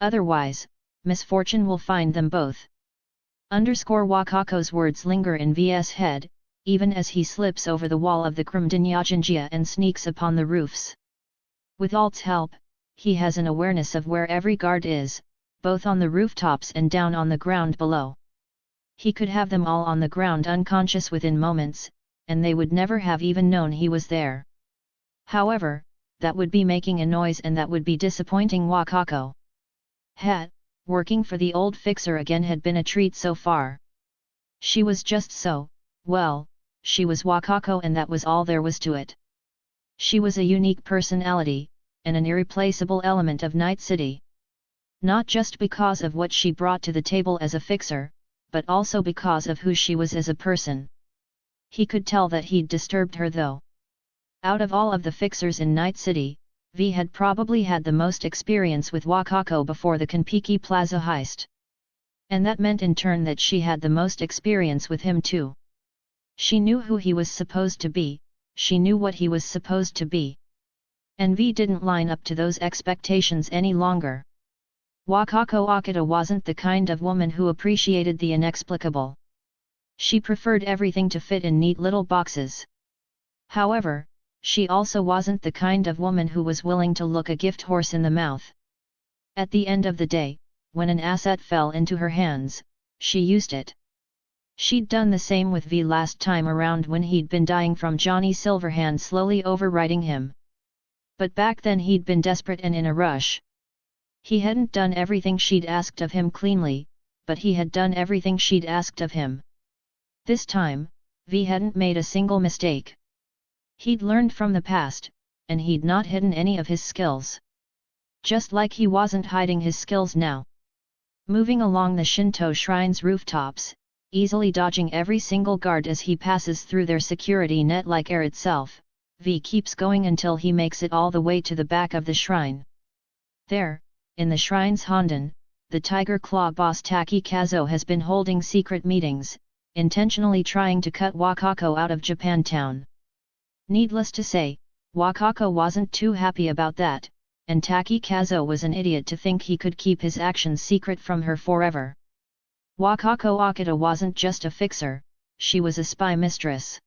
Otherwise, misfortune will find them both. Wakako's words linger in V's head, even as he slips over the wall of the Krmdnyajinjia and sneaks upon the roofs. With Alt's help, he has an awareness of where every guard is, both on the rooftops and down on the ground below. He could have them all on the ground unconscious within moments, and they would never have even known he was there. However, that would be making a noise and that would be disappointing Wakako. Working for the old fixer again had been a treat so far. She was just so, well, she was Wakako and that was all there was to it. She was a unique personality, and an irreplaceable element of Night City. Not just because of what she brought to the table as a fixer, but also because of who she was as a person. He could tell that he'd disturbed her though. Out of all of the fixers in Night City, V had probably had the most experience with Wakako before the Kanpiki Plaza heist. And that meant in turn that she had the most experience with him too. She knew who he was supposed to be, she knew what he was supposed to be. And V didn't line up to those expectations any longer. Wakako Akita wasn't the kind of woman who appreciated the inexplicable. She preferred everything to fit in neat little boxes. However, she also wasn't the kind of woman who was willing to look a gift horse in the mouth. At the end of the day, when an asset fell into her hands, she used it. She'd done the same with V last time around when he'd been dying from Johnny Silverhand slowly overriding him. But back then he'd been desperate and in a rush. He hadn't done everything she'd asked of him cleanly, but he had done everything she'd asked of him. This time, V hadn't made a single mistake. He'd learned from the past, and he'd not hidden any of his skills. Just like he wasn't hiding his skills now. Moving along the Shinto shrine's rooftops, easily dodging every single guard as he passes through their security net like air itself, V keeps going until he makes it all the way to the back of the shrine. There, in the shrine's Hondan, the Tiger Claw boss Taki Kazo has been holding secret meetings, intentionally trying to cut Wakako out of Japantown. Needless to say, Wakako wasn't too happy about that, and Taki Kazo was an idiot to think he could keep his actions secret from her forever. Wakako Akita wasn't just a fixer, she was a spy mistress.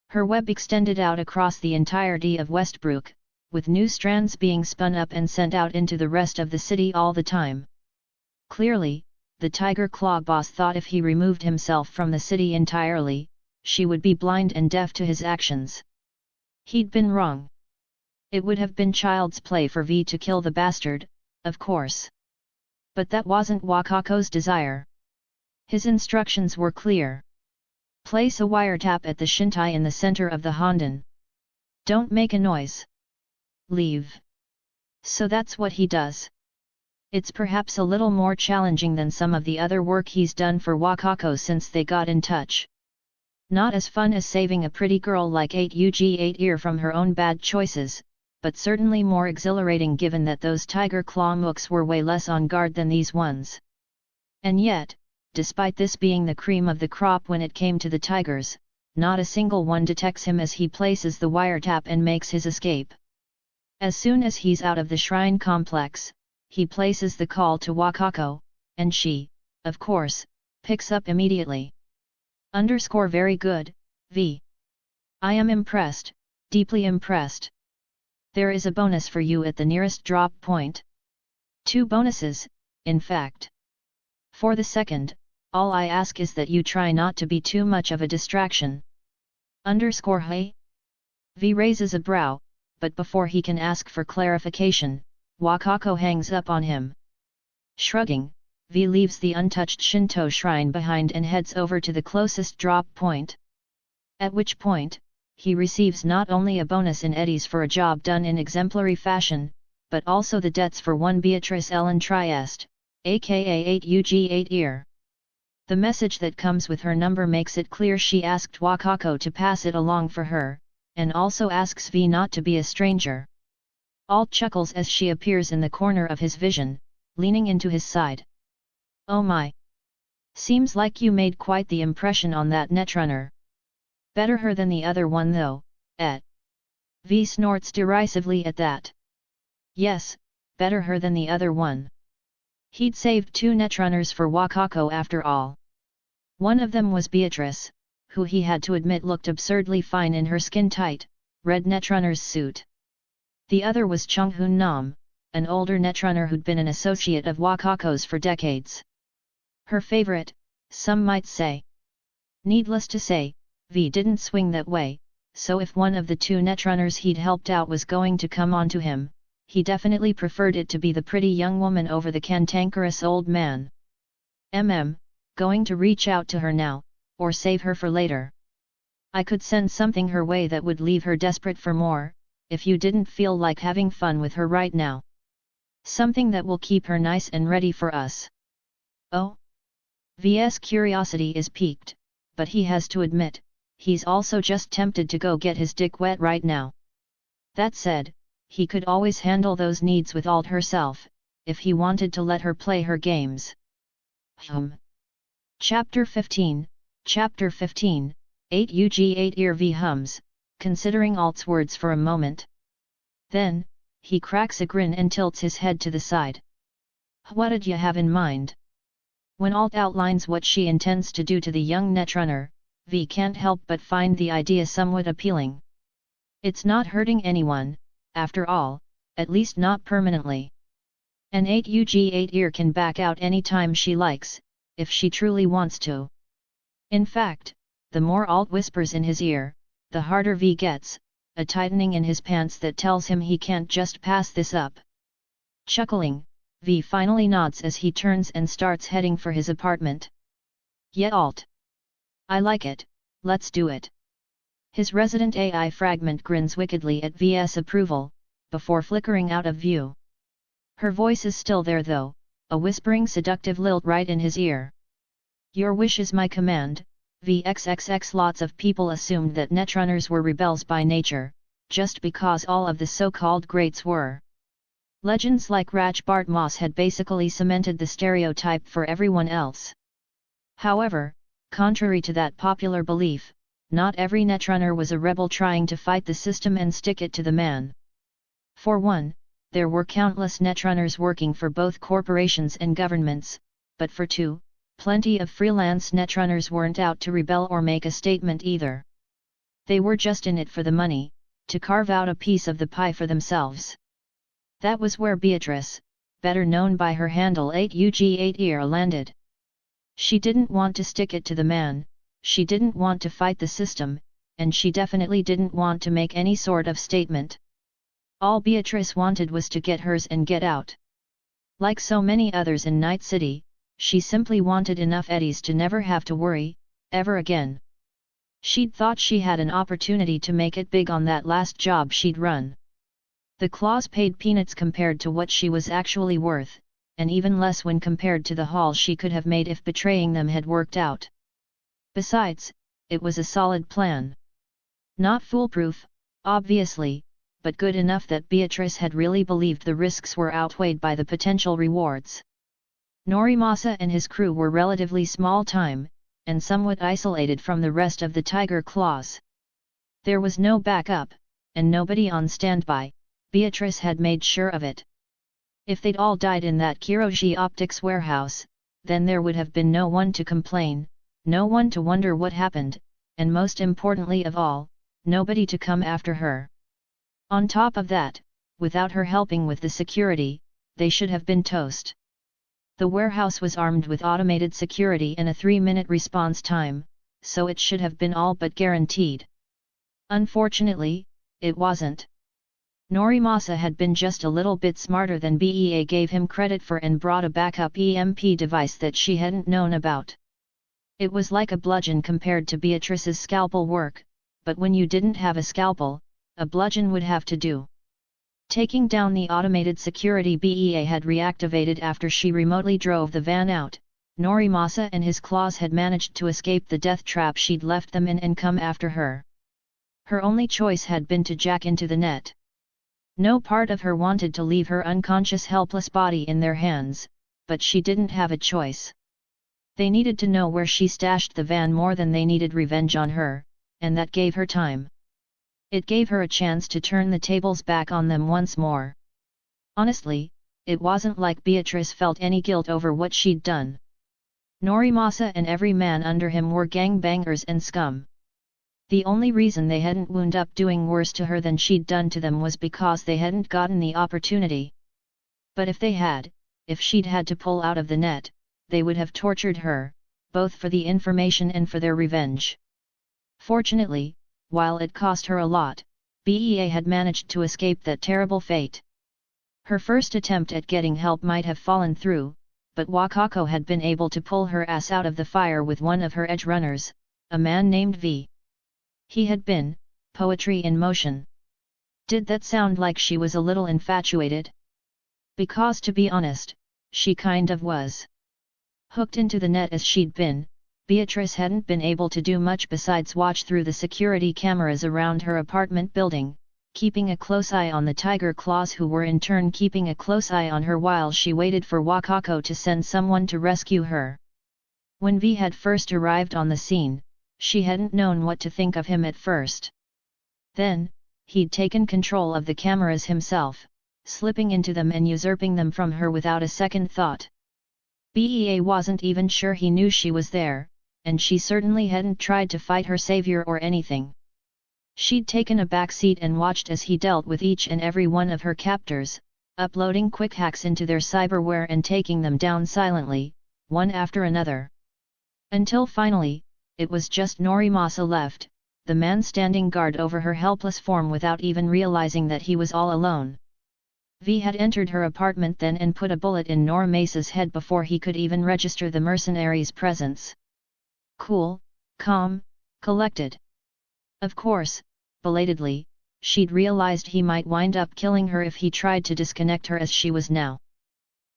Her web extended out across the entirety of Westbrook, with new strands being spun up and sent out into the rest of the city all the time. Clearly, the Tiger Claw boss thought if he removed himself from the city entirely, she would be blind and deaf to his actions. He'd been wrong. It would have been child's play for V to kill the bastard, of course. But that wasn't Wakako's desire. His instructions were clear. Place a wiretap at the Shintai in the center of the Hondan. Don't make a noise. Leave. So that's what he does. It's perhaps a little more challenging than some of the other work he's done for Wakako since they got in touch. Not as fun as saving a pretty girl like 8UG8 ear from her own bad choices, but certainly more exhilarating given that those Tiger Claw mooks were way less on guard than these ones. And yet, despite this being the cream of the crop when it came to the tigers, not a single one detects him as he places the wiretap and makes his escape. As soon as he's out of the shrine complex, he places the call to Wakako, and she, of course, picks up immediately. Very good, V. I am impressed, deeply impressed. There is a bonus for you at the nearest drop point. 2 bonuses, in fact. For the second, all I ask is that you try not to be too much of a distraction. Hey? V raises a brow, but before he can ask for clarification, Wakako hangs up on him. Shrugging, V leaves the untouched Shinto shrine behind and heads over to the closest drop point. At which point, he receives not only a bonus in eddies for a job done in exemplary fashion, but also the debts for one Beatrice Ellen Trieste, aka 8UG8 ear. The message that comes with her number makes it clear she asked Wakako to pass it along for her, and also asks V not to be a stranger. Alt chuckles as she appears in the corner of his vision, leaning into his side. Oh my! Seems like you made quite the impression on that netrunner. Better her than the other one though, eh? V snorts derisively at that. Yes, better her than the other one. He'd saved 2 netrunners for Wakako after all. One of them was Beatrice, who he had to admit looked absurdly fine in her skin-tight, red netrunner's suit. The other was Chunghoon Nam, an older netrunner who'd been an associate of Wakako's for decades. Her favorite, some might say. Needless to say, V didn't swing that way, so if one of the 2 netrunners he'd helped out was going to come onto him, he definitely preferred it to be the pretty young woman over the cantankerous old man. Going to reach out to her now, or save her for later. I could send something her way that would leave her desperate for more, if you didn't feel like having fun with her right now. Something that will keep her nice and ready for us. Oh? V's curiosity is piqued, but he has to admit, he's also just tempted to go get his dick wet right now. That said, he could always handle those needs with Alt herself, if he wanted to let her play her games. Chapter 15, 8 UG8 ear V hums, considering Alt's words for a moment. Then, he cracks a grin and tilts his head to the side. What did you have in mind? When Alt outlines what she intends to do to the young netrunner, V can't help but find the idea somewhat appealing. It's not hurting anyone, after all, at least not permanently. An 8 UG8 ear can back out any time she likes, if she truly wants to. In fact, the more Alt whispers in his ear, the harder V gets, a tightening in his pants that tells him he can't just pass this up. Chuckling, V finally nods as he turns and starts heading for his apartment. Yeah, Alt. I like it, let's do it. His resident AI fragment grins wickedly at V's approval, before flickering out of view. Her voice is still there though, a whispering seductive lilt right in his ear. Your wish is my command. VXXX. Lots of people assumed that netrunners were rebels by nature, just because all of the so-called greats were. Legends like Rach Bart Moss had basically cemented the stereotype for everyone else. However, contrary to that popular belief, not every netrunner was a rebel trying to fight the system and stick it to the man. For one, there were countless netrunners working for both corporations and governments, but for two, plenty of freelance netrunners weren't out to rebel or make a statement either. They were just in it for the money, to carve out a piece of the pie for themselves. That was where Beatrice, better known by her handle 8UG8 ear, landed. She didn't want to stick it to the man, she didn't want to fight the system, and she definitely didn't want to make any sort of statement. All Beatrice wanted was to get hers and get out. Like so many others in Night City, she simply wanted enough eddies to never have to worry, ever again. She'd thought she had an opportunity to make it big on that last job she'd run. The claws paid peanuts compared to what she was actually worth, and even less when compared to the haul she could have made if betraying them had worked out. Besides, it was a solid plan. Not foolproof, obviously, but good enough that Beatrice had really believed the risks were outweighed by the potential rewards. Norimasa and his crew were relatively small-time, and somewhat isolated from the rest of the Tiger Claws. There was no backup, and nobody on standby. Beatrice had made sure of it. If they'd all died in that Kiroji Optics warehouse, then there would have been no one to complain, no one to wonder what happened, and most importantly of all, nobody to come after her. On top of that, without her helping with the security, they should have been toast. The warehouse was armed with automated security and a 3-minute response time, so it should have been all but guaranteed. Unfortunately, it wasn't. Norimasa had been just a little bit smarter than BEA gave him credit for and brought a backup EMP device that she hadn't known about. It was like a bludgeon compared to Beatrice's scalpel work, but when you didn't have a scalpel, a bludgeon would have to do. Taking down the automated security BEA had reactivated after she remotely drove the van out, Norimasa and his claws had managed to escape the death trap she'd left them in and come after her. Her only choice had been to jack into the net. No part of her wanted to leave her unconscious helpless body in their hands, but she didn't have a choice. They needed to know where she stashed the van more than they needed revenge on her, and that gave her time. It gave her a chance to turn the tables back on them once more. Honestly, it wasn't like Beatrice felt any guilt over what she'd done. Norimasa and every man under him were gangbangers and scum. The only reason they hadn't wound up doing worse to her than she'd done to them was because they hadn't gotten the opportunity. But if they had, if she'd had to pull out of the net, they would have tortured her, both for the information and for their revenge. Fortunately, while it cost her a lot, BEA had managed to escape that terrible fate. Her first attempt at getting help might have fallen through, but Wakako had been able to pull her ass out of the fire with one of her edge runners, a man named V. He had been, poetry in motion. Did that sound like she was a little infatuated? Because to be honest, she kind of was. Hooked into the net as she'd been, Beatrice hadn't been able to do much besides watch through the security cameras around her apartment building, keeping a close eye on the tiger claws who were in turn keeping a close eye on her while she waited for Wakako to send someone to rescue her. When V had first arrived on the scene, she hadn't known what to think of him at first. Then, he'd taken control of the cameras himself, slipping into them and usurping them from her without a second thought. BEA wasn't even sure he knew she was there, and she certainly hadn't tried to fight her savior or anything. She'd taken a back seat and watched as he dealt with each and every one of her captors, uploading quick hacks into their cyberware and taking them down silently, one after another. Until finally, it was just Norimasa left, the man standing guard over her helpless form without even realizing that he was all alone. V had entered her apartment then and put a bullet in Norimasa's head before he could even register the mercenary's presence. Cool, calm, collected. Of course, belatedly, she'd realized he might wind up killing her if he tried to disconnect her as she was now.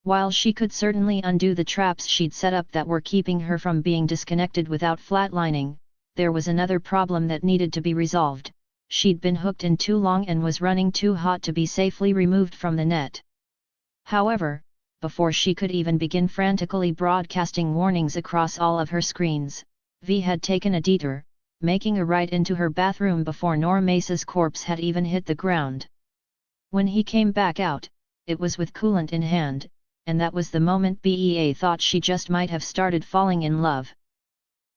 While she could certainly undo the traps she'd set up that were keeping her from being disconnected without flatlining, there was another problem that needed to be resolved. She'd been hooked in too long and was running too hot to be safely removed from the net. However, before she could even begin frantically broadcasting warnings across all of her screens, V had taken a detour, making a right into her bathroom before Norimasa's corpse had even hit the ground. When he came back out, it was with coolant in hand, and that was the moment BEA thought she just might have started falling in love.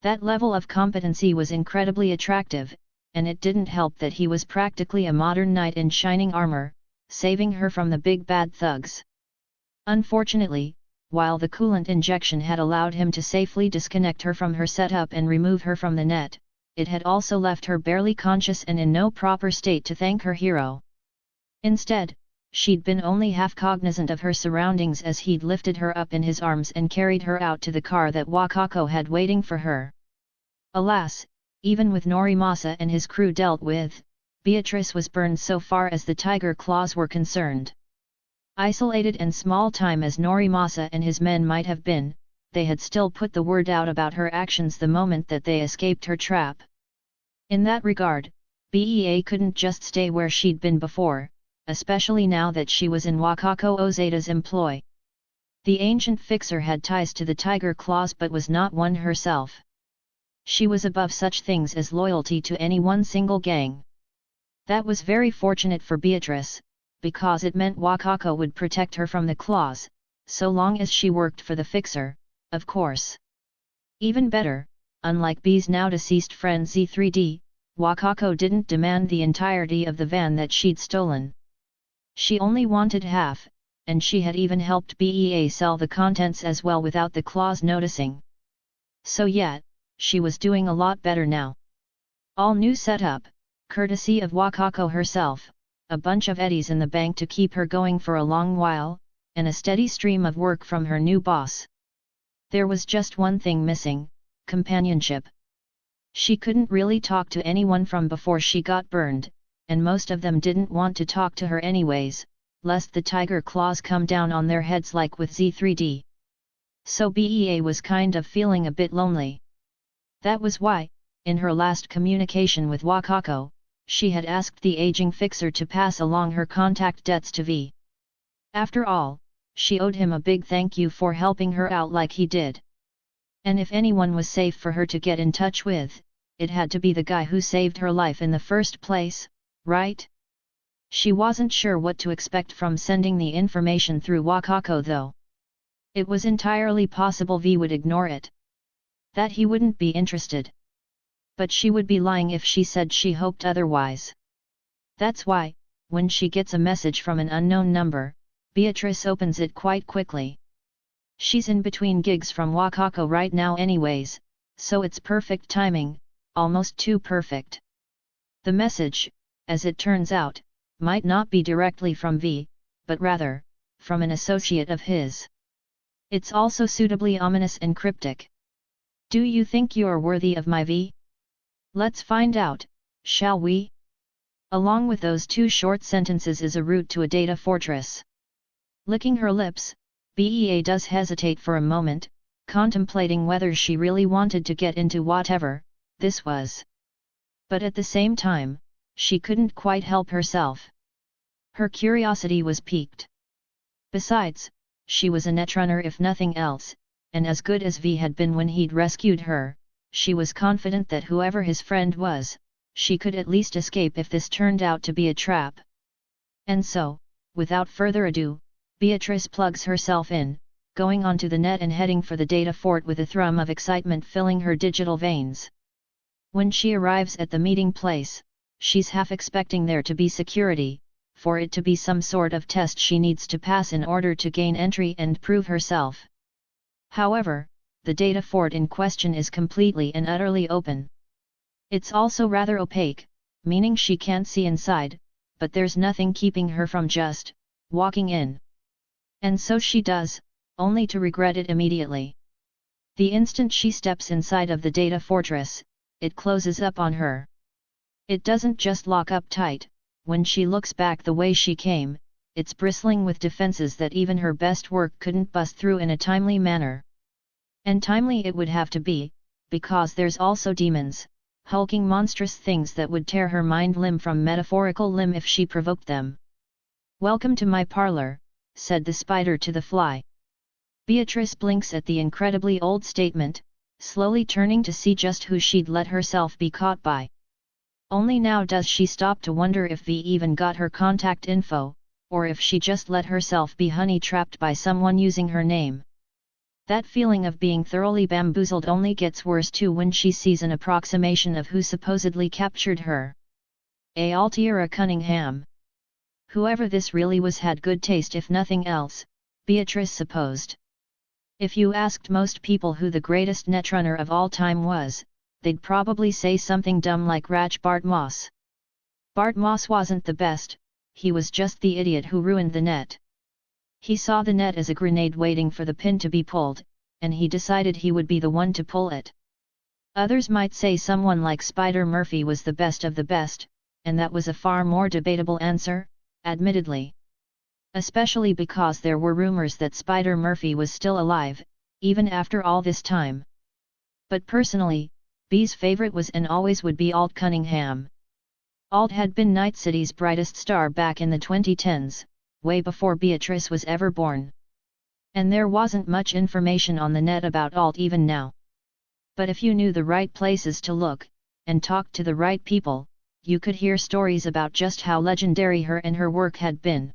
That level of competency was incredibly attractive, and it didn't help that he was practically a modern knight in shining armor, saving her from the big bad thugs. Unfortunately, while the coolant injection had allowed him to safely disconnect her from her setup and remove her from the net, it had also left her barely conscious and in no proper state to thank her hero. Instead, she'd been only half cognizant of her surroundings as he'd lifted her up in his arms and carried her out to the car that Wakako had waiting for her. Alas, even with Norimasa and his crew dealt with, Beatrice was burned so far as the tiger claws were concerned. Isolated and small-time as Norimasa and his men might have been, they had still put the word out about her actions the moment that they escaped her trap. In that regard, BEA couldn't just stay where she'd been before, especially now that she was in Wakako Ozada's employ. The ancient fixer had ties to the tiger claws but was not one herself. She was above such things as loyalty to any one single gang. That was very fortunate for Beatrice, because it meant Wakako would protect her from the claws, so long as she worked for the fixer, of course. Even better, unlike B's now deceased friend Z3D, Wakako didn't demand the entirety of the van that she'd stolen. She only wanted half, and she had even helped BEA sell the contents as well without the claws noticing. So yeah, she was doing a lot better now. All new setup, courtesy of Wakako herself, a bunch of eddies in the bank to keep her going for a long while, and a steady stream of work from her new boss. There was just one thing missing: companionship. She couldn't really talk to anyone from before she got burned, and most of them didn't want to talk to her anyways, lest the tiger claws come down on their heads like with Z3D. So BEA was kind of feeling a bit lonely. That was why, in her last communication with Wakako, she had asked the aging fixer to pass along her contact debts to V. After all, she owed him a big thank you for helping her out like he did. And if anyone was safe for her to get in touch with, it had to be the guy who saved her life in the first place, right? She wasn't sure what to expect from sending the information through Wakako though. It was entirely possible V would ignore it. That he wouldn't be interested. But she would be lying if she said she hoped otherwise. That's why, when she gets a message from an unknown number, Beatrice opens it quite quickly. She's in between gigs from Wakako right now anyways, so it's perfect timing, almost too perfect. The message, as it turns out, might not be directly from V, but rather, from an associate of his. It's also suitably ominous and cryptic. Do you think you're worthy of my V? Let's find out, shall we? Along with those two short sentences is a route to a data fortress. Licking her lips, Bea does hesitate for a moment, contemplating whether she really wanted to get into whatever this was. But at the same time, she couldn't quite help herself. Her curiosity was piqued. Besides, she was a netrunner if nothing else, and as good as V had been when he'd rescued her, she was confident that whoever his friend was, she could at least escape if this turned out to be a trap. And so, without further ado, Beatrice plugs herself in, going onto the net and heading for the data fort with a thrum of excitement filling her digital veins. When she arrives at the meeting place, she's half expecting there to be security, for it to be some sort of test she needs to pass in order to gain entry and prove herself. However, the data fort in question is completely and utterly open. It's also rather opaque, meaning she can't see inside, but there's nothing keeping her from just walking in. And so she does, only to regret it immediately. The instant she steps inside of the data fortress, it closes up on her. It doesn't just lock up tight. When she looks back the way she came, it's bristling with defenses that even her best work couldn't bust through in a timely manner. And timely it would have to be, because there's also demons, hulking monstrous things that would tear her mind limb from metaphorical limb if she provoked them. "Welcome to my parlor," said the spider to the fly. Beatrice blinks at the incredibly old statement, slowly turning to see just who she'd let herself be caught by. Only now does she stop to wonder if V even got her contact info, or if she just let herself be honey-trapped by someone using her name. That feeling of being thoroughly bamboozled only gets worse too when she sees an approximation of who supposedly captured her. Alt Cunningham. Whoever this really was had good taste if nothing else, Beatrice supposed. If you asked most people who the greatest netrunner of all time was, they'd probably say something dumb like Rach Bart Moss. Bart Moss wasn't the best, he was just the idiot who ruined the net. He saw the net as a grenade waiting for the pin to be pulled, and he decided he would be the one to pull it. Others might say someone like Spider Murphy was the best of the best, and that was a far more debatable answer, admittedly. Especially because there were rumors that Spider Murphy was still alive, even after all this time. But personally, B's favorite was and always would be Alt Cunningham. Alt had been Night City's brightest star back in the 2010s, way before Beatrice was ever born. And there wasn't much information on the net about Alt even now. But if you knew the right places to look, and talked to the right people, you could hear stories about just how legendary her and her work had been.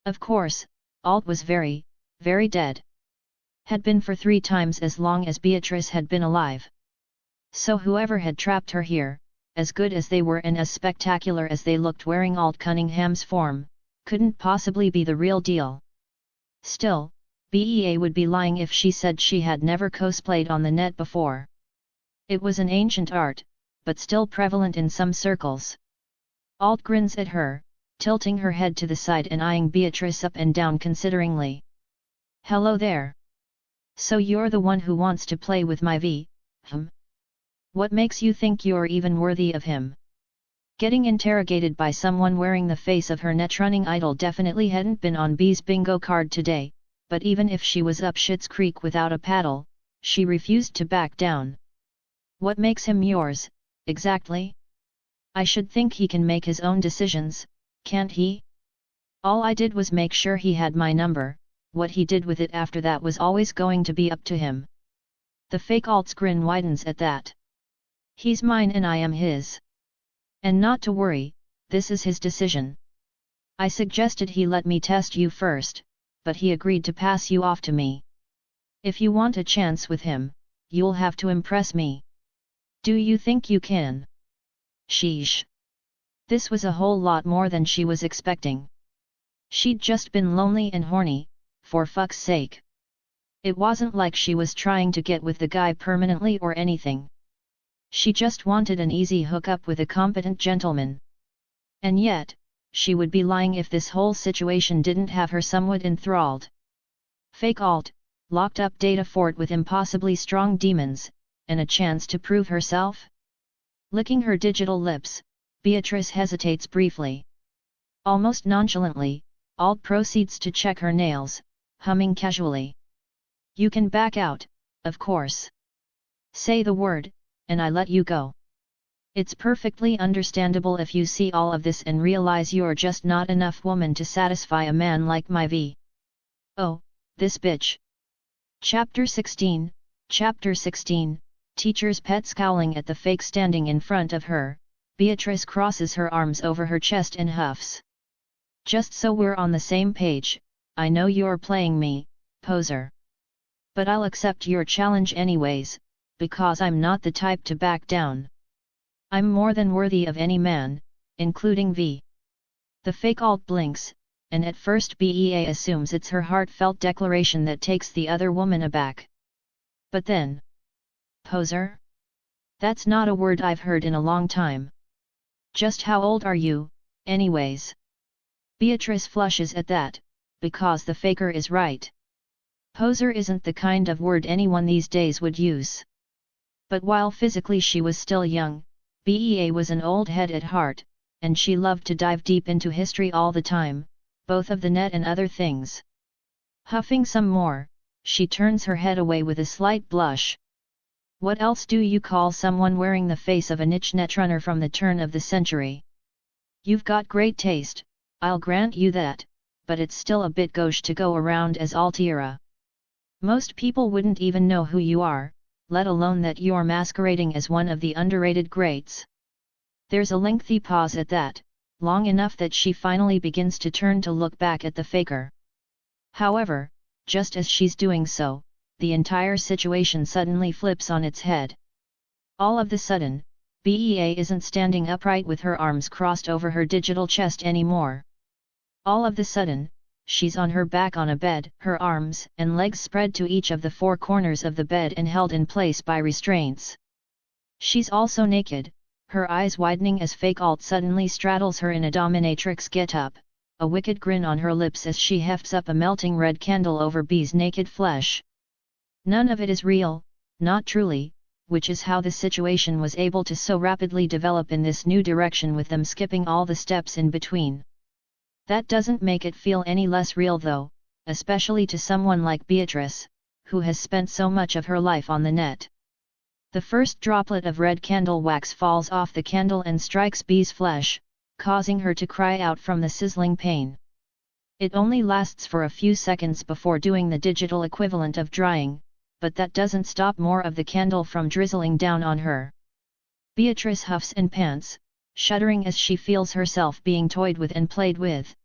Of course, Alt was very, very dead. Had been for 3 times as long as Beatrice had been alive. So whoever had trapped her here, as good as they were and as spectacular as they looked wearing Alt Cunningham's form, couldn't possibly be the real deal. Still, Bea would be lying if she said she had never cosplayed on the net before. It was an ancient art, but still prevalent in some circles. Alt grins at her, tilting her head to the side and eyeing Beatrice up and down consideringly. "Hello there. So you're the one who wants to play with my V, What makes you think you're even worthy of him?" Getting interrogated by someone wearing the face of her netrunning idol definitely hadn't been on B's bingo card today, but even if she was up Schitt's Creek without a paddle, she refused to back down. "What makes him yours, exactly? I should think he can make his own decisions, can't he? All I did was make sure he had my number, what he did with it after that was always going to be up to him." The fake Alt's grin widens at that. "He's mine and I am his. And not to worry, this is his decision. I suggested he let me test you first, but he agreed to pass you off to me. If you want a chance with him, you'll have to impress me. Do you think you can? Sheesh. This was a whole lot more than she was expecting. She'd just been lonely and horny, for fuck's sake. It wasn't like she was trying to get with the guy permanently or anything. She just wanted an easy hookup with a competent gentleman. And yet, she would be lying if this whole situation didn't have her somewhat enthralled. Fake Alt, locked up data fort with impossibly strong demons, and a chance to prove herself? Licking her digital lips, Beatrice hesitates briefly. Almost nonchalantly, Alt proceeds to check her nails, humming casually. You can back out, of course. Say the word, and I let you go. It's perfectly understandable if you see all of this and realize you're just not enough woman to satisfy a man like my V. Oh, this bitch. Chapter 16, Teacher's pet. Scowling at the fake standing in front of her, Beatrice crosses her arms over her chest and huffs. Just so we're on the same page, I know you're playing me, poser. But I'll accept your challenge anyways, because I'm not the type to back down. I'm more than worthy of any man, including V. The fake Alt blinks, and at first BEA assumes it's her heartfelt declaration that takes the other woman aback. But then, poser? That's not a word I've heard in a long time. Just how old are you, anyways? Beatrice flushes at that, because the faker is right. Poser isn't the kind of word anyone these days would use. But while physically she was still young, BEA was an old head at heart, and she loved to dive deep into history all the time, both of the net and other things. Huffing some more, she turns her head away with a slight blush. What else do you call someone wearing the face of a niche netrunner from the turn of the century? You've got great taste, I'll grant you that, but it's still a bit gauche to go around as Altiera. Most people wouldn't even know who you are, let alone that you're masquerading as one of the underrated greats. There's a lengthy pause at that, long enough that she finally begins to turn to look back at the faker. However, just as she's doing so, the entire situation suddenly flips on its head. All of the sudden, BEA isn't standing upright with her arms crossed over her digital chest anymore. All of the sudden, she's on her back on a bed, her arms and legs spread to each of the four corners of the bed and held in place by restraints. She's also naked, her eyes widening as fake Alt suddenly straddles her in a dominatrix get-up, a wicked grin on her lips as she hefts up a melting red candle over B's naked flesh. None of it is real, not truly, which is how the situation was able to so rapidly develop in this new direction with them skipping all the steps in between. That doesn't make it feel any less real though, especially to someone like Beatrice, who has spent so much of her life on the net. The first droplet of red candle wax falls off the candle and strikes B's flesh, causing her to cry out from the sizzling pain. It only lasts for a few seconds before doing the digital equivalent of drying, but that doesn't stop more of the candle from drizzling down on her. Beatrice huffs and pants, shuddering as she feels herself being toyed with and played with.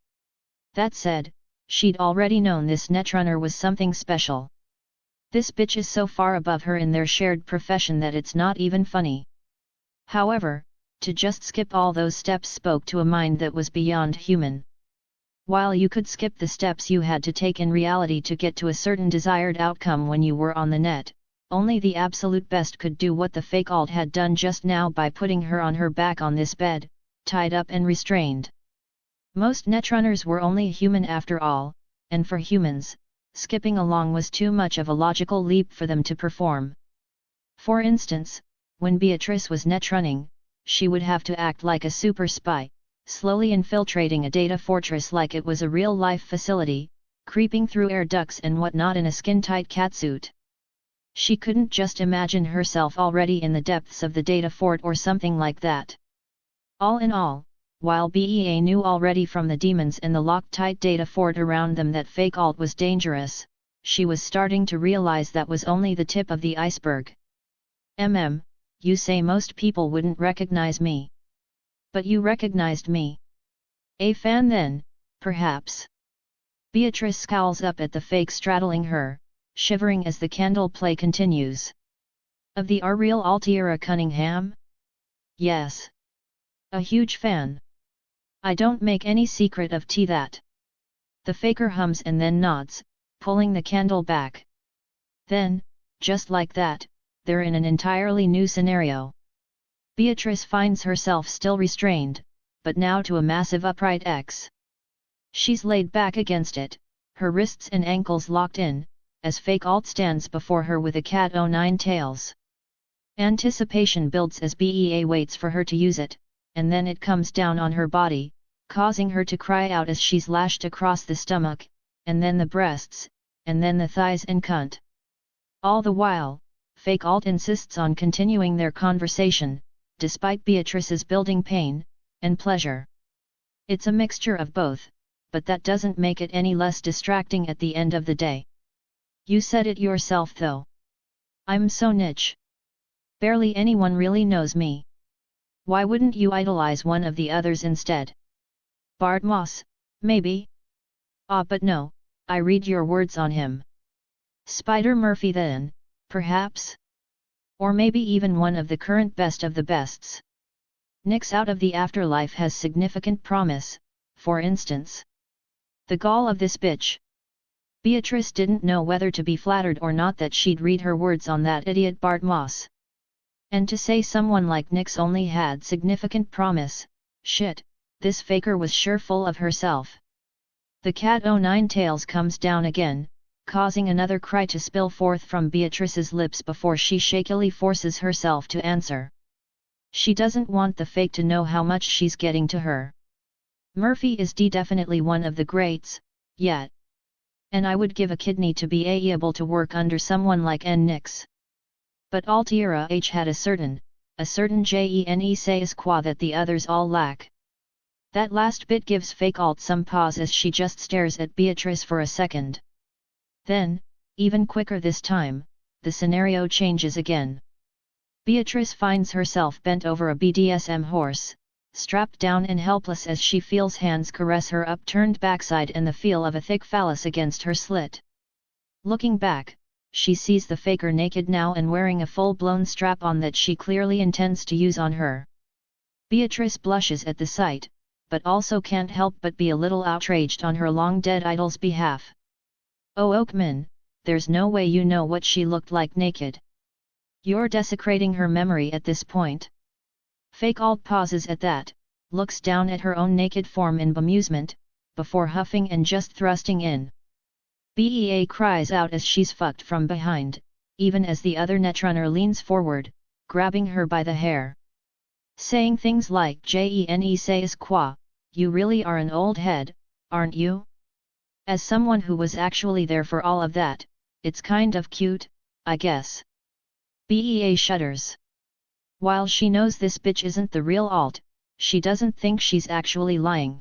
That said, she'd already known this netrunner was something special. This bitch is so far above her in their shared profession that it's not even funny. However, to just skip all those steps spoke to a mind that was beyond human. While you could skip the steps you had to take in reality to get to a certain desired outcome when you were on the net, only the absolute best could do what the fake Alt had done just now by putting her on her back on this bed, tied up and restrained. Most netrunners were only human after all, and for humans, skipping along was too much of a logical leap for them to perform. For instance, when Beatrice was netrunning, she would have to act like a super spy, slowly infiltrating a data fortress like it was a real-life facility, creeping through air ducts and whatnot in a skin-tight catsuit. She couldn't just imagine herself already in the depths of the data fort or something like that. All in all, while BEA knew already from the demons and the locked-tight data fort around them that fake Alt was dangerous, she was starting to realize that was only the tip of the iceberg. You say most people wouldn't recognize me. But you recognized me. A fan then, perhaps. Beatrice scowls up at the fake straddling her, shivering as the candle play continues. Of the real Alt Cunningham? Yes. A huge fan. I don't make any secret of that. The faker hums and then nods, pulling the candle back. Then, just like that, they're in an entirely new scenario. Beatrice finds herself still restrained, but now to a massive upright X. She's laid back against it, her wrists and ankles locked in, as fake Alt stands before her with a cat o' nine tails. Anticipation builds as BEA waits for her to use it, and then it comes down on her body, causing her to cry out as she's lashed across the stomach, and then the breasts, and then the thighs and cunt. All the while, fake Alt insists on continuing their conversation, despite Beatrice's building pain and pleasure. It's a mixture of both, but that doesn't make it any less distracting at the end of the day. You said it yourself though. I'm so niche. Barely anyone really knows me. Why wouldn't you idolize one of the others instead? Bard Moss, maybe? But no, I read your words on him. Spider Murphy then, perhaps? Or maybe even one of the current best of the bests. Nyx out of the afterlife has significant promise, for instance. The gall of this bitch. Beatrice didn't know whether to be flattered or not that she'd read her words on that idiot Bart Moss. And to say someone like Nyx only had significant promise, shit, this faker was sure full of herself. The cat o' nine tails comes down again, causing another cry to spill forth from Beatrice's lips before she shakily forces herself to answer. She doesn't want the fake to know how much she's getting to her. Murphy is definitely one of the greats, yet. And I would give a kidney to be able to work under someone like Nyx. But Altira H had a certain gene sais quoi that the others all lack. That last bit gives fake Alt some pause as she just stares at Beatrice for a second. Then, even quicker this time, the scenario changes again. Beatrice finds herself bent over a BDSM horse, strapped down and helpless as she feels hands caress her upturned backside and the feel of a thick phallus against her slit. Looking back, she sees the faker naked now and wearing a full-blown strap-on that she clearly intends to use on her. Beatrice blushes at the sight, but also can't help but be a little outraged on her long-dead idol's behalf. Oh Oakman, there's no way you know what she looked like naked. You're desecrating her memory at this point. Fake Alt pauses at that, looks down at her own naked form in bemusement, before huffing and just thrusting in. BEA cries out as she's fucked from behind, even as the other netrunner leans forward, grabbing her by the hair. Saying things like "Gene sais quoi, you really are an old head, aren't you?" As someone who was actually there for all of that, it's kind of cute, I guess. BEA shudders. While she knows this bitch isn't the real Alt, she doesn't think she's actually lying.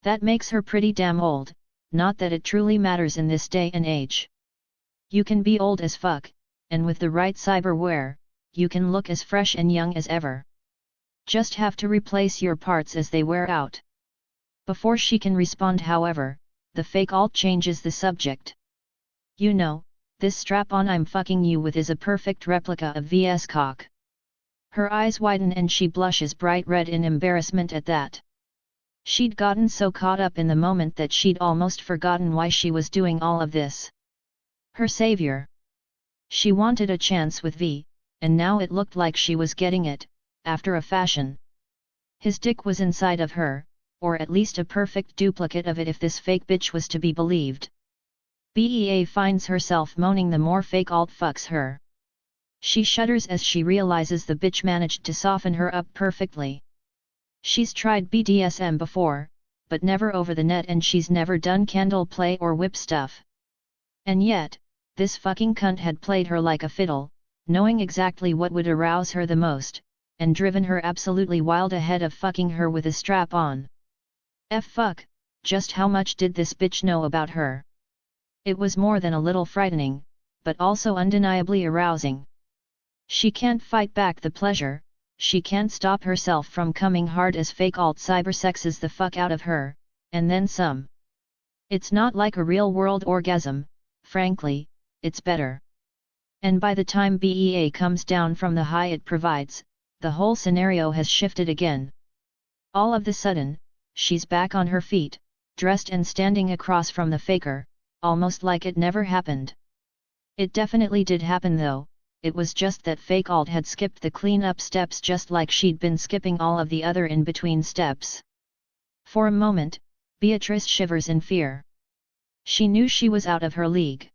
That makes her pretty damn old, not that it truly matters in this day and age. You can be old as fuck, and with the right cyberware, you can look as fresh and young as ever. Just have to replace your parts as they wear out. Before she can respond, however, the fake Alt changes the subject. You know, this strap-on I'm fucking you with is a perfect replica of VS cock. Her eyes widen and she blushes bright red in embarrassment at that. She'd gotten so caught up in the moment that she'd almost forgotten why she was doing all of this. Her savior. She wanted a chance with V, and now it looked like she was getting it, after a fashion. His dick was inside of her, or at least a perfect duplicate of it if this fake bitch was to be believed. BEA finds herself moaning the more fake Alt fucks her. She shudders as she realizes the bitch managed to soften her up perfectly. She's tried BDSM before, but never over the net, and she's never done candle play or whip stuff. And yet, this fucking cunt had played her like a fiddle, knowing exactly what would arouse her the most, and driven her absolutely wild ahead of fucking her with a strap on. Fuck, just how much did this bitch know about her? It was more than a little frightening, but also undeniably arousing. She can't fight back the pleasure, she can't stop herself from coming hard as fake Alt cybersexes the fuck out of her, and then some. It's not like a real-world orgasm, frankly, it's better. And by the time BEA comes down from the high it provides, the whole scenario has shifted again. All of the sudden, she's back on her feet, dressed and standing across from the faker, almost like it never happened. It definitely did happen though, it was just that fake Alt had skipped the clean-up steps just like she'd been skipping all of the other in-between steps. For a moment, Beatrice shivers in fear. She knew she was out of her league.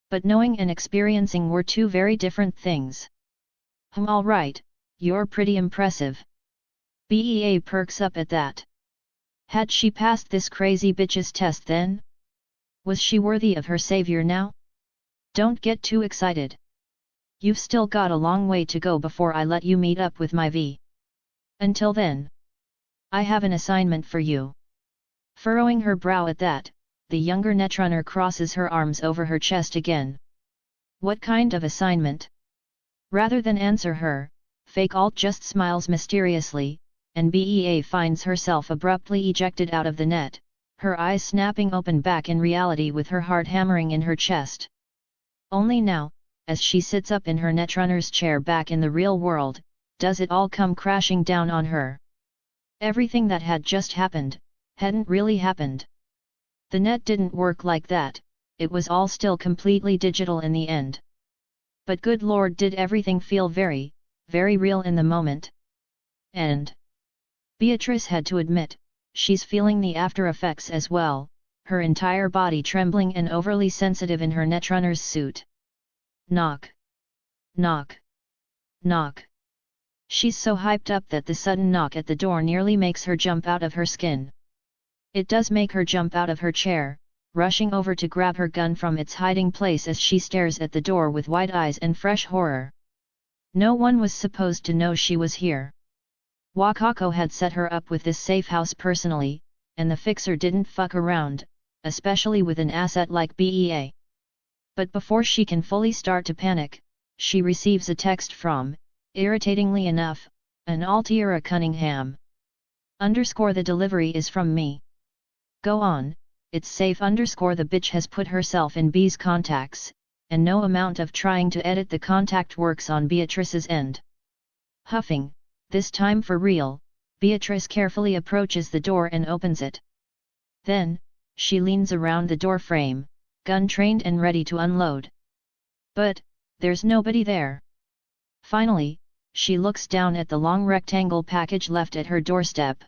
But knowing and experiencing were two very different things. Alright, you're pretty impressive. BEA perks up at that. Had she passed this crazy bitch's test then? Was she worthy of her savior now? Don't get too excited. You've still got a long way to go before I let you meet up with my V. Until then, I have an assignment for you. Furrowing her brow at that, the younger netrunner crosses her arms over her chest again. What kind of assignment? Rather than answer her, fake Alt just smiles mysteriously, and BEA finds herself abruptly ejected out of the net, her eyes snapping open back in reality with her heart hammering in her chest. Only now, as she sits up in her netrunner's chair back in the real world, does it all come crashing down on her. Everything that had just happened, hadn't really happened. The net didn't work like that, it was all still completely digital in the end. But good lord, did everything feel very, very real in the moment. And Beatrice had to admit, she's feeling the after effects as well, her entire body trembling and overly sensitive in her netrunner's suit. Knock. Knock. Knock. She's so hyped up that the sudden knock at the door nearly makes her jump out of her skin. It does make her jump out of her chair, rushing over to grab her gun from its hiding place as she stares at the door with wide eyes and fresh horror. No one was supposed to know she was here. Wakako had set her up with this safe house personally, and the fixer didn't fuck around, especially with an asset like BEA. But before she can fully start to panic, she receives a text from, irritatingly enough, an Alt Cunningham. The delivery is from me. Go on, it's safe. The bitch has put herself in B's contacts, and no amount of trying to edit the contact works on Beatrice's end. Huffing, this time for real, Beatrice carefully approaches the door and opens it. Then, she leans around the door frame, gun trained and ready to unload. But, there's nobody there. Finally, she looks down at the long rectangle package left at her doorstep.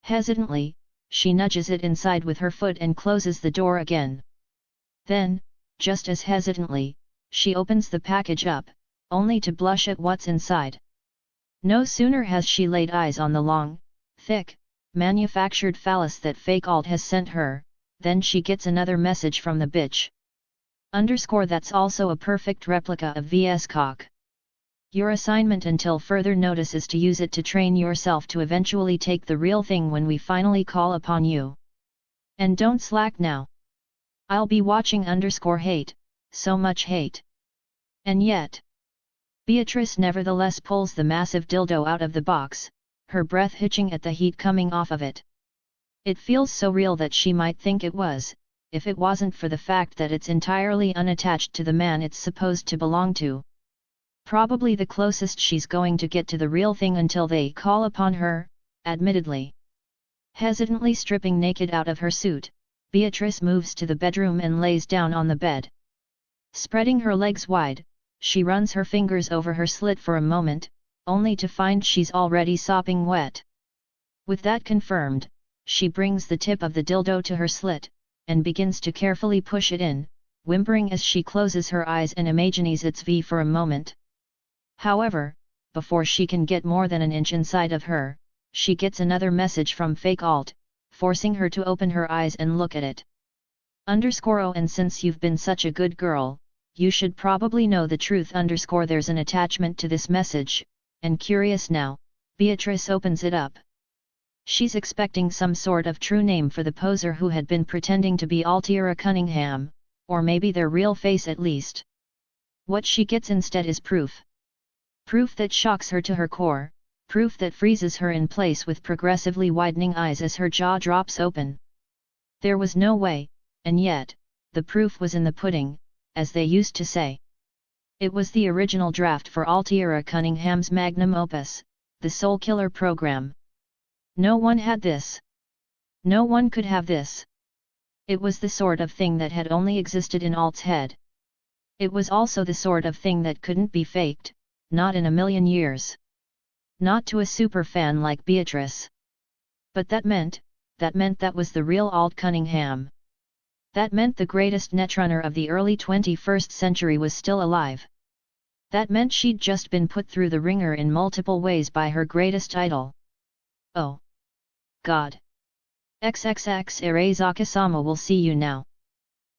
Hesitantly, she nudges it inside with her foot and closes the door again. Then, just as hesitantly, she opens the package up, only to blush at what's inside. No sooner has she laid eyes on the long, thick, manufactured phallus that fake Alt has sent her, then she gets another message from the bitch. That's also a perfect replica of VS cock. Your assignment until further notice is to use it to train yourself to eventually take the real thing when we finally call upon you. And don't slack now. I'll be watching _hate, so much hate. And yet, Beatrice nevertheless pulls the massive dildo out of the box, her breath hitching at the heat coming off of it. It feels so real that she might think it was, if it wasn't for the fact that it's entirely unattached to the man it's supposed to belong to. Probably the closest she's going to get to the real thing until they call upon her, admittedly. Hesitantly stripping naked out of her suit, Beatrice moves to the bedroom and lays down on the bed. Spreading her legs wide, she runs her fingers over her slit for a moment, only to find she's already sopping wet. With that confirmed, she brings the tip of the dildo to her slit, and begins to carefully push it in, whimpering as she closes her eyes and imagines its V for a moment. However, before she can get more than an inch inside of her, she gets another message from fake Alt, forcing her to open her eyes and look at it. Oh, and since you've been such a good girl, you should probably know the truth. There's an attachment to this message, and curious now, Beatrice opens it up. She's expecting some sort of true name for the poser who had been pretending to be Alt Cunningham, or maybe their real face at least. What she gets instead is proof. Proof that shocks her to her core, Proof that freezes her in place with progressively widening eyes as her jaw drops open. There was no way, and yet, the proof was in the pudding, as they used to say. It was the original draft for Alt Cunningham's magnum opus, the Soul Killer program. No one had this. No one could have this. It was the sort of thing that had only existed in Alt's head. It was also the sort of thing that couldn't be faked, not in a million years. Not to a superfan like Beatrice. But that meant that was the real Alt Cunningham. That meant the greatest netrunner of the early 21st century was still alive. That meant she'd just been put through the ringer in multiple ways by her greatest idol. Oh! God! XXX Arezaka-sama will see you now.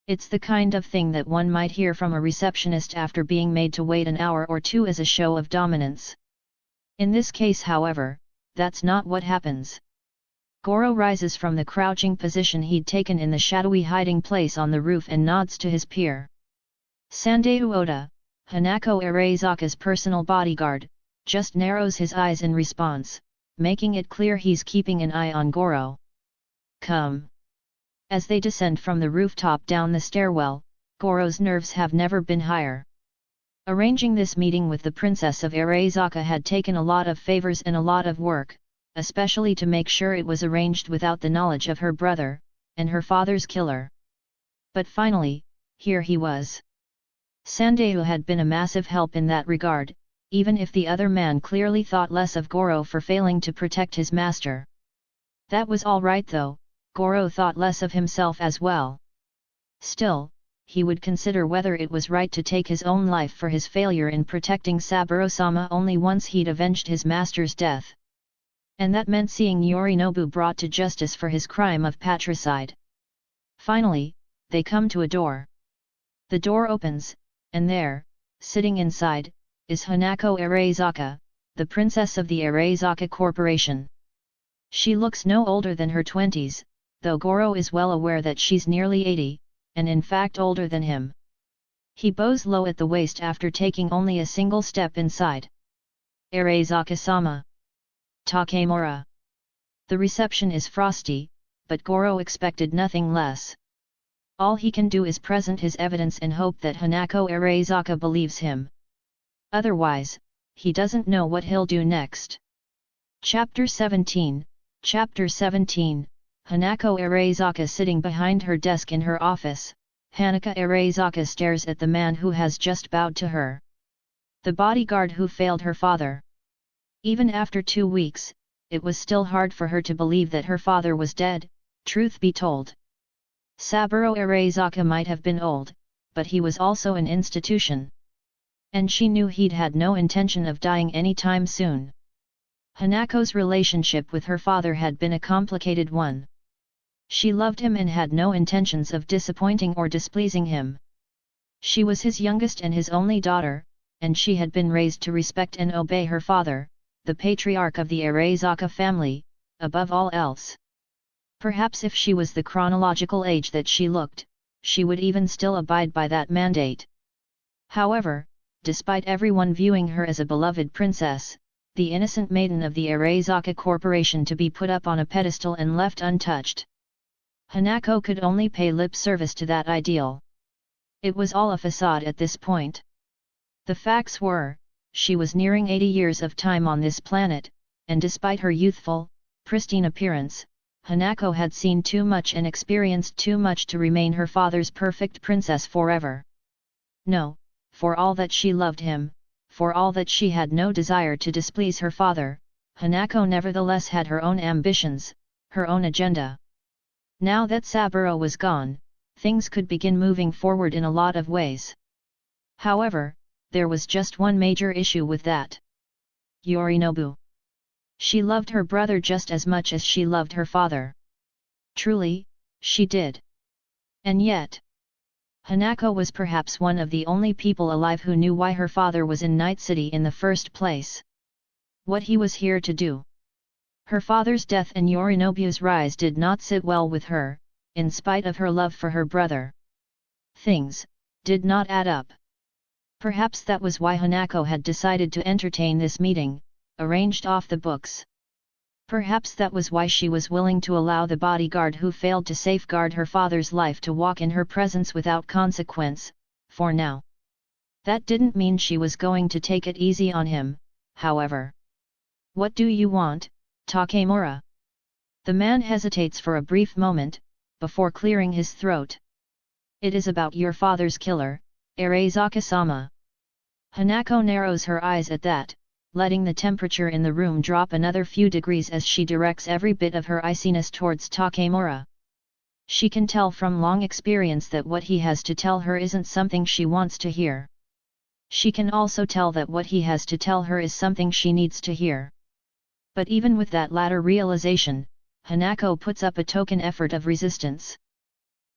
It's the kind of thing that one might hear from a receptionist after being made to wait an hour or two as a show of dominance. In this case, however, that's not what happens. Goro rises from the crouching position he'd taken in the shadowy hiding place on the roof and nods to his peer. Sandayu Oda, Hanako Arezaka's personal bodyguard, just narrows his eyes in response, making it clear he's keeping an eye on Goro. Come. As they descend from the rooftop down the stairwell, Goro's nerves have never been higher. Arranging this meeting with the Princess of Arezaka had taken a lot of favors and a lot of work, especially to make sure it was arranged without the knowledge of her brother, and her father's killer. But finally, here he was. Sandayu had been a massive help in that regard, even if the other man clearly thought less of Goro for failing to protect his master. That was all right though, Goro thought less of himself as well. Still, he would consider whether it was right to take his own life for his failure in protecting Saburo-sama only once he'd avenged his master's death. And that meant seeing Yorinobu brought to justice for his crime of patricide. Finally, they come to a door. The door opens, and there, sitting inside, is Hanako Arezaka, the princess of the Arezaka Corporation. She looks no older than her 20s, though Goro is well aware that she's nearly 80, and in fact older than him. He bows low at the waist after taking only a single step inside. Arezaka-sama. Takemura. The reception is frosty, but Goro expected nothing less. All he can do is present his evidence and hope that Hanako Arezaka believes him. Otherwise, he doesn't know what he'll do next. Chapter 17, Hanako Arezaka sitting behind her desk in her office, Hanako Arezaka stares at the man who has just bowed to her. The bodyguard who failed her father. Even after 2 weeks, it was still hard for her to believe that her father was dead, truth be told. Saburo Arezaka might have been old, but he was also an institution. And she knew he'd had no intention of dying anytime soon. Hanako's relationship with her father had been a complicated one. She loved him and had no intentions of disappointing or displeasing him. She was his youngest and his only daughter, and she had been raised to respect and obey her father, the patriarch of the Arezaka family, above all else. Perhaps if she was the chronological age that she looked, she would even still abide by that mandate. However, despite everyone viewing her as a beloved princess, the innocent maiden of the Arezaka Corporation to be put up on a pedestal and left untouched, Hanako could only pay lip service to that ideal. It was all a facade at this point. The facts were, she was nearing 80 years of time on this planet, and despite her youthful, pristine appearance, Hanako had seen too much and experienced too much to remain her father's perfect princess forever. No, for all that she loved him, for all that she had no desire to displease her father, Hanako nevertheless had her own ambitions, her own agenda. Now that Saburo was gone, things could begin moving forward in a lot of ways. However, there was just one major issue with that. Yorinobu. She loved her brother just as much as she loved her father. Truly, she did. And yet, Hanako was perhaps one of the only people alive who knew why her father was in Night City in the first place. What he was here to do. Her father's death and Yorinobu's rise did not sit well with her, in spite of her love for her brother. Things did not add up. Perhaps that was why Hanako had decided to entertain this meeting, arranged off the books. Perhaps that was why she was willing to allow the bodyguard who failed to safeguard her father's life to walk in her presence without consequence, for now. That didn't mean she was going to take it easy on him, however. "What do you want, Takemura?" The man hesitates for a brief moment, before clearing his throat. "It is about your father's killer, Arezaka-sama." Hanako narrows her eyes at that, letting the temperature in the room drop another few degrees as she directs every bit of her iciness towards Takemura. She can tell from long experience that what he has to tell her isn't something she wants to hear. She can also tell that what he has to tell her is something she needs to hear. But even with that latter realization, Hanako puts up a token effort of resistance.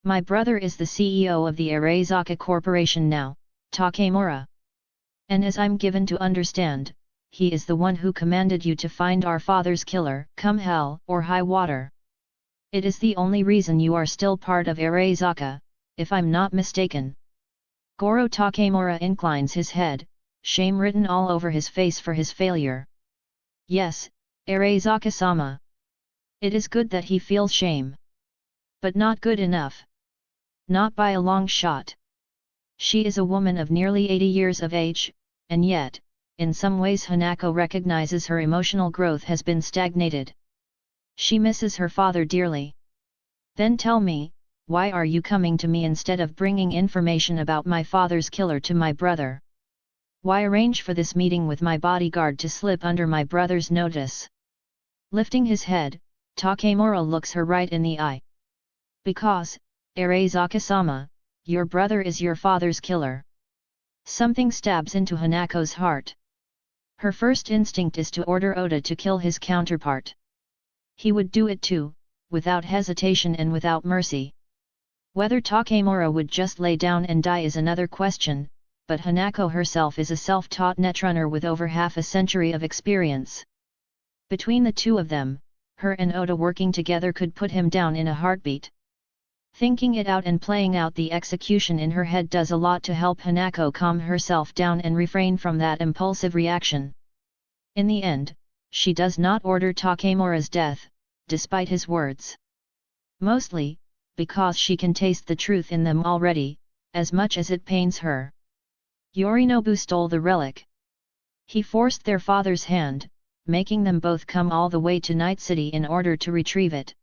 "My brother is the CEO of the Arezaka Corporation now, Takemura. And as I'm given to understand, he is the one who commanded you to find our father's killer, come hell or high water. It is the only reason you are still part of Arezaka, if I'm not mistaken." Goro Takemura inclines his head, shame written all over his face for his failure. "Yes, Arezaka-sama. It is good that he feels shame. But not good enough. Not by a long shot. She is a woman of nearly 80 years of age, and yet, in some ways Hanako recognizes her emotional growth has been stagnated. She misses her father dearly. Then tell me, why are you coming to me instead of bringing information about my father's killer to my brother? Why arrange for this meeting with my bodyguard to slip under my brother's notice?" Lifting his head, Takemura looks her right in the eye. "Because, Arezaka-sama, your brother is your father's killer." Something stabs into Hanako's heart. Her first instinct is to order Oda to kill his counterpart. He would do it too, without hesitation and without mercy. Whether Takemura would just lay down and die is another question, but Hanako herself is a self-taught netrunner with over half a century of experience. Between the two of them, her and Oda working together could put him down in a heartbeat. Thinking it out and playing out the execution in her head does a lot to help Hanako calm herself down and refrain from that impulsive reaction. In the end, she does not order Takemura's death, despite his words. Mostly, because she can taste the truth in them already, as much as it pains her. Yorinobu stole the relic. He forced their father's hand, making them both come all the way to Night City in order to retrieve it.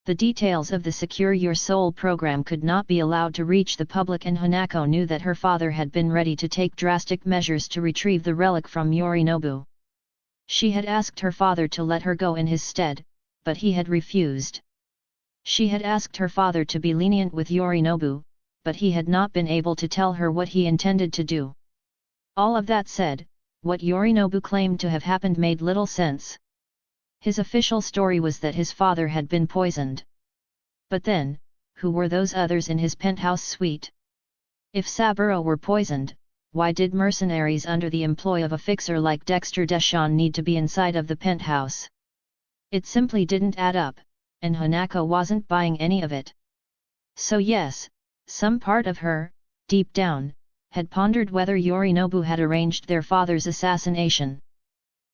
The details of the Secure Your Soul program could not be allowed to reach the public, and Hanako knew that her father had been ready to take drastic measures to retrieve the relic from Yorinobu. She had asked her father to let her go in his stead, but he had refused. She had asked her father to be lenient with Yorinobu, but he had not been able to tell her what he intended to do. All of that said, what Yorinobu claimed to have happened made little sense. His official story was that his father had been poisoned. But then, who were those others in his penthouse suite? If Saburo were poisoned, why did mercenaries under the employ of a fixer like Dexter Deshawn need to be inside of the penthouse? It simply didn't add up, and Hanako wasn't buying any of it. So yes, some part of her, deep down, had pondered whether Yorinobu had arranged their father's assassination.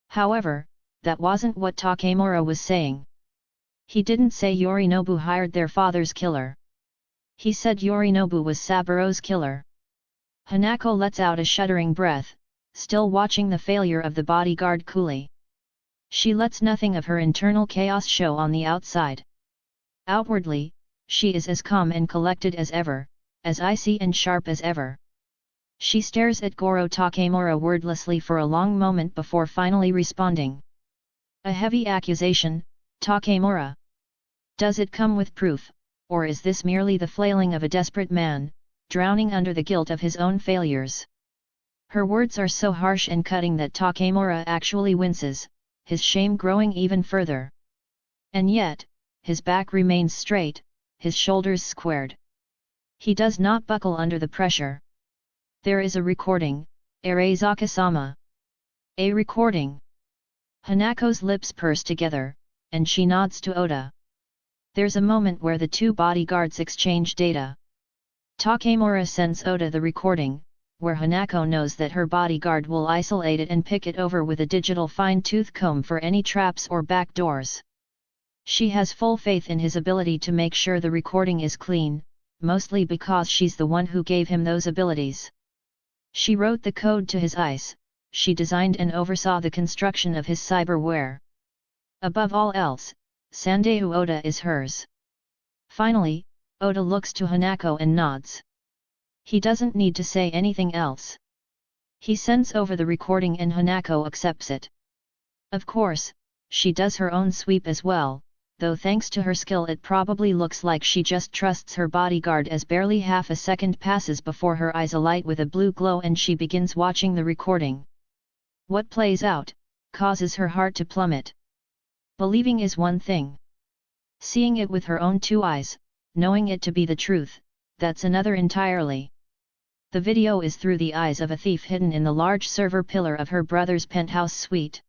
However, that wasn't what Takemura was saying. He didn't say Yorinobu hired their father's killer. He said Yorinobu was Saburo's killer. Hanako lets out a shuddering breath, still watching the failure of the bodyguard coolly. She lets nothing of her internal chaos show on the outside. Outwardly, she is as calm and collected as ever, as icy and sharp as ever. She stares at Goro Takemura wordlessly for a long moment before finally responding. "A heavy accusation, Takemura. Does it come with proof, or is this merely the flailing of a desperate man, drowning under the guilt of his own failures?" Her words are so harsh and cutting that Takemura actually winces, his shame growing even further. And yet, his back remains straight, his shoulders squared. He does not buckle under the pressure. "There is a recording, Arezaka-sama." "A recording?" Hanako's lips purse together, and she nods to Oda. There's a moment where the two bodyguards exchange data. Takemura sends Oda the recording, where Hanako knows that her bodyguard will isolate it and pick it over with a digital fine-tooth comb for any traps or back doors. She has full faith in his ability to make sure the recording is clean, mostly because she's the one who gave him those abilities. She wrote the code to his eyes, she designed and oversaw the construction of his cyberware. Above all else, Sandayu Oda is hers. Finally, Oda looks to Hanako and nods. He doesn't need to say anything else. He sends over the recording and Hanako accepts it. Of course, she does her own sweep as well, though thanks to her skill it probably looks like she just trusts her bodyguard as barely half a second passes before her eyes alight with a blue glow and she begins watching the recording. What plays out, causes her heart to plummet. Believing is one thing. Seeing it with her own two eyes, knowing it to be the truth, that's another entirely. The video is through the eyes of a thief hidden in the large server pillar of her brother's penthouse suite.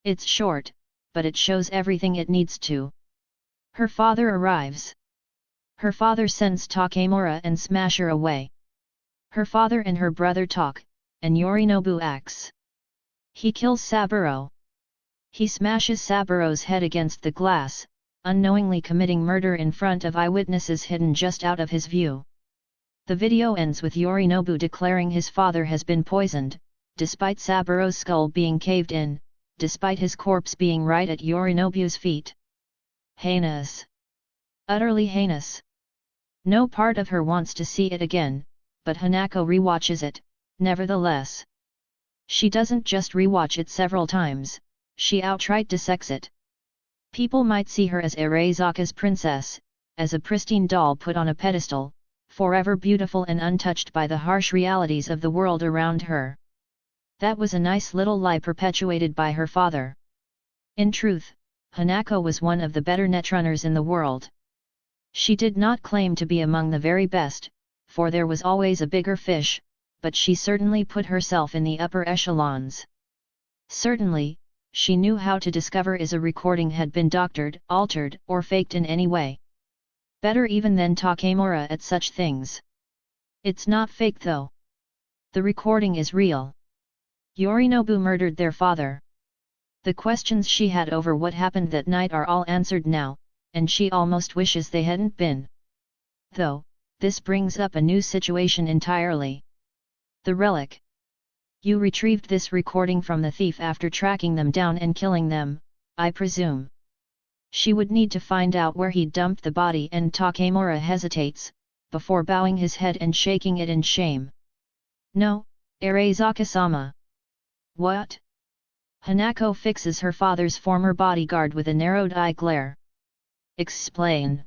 It's short, but it shows everything it needs to. Her father arrives. Her father sends Takemura and Smasher away. Her father and her brother talk, and Yorinobu acts. He kills Saburo. He smashes Saburo's head against the glass, unknowingly committing murder in front of eyewitnesses hidden just out of his view. The video ends with Yorinobu declaring his father has been poisoned, despite Saburo's skull being caved in, despite his corpse being right at Yorinobu's feet. Heinous. Utterly heinous. No part of her wants to see it again, but Hanako rewatches it, nevertheless. She doesn't just rewatch it several times, she outright dissects it. People might see her as Arezaka's princess, as a pristine doll put on a pedestal, forever beautiful and untouched by the harsh realities of the world around her. That was a nice little lie perpetuated by her father. In truth, Hanako was one of the better netrunners in the world. She did not claim to be among the very best, for there was always a bigger fish, but she certainly put herself in the upper echelons. Certainly, she knew how to discover if a recording had been doctored, altered, or faked in any way. Better even than Takemura at such things. It's not fake though. The recording is real. Yorinobu murdered their father. The questions she had over what happened that night are all answered now, and she almost wishes they hadn't been. Though, this brings up a new situation entirely. The relic. You retrieved this recording from the thief after tracking them down and killing them, I presume. She would need to find out where he'd dumped the body and Takemura hesitates, before bowing his head and shaking it in shame. No, Arezaka-sama. What? Hanako fixes her father's former bodyguard with a narrowed eye glare. Explain.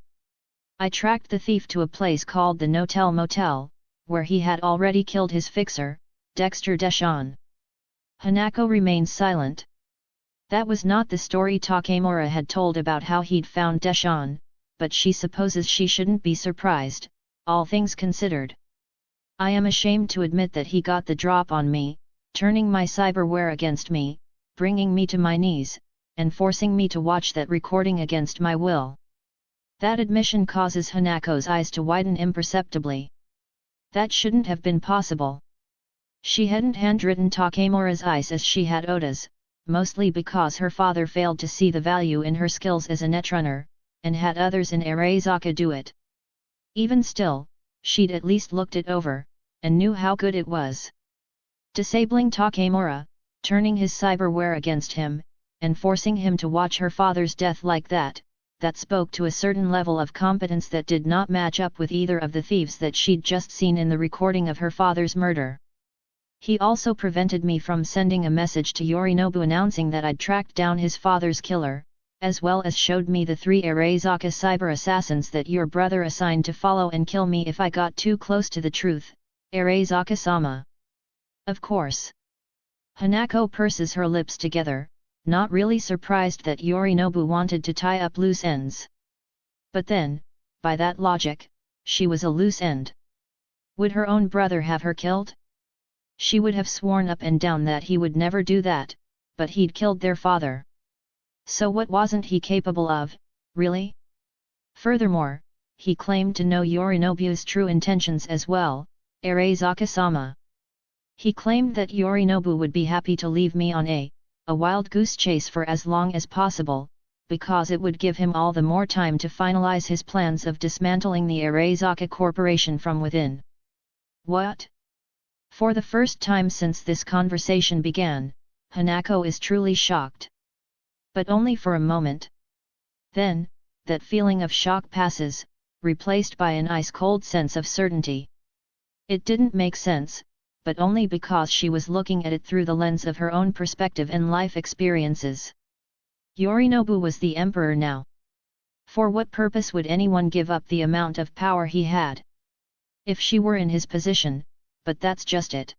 I tracked the thief to a place called the No-Tell Motel, where he had already killed his fixer, Dexter Deshawn. Hanako remains silent. That was not the story Takemura had told about how he'd found Deshawn, but she supposes she shouldn't be surprised, all things considered. I am ashamed to admit that he got the drop on me, turning my cyberware against me, bringing me to my knees, and forcing me to watch that recording against my will. That admission causes Hanako's eyes to widen imperceptibly. That shouldn't have been possible. She hadn't handwritten Takemura's eyes as she had Oda's, mostly because her father failed to see the value in her skills as a netrunner, and had others in Arezaka do it. Even still, she'd at least looked it over, and knew how good it was. Disabling Takemura, turning his cyberware against him, and forcing him to watch her father's death like that spoke to a certain level of competence that did not match up with either of the thieves that she'd just seen in the recording of her father's murder. He also prevented me from sending a message to Yorinobu announcing that I'd tracked down his father's killer, as well as showed me the 3 Arezaka cyber assassins that your brother assigned to follow and kill me if I got too close to the truth, Arezaka-sama. Of course. Hanako purses her lips together, not really surprised that Yorinobu wanted to tie up loose ends. But then, by that logic, she was a loose end. Would her own brother have her killed? She would have sworn up and down that he would never do that, but he'd killed their father. So what wasn't he capable of, really? Furthermore, he claimed to know Yorinobu's true intentions as well, Arezaka-sama. He claimed that Yorinobu would be happy to leave me on a wild goose chase for as long as possible, because it would give him all the more time to finalize his plans of dismantling the Arezaka Corporation from within. What? For the first time since this conversation began, Hanako is truly shocked. But only for a moment. Then, that feeling of shock passes, replaced by an ice-cold sense of certainty. It didn't make sense, but only because she was looking at it through the lens of her own perspective and life experiences. Yorinobu was the emperor now. For what purpose would anyone give up the amount of power he had? If she were in his position, but that's just it.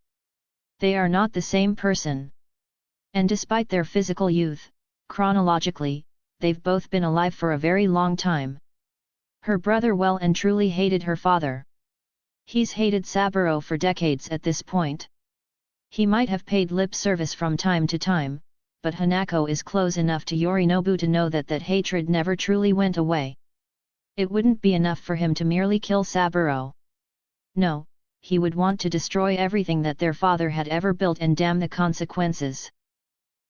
They are not the same person. And despite their physical youth, chronologically, they've both been alive for a very long time. Her brother well and truly hated her father. He's hated Saburo for decades at this point. He might have paid lip service from time to time, but Hanako is close enough to Yorinobu to know that that hatred never truly went away. It wouldn't be enough for him to merely kill Saburo. No, he would want to destroy everything that their father had ever built and damn the consequences.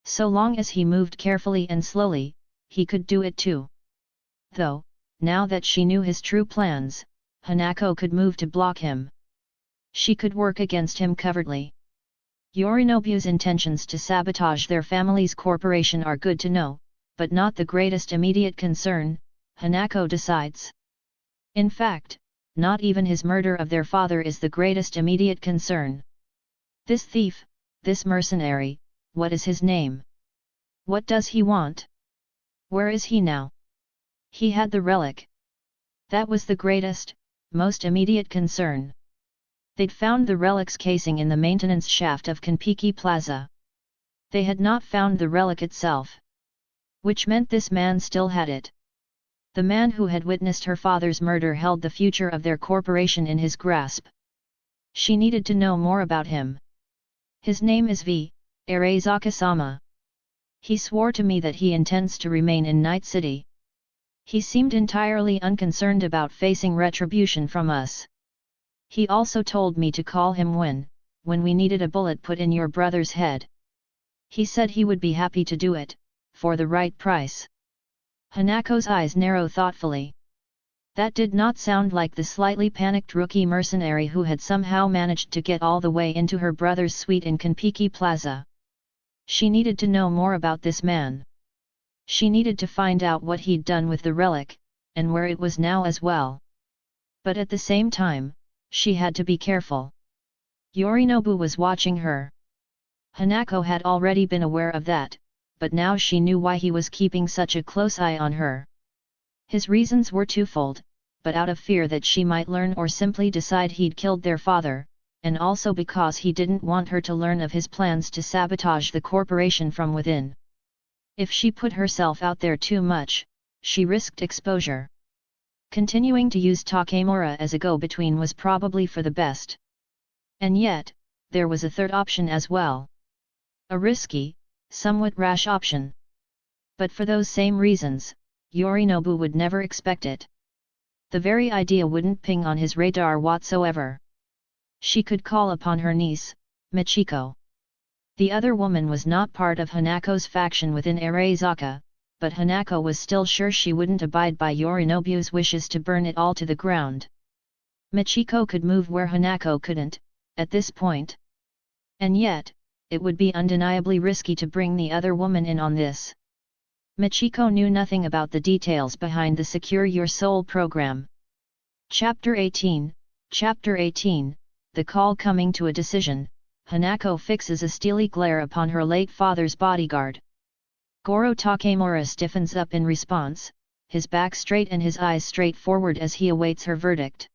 So long as he moved carefully and slowly, he could do it too. Though, now that she knew his true plans, Hanako could move to block him. She could work against him covertly. Yorinobu's intentions to sabotage their family's corporation are good to know, but not the greatest immediate concern, Hanako decides. In fact, not even his murder of their father is the greatest immediate concern. This thief, this mercenary, what is his name? What does he want? Where is he now? He had the relic. That was the greatest, most immediate concern. They'd found the relic's casing in the maintenance shaft of Kanpiki Plaza. They had not found the relic itself. Which meant this man still had it. The man who had witnessed her father's murder held the future of their corporation in his grasp. She needed to know more about him. His name is Arezaka-sama. He swore to me that he intends to remain in Night City. He seemed entirely unconcerned about facing retribution from us. He also told me to call him when we needed a bullet put in your brother's head. He said he would be happy to do it, for the right price. Hanako's eyes narrow thoughtfully. That did not sound like the slightly panicked rookie mercenary who had somehow managed to get all the way into her brother's suite in Kanpiki Plaza. She needed to know more about this man. She needed to find out what he'd done with the relic, and where it was now as well. But at the same time, she had to be careful. Yorinobu was watching her. Hanako had already been aware of that, but now she knew why he was keeping such a close eye on her. His reasons were twofold, but out of fear that she might learn or simply decide he'd killed their father, and also because he didn't want her to learn of his plans to sabotage the corporation from within. If she put herself out there too much, she risked exposure. Continuing to use Takemura as a go-between was probably for the best. And yet, there was a third option as well. A risky, somewhat rash option. But for those same reasons, Yorinobu would never expect it. The very idea wouldn't ping on his radar whatsoever. She could call upon her niece, Michiko. The other woman was not part of Hanako's faction within Arezaka, but Hanako was still sure she wouldn't abide by Yorinobu's wishes to burn it all to the ground. Michiko could move where Hanako couldn't, at this point. And yet, it would be undeniably risky to bring the other woman in on this. Michiko knew nothing about the details behind the Secure Your Soul program. Chapter 18, The Call Coming to a Decision. Hanako fixes a steely glare upon her late father's bodyguard. Goro Takemura stiffens up in response, his back straight and his eyes straight forward as he awaits her verdict.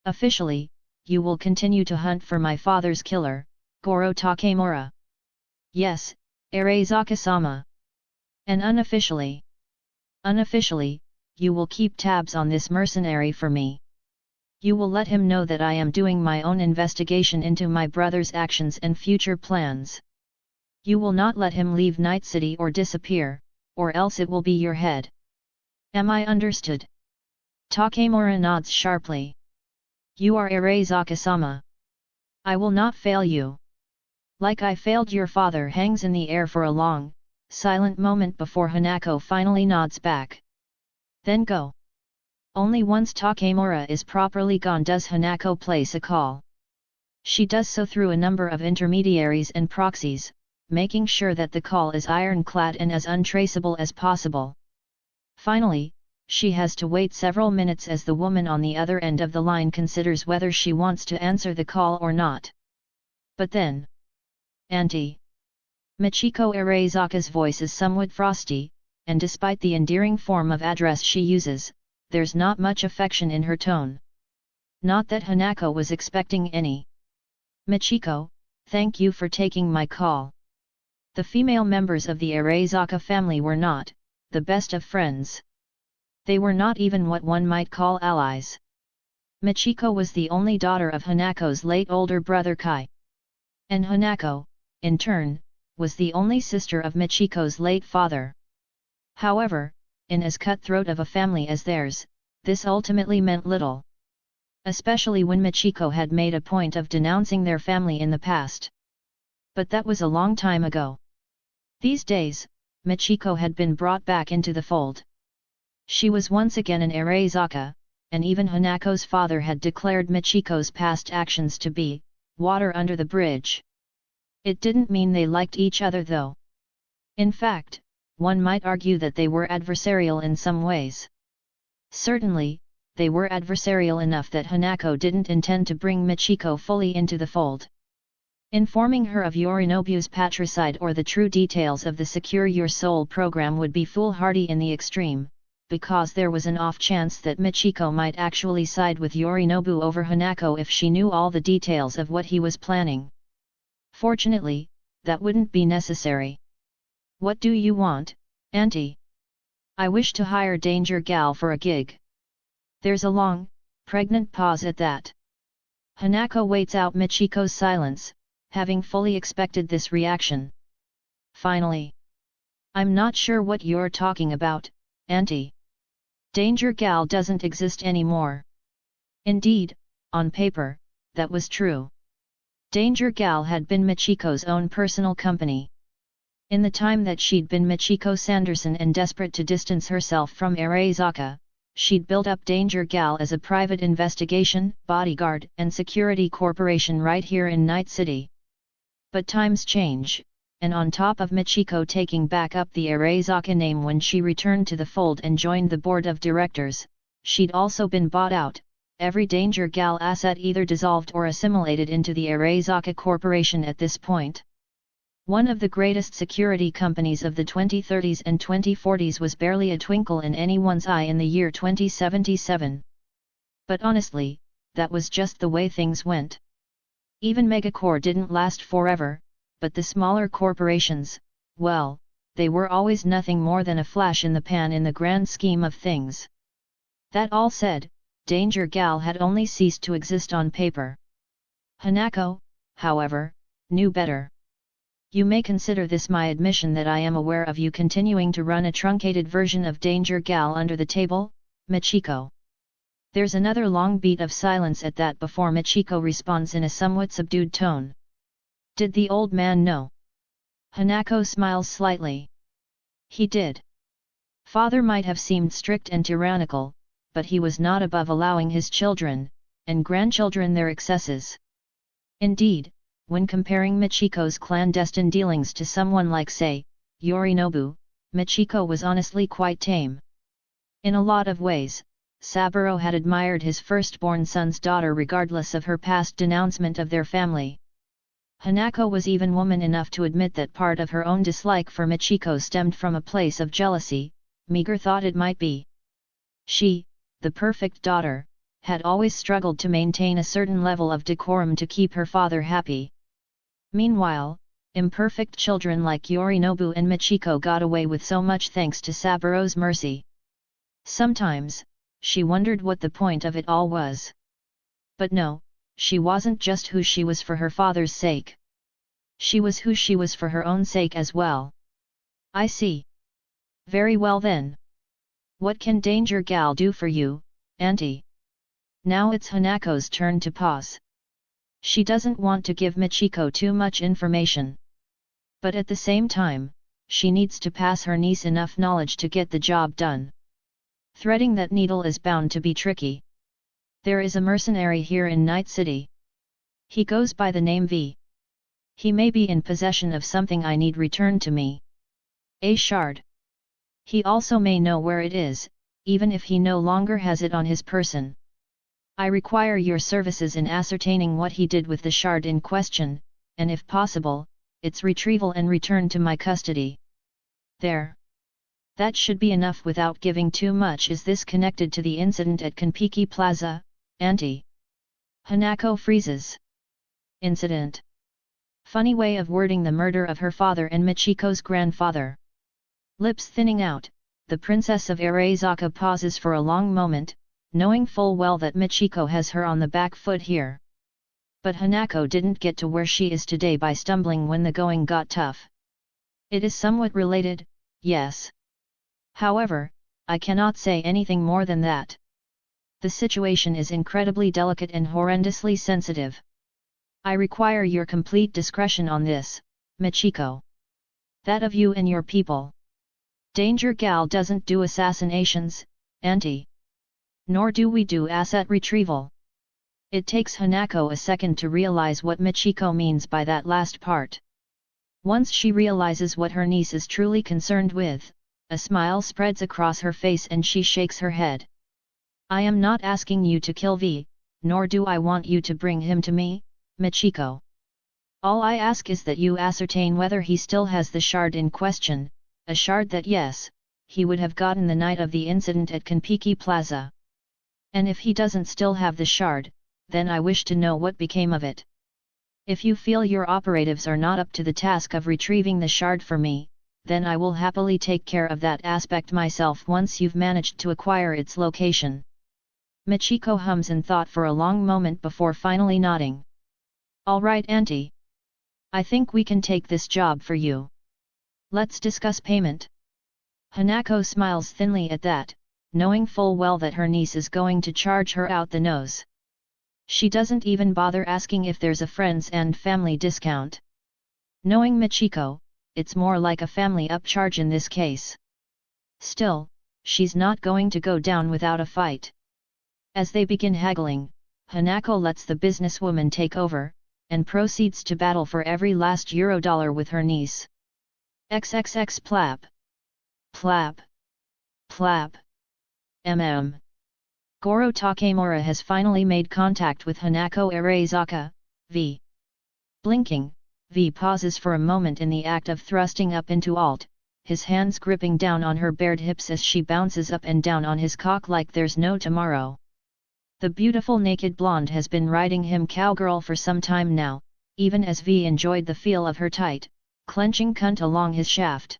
Officially, you will continue to hunt for my father's killer, Goro Takemura. Yes, Arezaka-sama. And unofficially, you will keep tabs on this mercenary for me. You will let him know that I am doing my own investigation into my brother's actions and future plans. You will not let him leave Night City or disappear, or else it will be your head. Am I understood? Takemura nods sharply. You are Arezaka-sama. I will not fail you. Like I failed your father hangs in the air for a long, silent moment before Hanako finally nods back. Then go. Only once Takemura is properly gone does Hanako place a call. She does so through a number of intermediaries and proxies, making sure that the call is ironclad and as untraceable as possible. Finally, she has to wait several minutes as the woman on the other end of the line considers whether she wants to answer the call or not. But then... Auntie. Michiko Arazaka's voice is somewhat frosty, and despite the endearing form of address she uses, there's not much affection in her tone. Not that Hanako was expecting any. Michiko, thank you for taking my call. The female members of the Arazaka family were not the best of friends. They were not even what one might call allies. Michiko was the only daughter of Hanako's late older brother Kai. And Hanako, in turn, was the only sister of Michiko's late father. However, in as cutthroat of a family as theirs, this ultimately meant little. Especially when Michiko had made a point of denouncing their family in the past. But that was a long time ago. These days, Michiko had been brought back into the fold. She was once again an Arazaka, and even Hanako's father had declared Michiko's past actions to be water under the bridge. It didn't mean they liked each other though. In fact, one might argue that they were adversarial in some ways. Certainly, they were adversarial enough that Hanako didn't intend to bring Michiko fully into the fold. Informing her of Yorinobu's patricide or the true details of the Secure Your Soul program would be foolhardy in the extreme, because there was an off chance that Michiko might actually side with Yorinobu over Hanako if she knew all the details of what he was planning. Fortunately, that wouldn't be necessary. What do you want, Auntie? I wish to hire Danger Gal for a gig. There's a long, pregnant pause at that. Hanako waits out Michiko's silence, having fully expected this reaction. Finally. I'm not sure what you're talking about, Auntie. Danger Gal doesn't exist anymore. Indeed, on paper, that was true. Danger Gal had been Michiko's own personal company. In the time that she'd been Michiko Sanderson and desperate to distance herself from Arazaka, she'd built up Danger Gal as a private investigation, bodyguard and security corporation right here in Night City. But times change, and on top of Michiko taking back up the Arazaka name when she returned to the fold and joined the board of directors, she'd also been bought out, every Danger Gal asset either dissolved or assimilated into the Arazaka Corporation at this point. One of the greatest security companies of the 2030s and 2040s was barely a twinkle in anyone's eye in the year 2077. But honestly, that was just the way things went. Even Megacorp didn't last forever, but the smaller corporations, well, they were always nothing more than a flash in the pan in the grand scheme of things. That all said, Danger Gal had only ceased to exist on paper. Hanako, however, knew better. You may consider this my admission that I am aware of you continuing to run a truncated version of Danger Gal under the table, Michiko. There's another long beat of silence at that before Michiko responds in a somewhat subdued tone. Did the old man know? Hanako smiles slightly. He did. Father might have seemed strict and tyrannical, but he was not above allowing his children, and grandchildren their excesses. Indeed, when comparing Michiko's clandestine dealings to someone like say, Yorinobu, Michiko was honestly quite tame. In a lot of ways, Saburo had admired his firstborn son's daughter regardless of her past denouncement of their family. Hanako was even woman enough to admit that part of her own dislike for Michiko stemmed from a place of jealousy, meager thought it might be. She, the perfect daughter, had always struggled to maintain a certain level of decorum to keep her father happy. Meanwhile, imperfect children like Yorinobu and Michiko got away with so much thanks to Saburo's mercy. Sometimes, she wondered what the point of it all was. But no, she wasn't just who she was for her father's sake. She was who she was for her own sake as well. I see. Very well then. What can Danger Gal do for you, Auntie? Now it's Hanako's turn to pause. She doesn't want to give Michiko too much information. But at the same time, she needs to pass her niece enough knowledge to get the job done. Threading that needle is bound to be tricky. There is a mercenary here in Night City. He goes by the name V. He may be in possession of something I need returned to me. A shard. He also may know where it is, even if he no longer has it on his person. I require your services in ascertaining what he did with the shard in question, and if possible, its retrieval and return to my custody. There. That should be enough without giving too much. Is this connected to the incident at Kanpiki Plaza, Auntie? Hanako freezes. Incident. Funny way of wording the murder of her father and Michiko's grandfather. Lips thinning out, the princess of Arezaka pauses for a long moment, knowing full well that Michiko has her on the back foot here. But Hanako didn't get to where she is today by stumbling when the going got tough. It is somewhat related, yes. However, I cannot say anything more than that. The situation is incredibly delicate and horrendously sensitive. I require your complete discretion on this, Michiko. That of you and your people. Danger Gal doesn't do assassinations, Auntie. Nor do we do asset retrieval. It takes Hanako a second to realize what Michiko means by that last part. Once she realizes what her niece is truly concerned with, a smile spreads across her face and she shakes her head. I am not asking you to kill V, nor do I want you to bring him to me, Michiko. All I ask is that you ascertain whether he still has the shard in question, a shard that yes, he would have gotten the night of the incident at Kanpiki Plaza. And if he doesn't still have the shard, then I wish to know what became of it. If you feel your operatives are not up to the task of retrieving the shard for me, then I will happily take care of that aspect myself once you've managed to acquire its location. Michiko hums in thought for a long moment before finally nodding. All right, Auntie. I think we can take this job for you. Let's discuss payment. Hanako smiles thinly at that, knowing full well that her niece is going to charge her out the nose. She doesn't even bother asking if there's a friends and family discount. Knowing Michiko, it's more like a family upcharge in this case. Still, she's not going to go down without a fight. As they begin haggling, Hanako lets the businesswoman take over, and proceeds to battle for every last euro-dollar with her niece. XXX plap. Plap. Plap. Goro Takemura has finally made contact with Hanako Arezaka, V. Blinking, V pauses for a moment in the act of thrusting up into Alt, his hands gripping down on her bared hips as she bounces up and down on his cock like there's no tomorrow. The beautiful naked blonde has been riding him cowgirl for some time now, even as V enjoyed the feel of her tight, clenching cunt along his shaft.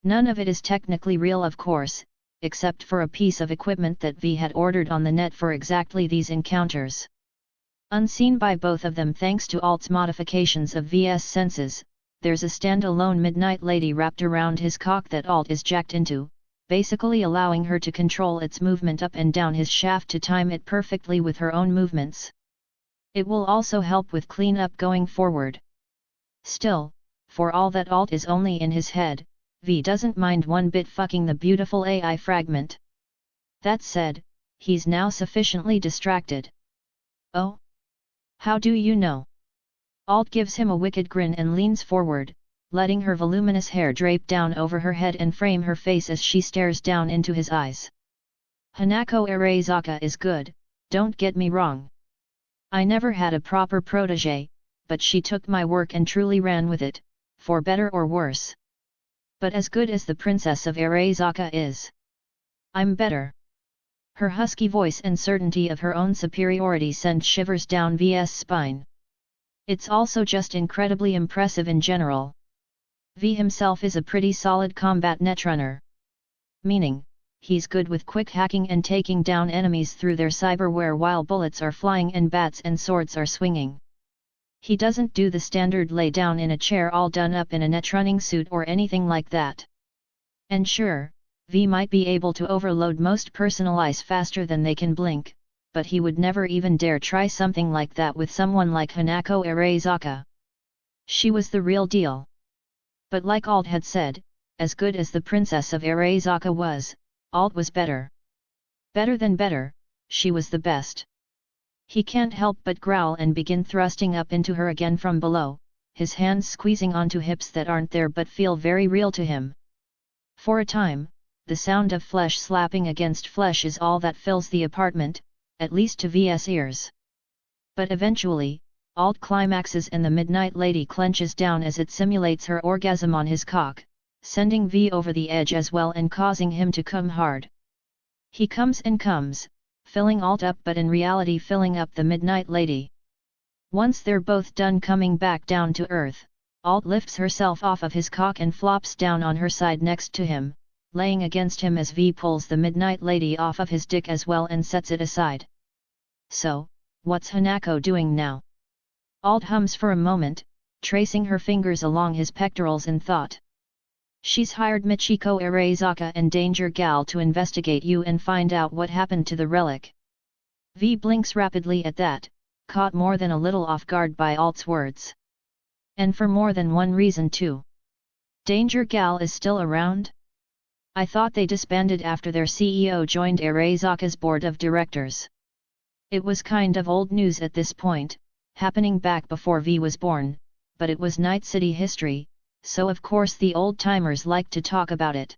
None of it is technically real, of course, except for a piece of equipment that V had ordered on the net for exactly these encounters. Unseen by both of them thanks to Alt's modifications of V's senses, there's a stand-alone midnight lady wrapped around his cock that Alt is jacked into, basically allowing her to control its movement up and down his shaft to time it perfectly with her own movements. It will also help with cleanup going forward. Still, for all that Alt is only in his head, V doesn't mind one bit fucking the beautiful AI fragment. That said, he's now sufficiently distracted. Oh? How do you know? Alt gives him a wicked grin and leans forward, letting her voluminous hair drape down over her head and frame her face as she stares down into his eyes. Hanako Arezaka is good, don't get me wrong. I never had a proper protégé, but she took my work and truly ran with it, for better or worse. But as good as the princess of Arezaka is, I'm better. Her husky voice and certainty of her own superiority send shivers down V's spine. It's also just incredibly impressive in general. V himself is a pretty solid combat netrunner. Meaning, he's good with quick hacking and taking down enemies through their cyberware while bullets are flying and bats and swords are swinging. He doesn't do the standard lay down in a chair all done up in a netrunning suit or anything like that. And sure, V might be able to overload most personalize faster than they can blink, but he would never even dare try something like that with someone like Hanako Arezaka. She was the real deal. But like Alt had said, as good as the princess of Arezaka was, Alt was better. Better than better, she was the best. He can't help but growl and begin thrusting up into her again from below, his hands squeezing onto hips that aren't there but feel very real to him. For a time, the sound of flesh slapping against flesh is all that fills the apartment, at least to V's ears. But eventually, Alt climaxes and the Midnight Lady clenches down as it simulates her orgasm on his cock, sending V over the edge as well and causing him to come hard. He comes and comes, filling Alt up but in reality filling up the Midnight Lady. Once they're both done coming back down to earth, Alt lifts herself off of his cock and flops down on her side next to him, laying against him as V pulls the Midnight Lady off of his dick as well and sets it aside. So, what's Hanako doing now? Alt hums for a moment, tracing her fingers along his pectorals in thought. She's hired Michiko Arezaka and Danger Gal to investigate you and find out what happened to the relic. V blinks rapidly at that, caught more than a little off guard by Alt's words. And for more than one reason too. Danger Gal is still around? I thought they disbanded after their CEO joined Arezaka's board of directors. It was kind of old news at this point, happening back before V was born, but it was Night City history, so of course the old-timers liked to talk about it.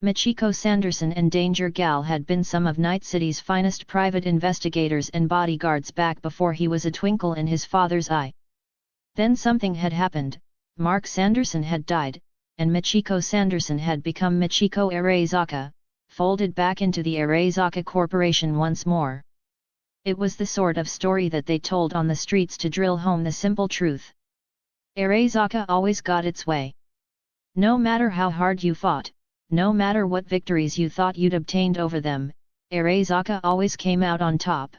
Michiko Sanderson and Danger Gal had been some of Night City's finest private investigators and bodyguards back before he was a twinkle in his father's eye. Then something had happened, Mark Sanderson had died, and Michiko Sanderson had become Michiko Arezaka, folded back into the Arezaka Corporation once more. It was the sort of story that they told on the streets to drill home the simple truth. Arezaka always got its way. No matter how hard you fought, no matter what victories you thought you'd obtained over them, Arezaka always came out on top.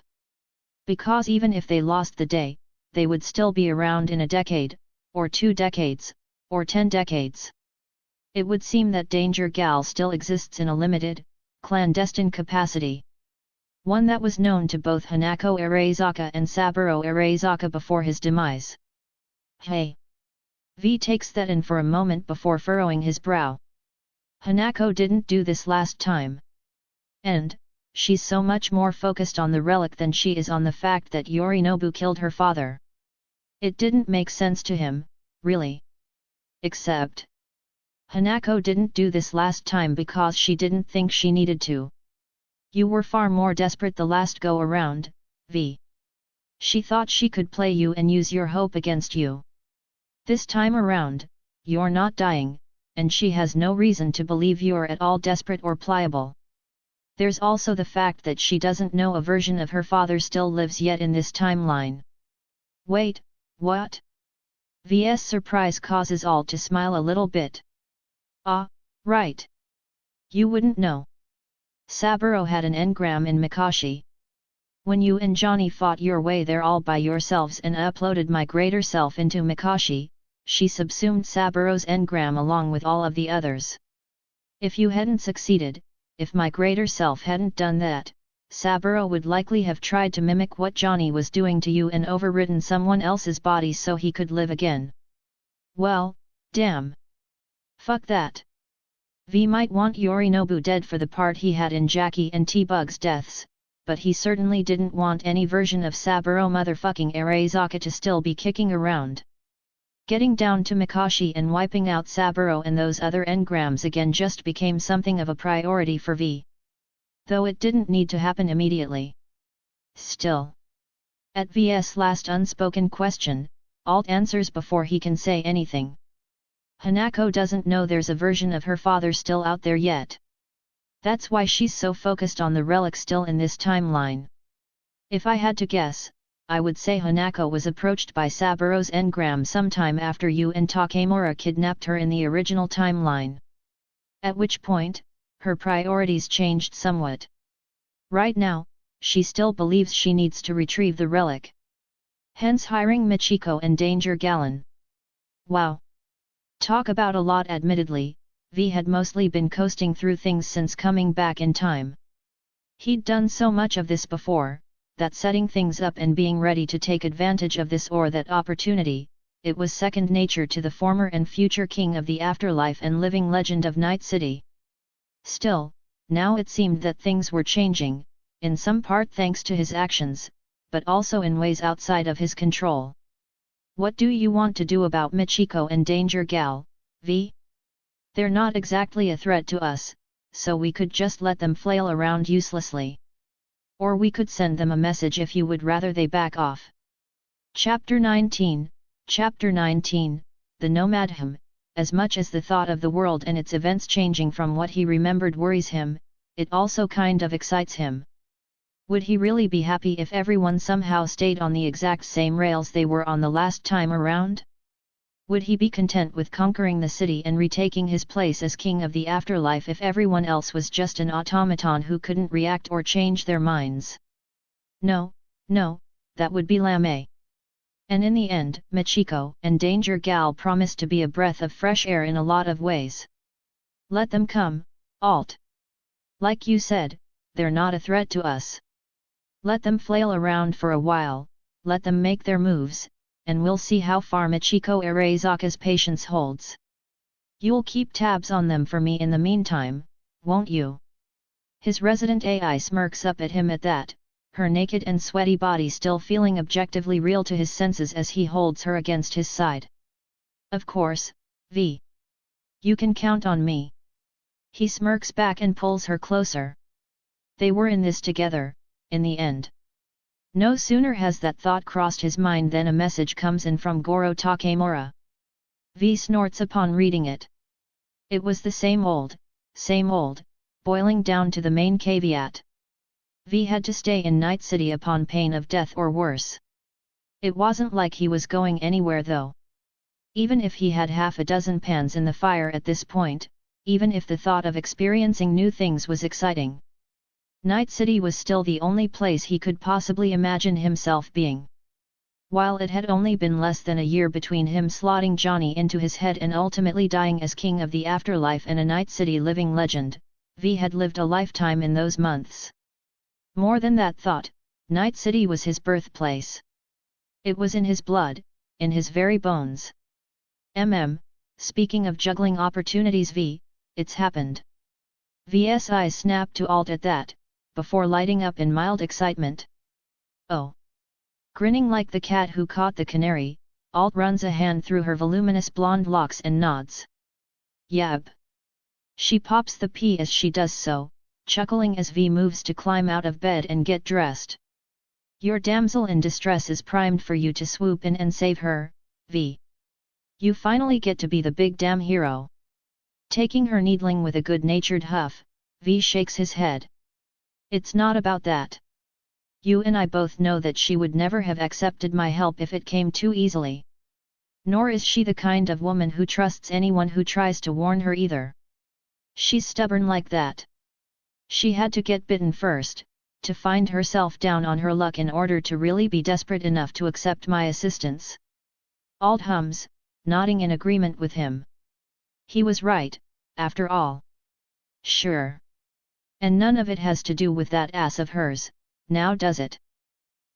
Because even if they lost the day, they would still be around in a decade, or 2 decades, or 10 decades. It would seem that Danger Gal still exists in a limited, clandestine capacity. One that was known to both Hanako Arezaka and Saburo Arezaka before his demise. Hey! V takes that in for a moment before furrowing his brow. Hanako didn't do this last time. And, she's so much more focused on the relic than she is on the fact that Yorinobu killed her father. It didn't make sense to him, really. Except, Hanako didn't do this last time because she didn't think she needed to. You were far more desperate the last go around, V. She thought she could play you and use your hope against you. This time around, you're not dying, and she has no reason to believe you're at all desperate or pliable. There's also the fact that she doesn't know a version of her father still lives yet in this timeline. Wait, what? V's surprise causes Alt to smile a little bit. Ah, right. You wouldn't know. Saburo had an engram in Mikashi. When you and Johnny fought your way there all by yourselves and uploaded my greater self into Mikashi, she subsumed Saburo's engram along with all of the others. If you hadn't succeeded, if my greater self hadn't done that, Saburo would likely have tried to mimic what Johnny was doing to you and overridden someone else's body so he could live again. Well, damn. Fuck that. V might want Yorinobu dead for the part he had in Jackie and T-Bug's deaths, but he certainly didn't want any version of Saburo motherfucking Arezaka to still be kicking around. Getting down to Mikashi and wiping out Saburo and those other engrams again just became something of a priority for V. Though it didn't need to happen immediately. Still. At V's last unspoken question, Alt answers before he can say anything. Hanako doesn't know there's a version of her father still out there yet. That's why she's so focused on the relic still in this timeline. If I had to guess, I would say Hanako was approached by Saburo's engram sometime after you and Takemura kidnapped her in the original timeline. At which point, her priorities changed somewhat. Right now, she still believes she needs to retrieve the relic. Hence hiring Michiko and Danger Gallon. Wow. Talk about a lot. Admittedly, V had mostly been coasting through things since coming back in time. He'd done so much of this before, that setting things up and being ready to take advantage of this or that opportunity, it was second nature to the former and future king of the afterlife and living legend of Night City. Still, now it seemed that things were changing, in some part thanks to his actions, but also in ways outside of his control. What do you want to do about Michiko and Danger Gal, V? They're not exactly a threat to us, so we could just let them flail around uselessly. Or we could send them a message if you would rather they back off. Chapter 19, The Nomad. Him, as much as the thought of the world and its events changing from what he remembered worries him, it also kind of excites him. Would he really be happy if everyone somehow stayed on the exact same rails they were on the last time around? Would he be content with conquering the city and retaking his place as king of the afterlife if everyone else was just an automaton who couldn't react or change their minds? No, that would be lame. And in the end, Michiko and Danger Gal promised to be a breath of fresh air in a lot of ways. Let them come, Alt. Like you said, they're not a threat to us. Let them flail around for a while, let them make their moves, and we'll see how far Michiko Arezaka's patience holds. You'll keep tabs on them for me in the meantime, won't you? His resident AI smirks up at him at that, her naked and sweaty body still feeling objectively real to his senses as he holds her against his side. Of course, V. You can count on me. He smirks back and pulls her closer. They were in this together, in the end. No sooner has that thought crossed his mind than a message comes in from Goro Takemura. V snorts upon reading it. It was the same old, boiling down to the main caveat. V had to stay in Night City upon pain of death or worse. It wasn't like he was going anywhere though. Even if he had half a dozen pans in the fire at this point, even if the thought of experiencing new things was exciting, Night City was still the only place he could possibly imagine himself being. While it had only been less than a year between him slotting Johnny into his head and ultimately dying as king of the afterlife and a Night City living legend, V had lived a lifetime in those months. More than that thought, Night City was his birthplace. It was in his blood, in his very bones. Speaking of juggling opportunities V, it's happened. V's eyes snapped to Alt at that, before lighting up in mild excitement. Oh! Grinning like the cat who caught the canary, Alt runs a hand through her voluminous blonde locks and nods. Yab! She pops the P as she does so, chuckling as V moves to climb out of bed and get dressed. Your damsel in distress is primed for you to swoop in and save her, V. You finally get to be the big damn hero. Taking her needling with a good-natured huff, V shakes his head. It's not about that. You and I both know that she would never have accepted my help if it came too easily. Nor is she the kind of woman who trusts anyone who tries to warn her either. She's stubborn like that. She had to get bitten first, to find herself down on her luck in order to really be desperate enough to accept my assistance. Alt hums, nodding in agreement with him. He was right, after all. Sure. And none of it has to do with that ass of hers, now does it?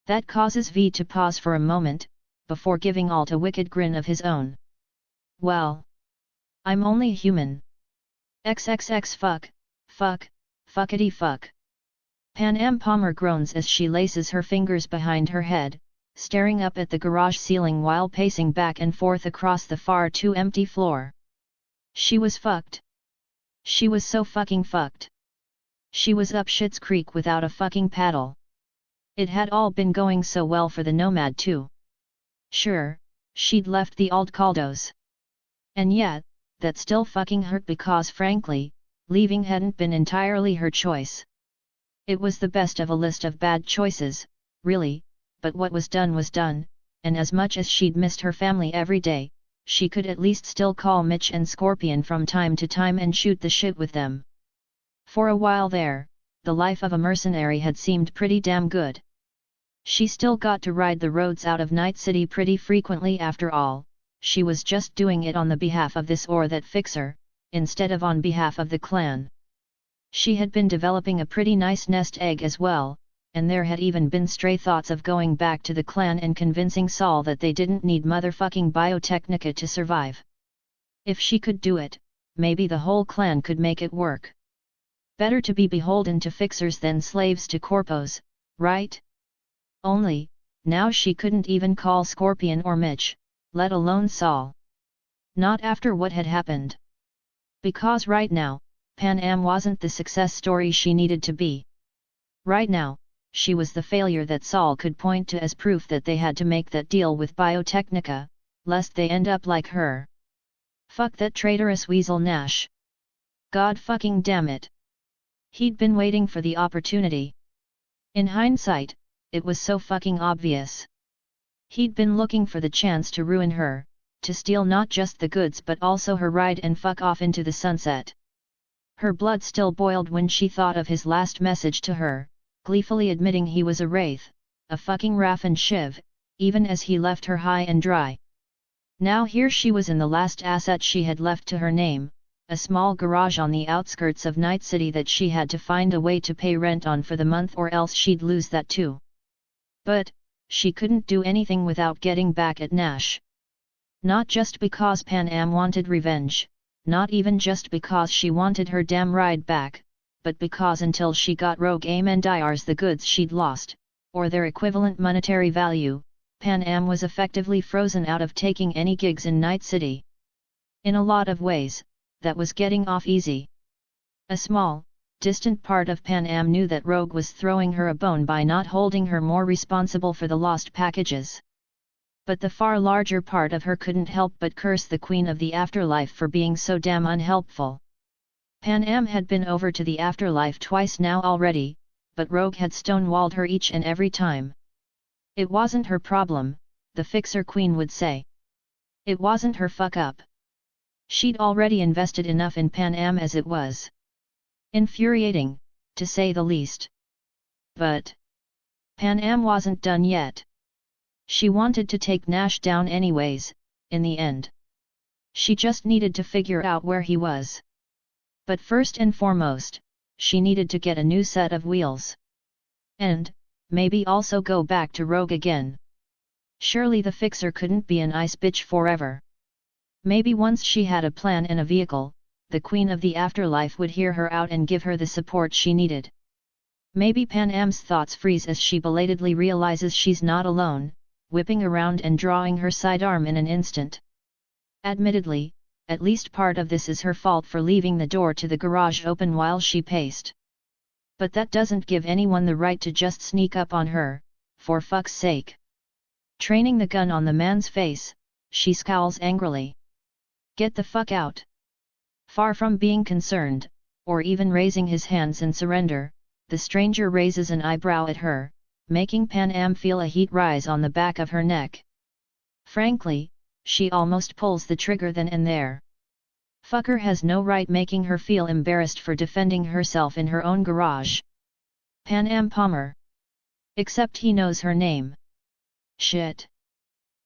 That causes V to pause for a moment, before giving Alt a wicked grin of his own. Well. I'm only human. XXX fuckity fuck. Pan Palmer groans as she laces her fingers behind her head, staring up at the garage ceiling while pacing back and forth across the far too empty floor. She was fucked. She was so fucking fucked. She was up Schitt's Creek without a fucking paddle. It had all been going so well for the Nomad too. Sure, she'd left the Alt Caldos. And yet, that still fucking hurt because frankly, leaving hadn't been entirely her choice. It was the best of a list of bad choices, really, but what was done, and as much as she'd missed her family every day, she could at least still call Mitch and Scorpion from time to time and shoot the shit with them. For a while there, the life of a mercenary had seemed pretty damn good. She still got to ride the roads out of Night City pretty frequently after all, she was just doing it on the behalf of this or that fixer, instead of on behalf of the clan. She had been developing a pretty nice nest egg as well, and there had even been stray thoughts of going back to the clan and convincing Saul that they didn't need motherfucking Biotechnica to survive. If she could do it, maybe the whole clan could make it work. Better to be beholden to fixers than slaves to corpos, right? Only, now she couldn't even call Scorpion or Mitch, let alone Saul. Not after what had happened. Because right now, Pan Am wasn't the success story she needed to be. Right now, she was the failure that Saul could point to as proof that they had to make that deal with Biotechnica, lest they end up like her. Fuck that traitorous weasel Nash. God fucking damn it. He'd been waiting for the opportunity. In hindsight, it was so fucking obvious. He'd been looking for the chance to ruin her, to steal not just the goods but also her ride and fuck off into the sunset. Her blood still boiled when she thought of his last message to her, gleefully admitting he was a wraith, a fucking Raff and Shiv, even as he left her high and dry. Now here she was in the last asset she had left to her name, a small garage on the outskirts of Night City that she had to find a way to pay rent on for the month or else she'd lose that too. But, she couldn't do anything without getting back at Nash. Not just because Pan Am wanted revenge, not even just because she wanted her damn ride back, but because until she got Rogue Amendiar's the goods she'd lost, or their equivalent monetary value, Pan Am was effectively frozen out of taking any gigs in Night City. In a lot of ways, that was getting off easy. A small, distant part of Pan Am knew that Rogue was throwing her a bone by not holding her more responsible for the lost packages. But the far larger part of her couldn't help but curse the Queen of the Afterlife for being so damn unhelpful. Pan Am had been over to the afterlife twice now already, but Rogue had stonewalled her each and every time. It wasn't her problem, the Fixer Queen would say. It wasn't her fuck up. She'd already invested enough in Pan Am as it was. Infuriating, to say the least. But Pan Am wasn't done yet. She wanted to take Nash down anyways, in the end. She just needed to figure out where he was. But first and foremost, she needed to get a new set of wheels. And, maybe also go back to Rogue again. Surely the Fixer couldn't be an ice bitch forever. Maybe once she had a plan and a vehicle, the Queen of the Afterlife would hear her out and give her the support she needed. Maybe Pan Am's thoughts freeze as she belatedly realizes she's not alone, whipping around and drawing her sidearm in an instant. Admittedly, at least part of this is her fault for leaving the door to the garage open while she paced. But that doesn't give anyone the right to just sneak up on her, for fuck's sake. Training the gun on the man's face, she scowls angrily. Get the fuck out. Far from being concerned, or even raising his hands in surrender, the stranger raises an eyebrow at her, making Pan Am feel a heat rise on the back of her neck. Frankly, she almost pulls the trigger then and there. Fucker has no right making her feel embarrassed for defending herself in her own garage. Pan Am Palmer. Except he knows her name. Shit.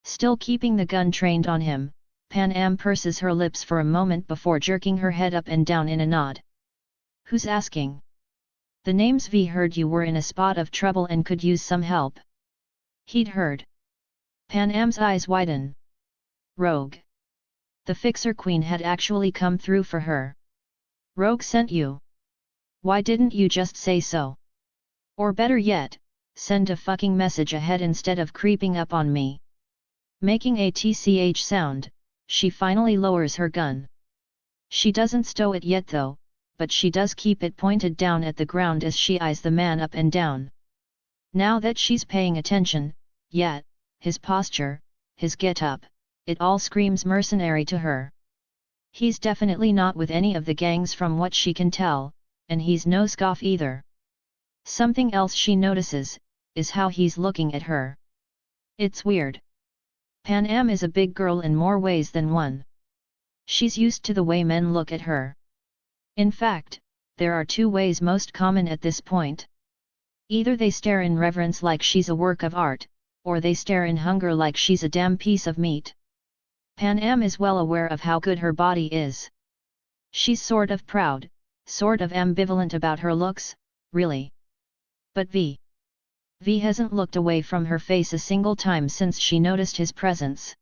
Still keeping the gun trained on him, Pan Am purses her lips for a moment before jerking her head up and down in a nod. Who's asking? The name's V heard you were in a spot of trouble and could use some help. He'd heard. Pan Am's eyes widen. Rogue. The Fixer Queen had actually come through for her. Rogue sent you. Why didn't you just say so? Or better yet, send a fucking message ahead instead of creeping up on me. Making a tch sound, she finally lowers her gun. She doesn't stow it yet though, but she does keep it pointed down at the ground as she eyes the man up and down. Now that she's paying attention, yet, his posture, his get-up, it all screams mercenary to her. He's definitely not with any of the gangs from what she can tell, and he's no scoff either. Something else she notices, is how he's looking at her. It's weird. Pan Am is a big girl in more ways than one. She's used to the way men look at her. In fact, there are two ways most common at this point. Either they stare in reverence like she's a work of art, or they stare in hunger like she's a damn piece of meat. Pan Am is well aware of how good her body is. She's sort of proud, sort of ambivalent about her looks, really. But V. V hasn't looked away from her face a single time since she noticed his presence.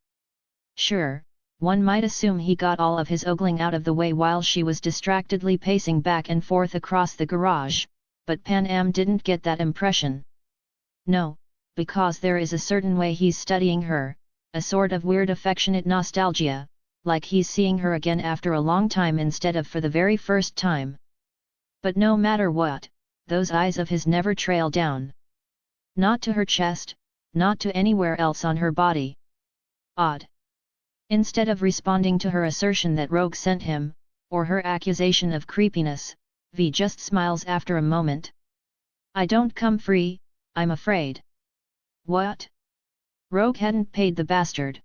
Sure, one might assume he got all of his ogling out of the way while she was distractedly pacing back and forth across the garage, but Pan Am didn't get that impression. No, because there is a certain way he's studying her, a sort of weird affectionate nostalgia, like he's seeing her again after a long time instead of for the very first time. But no matter what, those eyes of his never trail down. Not to her chest, not to anywhere else on her body. Odd. Instead of responding to her assertion that Rogue sent him, or her accusation of creepiness, V just smiles after a moment. I don't come free, I'm afraid. What? Rogue hadn't paid the bastard.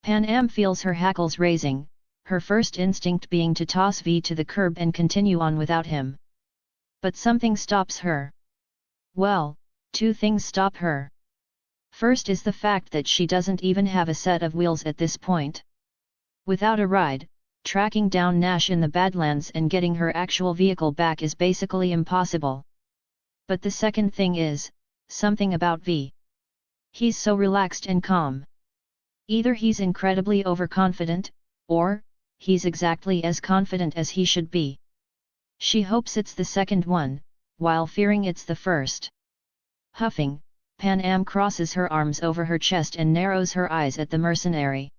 Pan Am feels her hackles raising, her first instinct being to toss V to the curb and continue on without him. But something stops her. Well, two things stop her. First is the fact that she doesn't even have a set of wheels at this point. Without a ride, tracking down Nash in the Badlands and getting her actual vehicle back is basically impossible. But the second thing is, something about V. He's so relaxed and calm. Either he's incredibly overconfident, or, he's exactly as confident as he should be. She hopes it's the second one, while fearing it's the first. Huffing, Pan Am crosses her arms over her chest and narrows her eyes at the mercenary.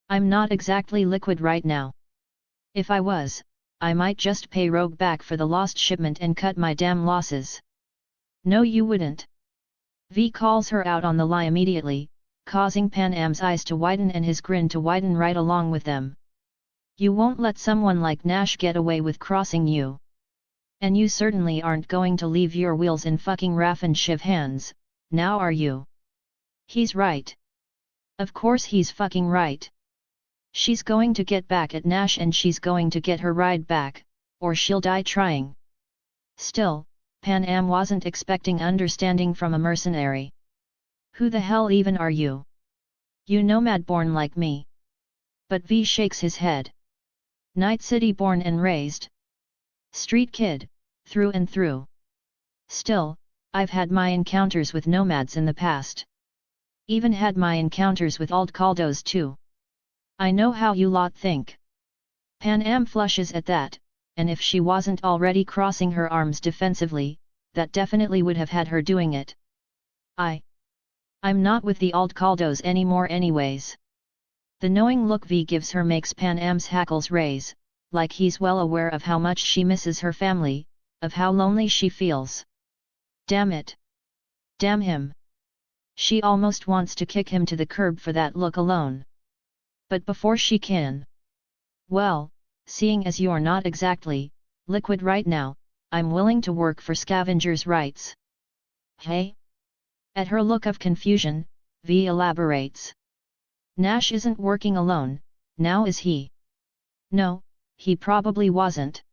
I'm not exactly liquid right now. If I was, I might just pay Rogue back for the lost shipment and cut my damn losses. No, you wouldn't. V calls her out on the lie immediately, causing Pan Am's eyes to widen and his grin to widen right along with them. You won't let someone like Nash get away with crossing you. And you certainly aren't going to leave your wheels in fucking Raph and Shiv hands, now are you? He's right. Of course he's fucking right. She's going to get back at Nash and she's going to get her ride back, or she'll die trying. Still, Pan Am wasn't expecting understanding from a mercenary. Who the hell even are you? You nomad born like me. But V shakes his head. Night City born and raised. Street kid, through and through. Still, I've had my encounters with nomads in the past. Even had my encounters with Alt Caldos too. I know how you lot think. Pan Am flushes at that, and if she wasn't already crossing her arms defensively, that definitely would have had her doing it. I'm not with the Alt Caldos anymore anyways. The knowing look V gives her makes Pan Am's hackles raise, like he's well aware of how much she misses her family, of how lonely she feels. Damn it! Damn him! She almost wants to kick him to the curb for that look alone. But before she can... Well, seeing as you're not exactly liquid right now, I'm willing to work for scavengers' rights. Hey? At her look of confusion, V elaborates. Nash isn't working alone, now is he? No, he probably wasn't.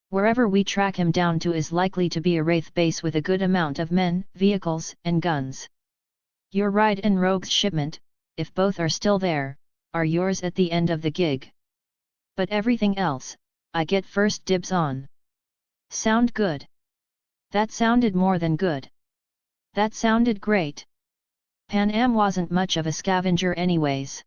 Wherever we track him down to is likely to be a Wraith base with a good amount of men, vehicles, and guns. Your ride and Rogue's shipment, if both are still there, are yours at the end of the gig. But everything else, I get first dibs on. Sound good? That sounded more than good. That sounded great. Pan Am wasn't much of a scavenger anyways.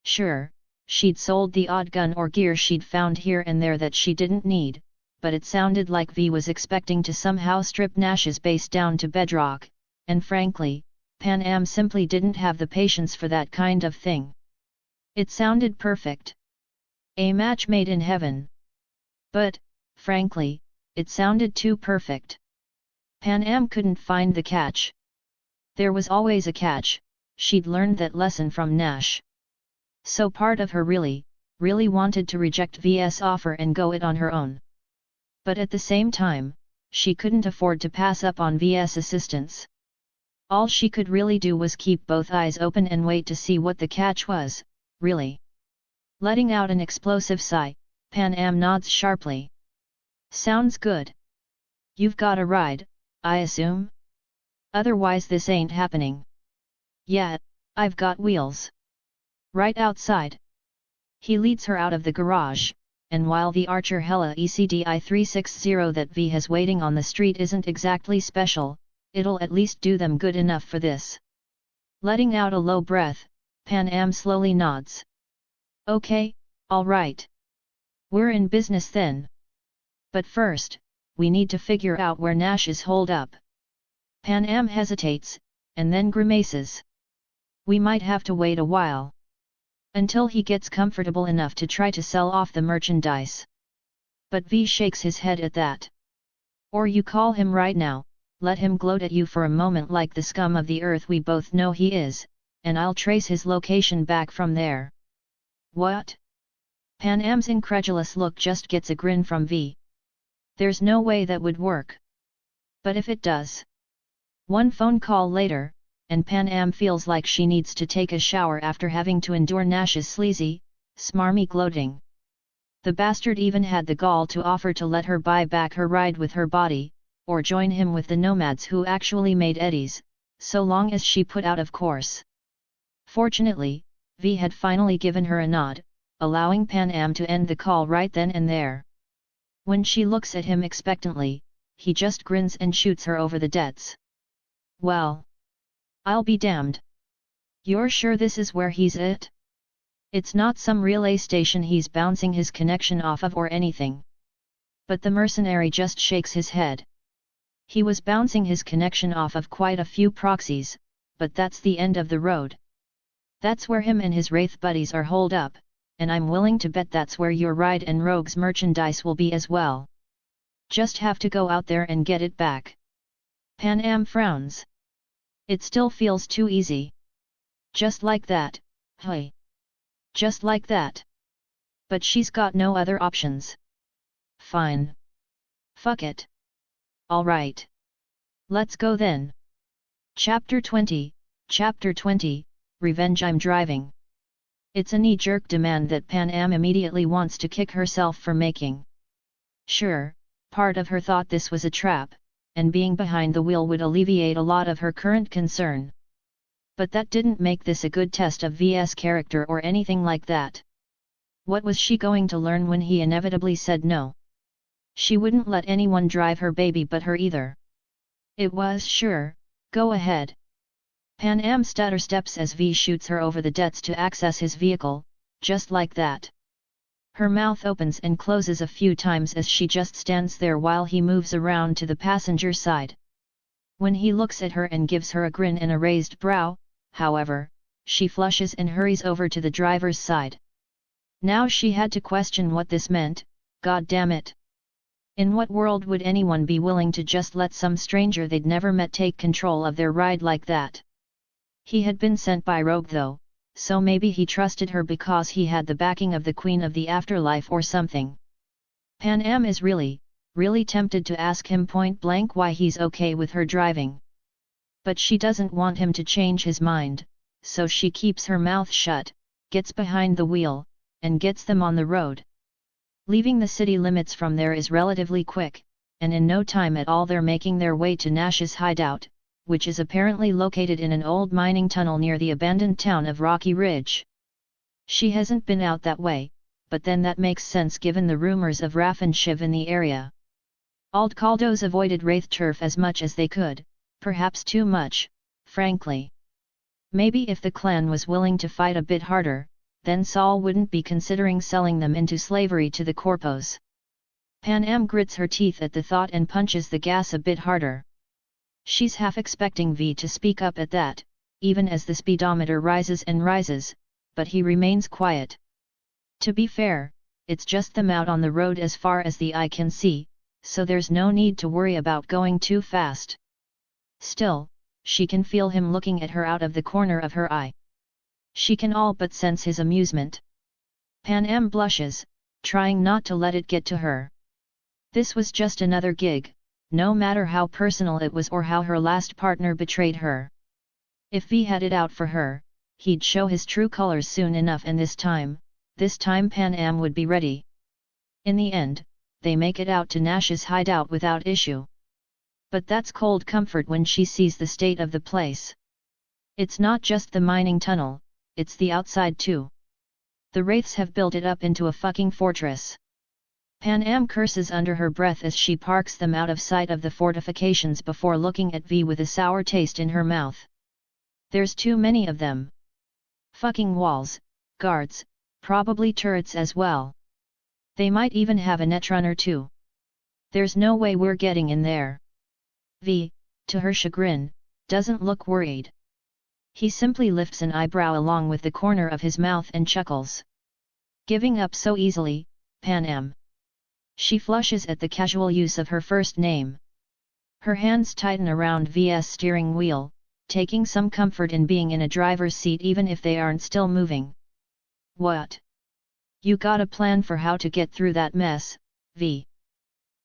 Sure, she'd sold the odd gun or gear she'd found here and there that she didn't need, but it sounded like V was expecting to somehow strip Nash's base down to bedrock, and frankly, Pan Am simply didn't have the patience for that kind of thing. It sounded perfect. A match made in heaven. But, frankly, it sounded too perfect. Pan Am couldn't find the catch. There was always a catch, she'd learned that lesson from Nash. So part of her really wanted to reject V's offer and go it on her own. But at the same time, she couldn't afford to pass up on V's assistance. All she could really do was keep both eyes open and wait to see what the catch was, really. Letting out an explosive sigh, Pan Am nods sharply. Sounds good. You've got a ride, I assume? Otherwise this ain't happening. Yeah, I've got wheels. Right outside. He leads her out of the garage, and while the Archer Hella ECDI 360 that V has waiting on the street isn't exactly special, It'll at least do them good enough for this. Letting out a low breath, Pan Am slowly nods. Okay, all right. We're in business then. But first, we need to figure out where Nash is holed up. Pan Am hesitates, and then grimaces. We might have to wait a while. Until he gets comfortable enough to try to sell off the merchandise. But V shakes his head at that. Or you call him right now, let him gloat at you for a moment like the scum of the earth we both know he is, and I'll trace his location back from there. What? Pan Am's incredulous look just gets a grin from V. There's no way that would work. But if it does. One phone call later, and Pan Am feels like she needs to take a shower after having to endure Nash's sleazy, smarmy gloating. The bastard even had the gall to offer to let her buy back her ride with her body, or join him with the nomads who actually made eddies, so long as she put out of course. Fortunately, V had finally given her a nod, allowing Pan Am to end the call right then and there. When she looks at him expectantly, he just grins and shoots her over the debts. Well, I'll be damned. You're sure this is where he's at? It's not some relay station he's bouncing his connection off of or anything. But the mercenary just shakes his head. He was bouncing his connection off of quite a few proxies, but that's the end of the road. That's where him and his wraith buddies are holed up, and I'm willing to bet that's where your ride and rogues merchandise will be as well. Just have to go out there and get it back. Pan Am frowns. It still feels too easy. Just like that, hey. Just like that. But she's got no other options. Fine. Fuck it. Alright. Let's go then. Chapter 20, Revenge. I'm driving. It's a knee-jerk demand that Pan Am immediately wants to kick herself for making. Sure, part of her thought this was a trap, and being behind the wheel would alleviate a lot of her current concern. But that didn't make this a good test of V's character or anything like that. What was she going to learn when he inevitably said no? She wouldn't let anyone drive her baby but her either. It was sure, go ahead. Pan Am stutter steps as V shoots her over the debts to access his vehicle, just like that. Her mouth opens and closes a few times as she just stands there while he moves around to the passenger side. When he looks at her and gives her a grin and a raised brow, however, she flushes and hurries over to the driver's side. Now she had to question what this meant, god damn it. In what world would anyone be willing to just let some stranger they'd never met take control of their ride like that? He had been sent by Rogue though, so maybe he trusted her because he had the backing of the Queen of the Afterlife or something. Pan Am is really tempted to ask him point blank why he's okay with her driving. But she doesn't want him to change his mind, so she keeps her mouth shut, gets behind the wheel, and gets them on the road. Leaving the city limits from there is relatively quick, and in no time at all they're making their way to Nash's hideout, which is apparently located in an old mining tunnel near the abandoned town of Rocky Ridge. She hasn't been out that way, but then that makes sense given the rumors of Raff and Shiv in the area. Alt Caldos avoided Wraith turf as much as they could, perhaps too much, frankly. Maybe if the clan was willing to fight a bit harder, then Saul wouldn't be considering selling them into slavery to the Corpos. Pan Am grits her teeth at the thought and punches the gas a bit harder. She's half expecting V to speak up at that, even as the speedometer rises and rises, but he remains quiet. To be fair, it's just them out on the road as far as the eye can see, so there's no need to worry about going too fast. Still, she can feel him looking at her out of the corner of her eye. She can all but sense his amusement. Pan Am blushes, trying not to let it get to her. This was just another gig, no matter how personal it was or how her last partner betrayed her. If V had it out for her, he'd show his true colors soon enough, and this time Pan Am would be ready. In the end, they make it out to Nash's hideout without issue. But that's cold comfort when she sees the state of the place. It's not just the mining tunnel, it's the outside too. The Wraiths have built it up into a fucking fortress. Am curses under her breath as she parks them out of sight of the fortifications before looking at V with a sour taste in her mouth. There's too many of them. Fucking walls, guards, probably turrets as well. They might even have a netrunner too. There's no way we're getting in there. V, to her chagrin, doesn't look worried. He simply lifts an eyebrow along with the corner of his mouth and chuckles. Giving up so easily, Am. She flushes at the casual use of her first name. Her hands tighten around V's steering wheel, taking some comfort in being in a driver's seat even if they aren't still moving. What? You got a plan for how to get through that mess, V?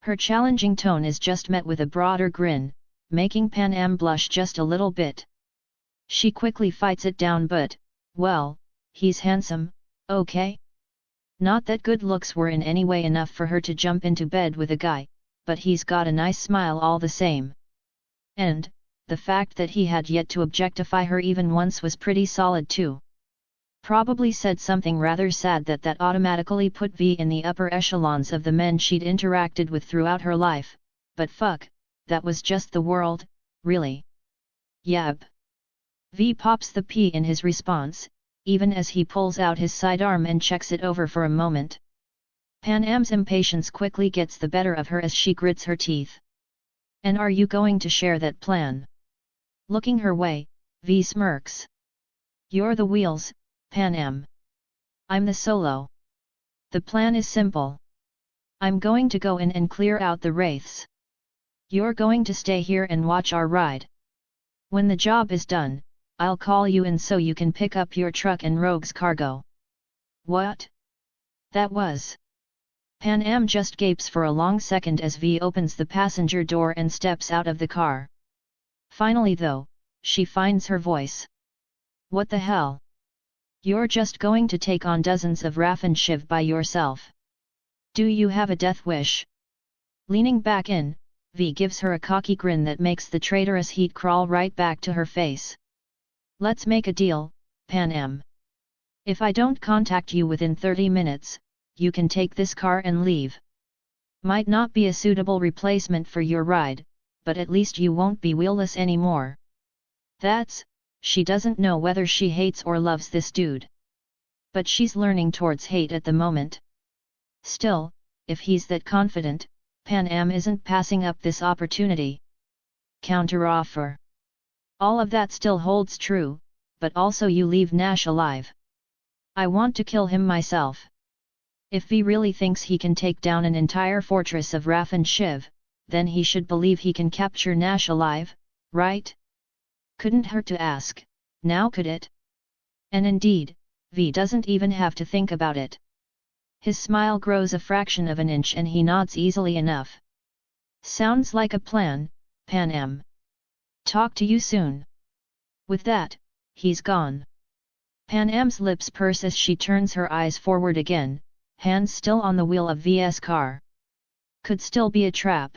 Her challenging tone is just met with a broader grin, making Am blush just a little bit. She quickly fights it down but, well, he's handsome, okay? Not that good looks were in any way enough for her to jump into bed with a guy, but he's got a nice smile all the same. And, the fact that he had yet to objectify her even once was pretty solid too. Probably said something rather sad that automatically put V in the upper echelons of the men she'd interacted with throughout her life, but fuck, that was just the world, really. Yep. V pops the P in his response, even as he pulls out his sidearm and checks it over for a moment. Am's impatience quickly gets the better of her as she grits her teeth. And are you going to share that plan? Looking her way, V smirks. You're the wheels, Am. I'm the solo. The plan is simple. I'm going to go in and clear out the wraiths. You're going to stay here and watch our ride. When the job is done, I'll call you in so you can pick up your truck and Rogue's cargo. What? That was. Am just gapes for a long second as V opens the passenger door and steps out of the car. Finally though, she finds her voice. What the hell? You're just going to take on dozens of Raf and Shiv by yourself. Do you have a death wish? Leaning back in, V gives her a cocky grin that makes the traitorous heat crawl right back to her face. Let's make a deal, Am. If I don't contact you within 30 minutes, you can take this car and leave. Might not be a suitable replacement for your ride, but at least you won't be wheelless anymore. She doesn't know whether she hates or loves this dude. But she's leaning towards hate at the moment. Still, if he's that confident, Am isn't passing up this opportunity. Counteroffer. All of that still holds true, but also you leave Nash alive. I want to kill him myself. If V really thinks he can take down an entire fortress of Raf and Shiv, then he should believe he can capture Nash alive, right? Couldn't hurt to ask, now could it? And indeed, V doesn't even have to think about it. His smile grows a fraction of an inch and he nods easily enough. Sounds like a plan, Am. Talk to you soon. With that, he's gone. Am's lips purse as she turns her eyes forward again, hands still on the wheel of V's car. Could still be a trap.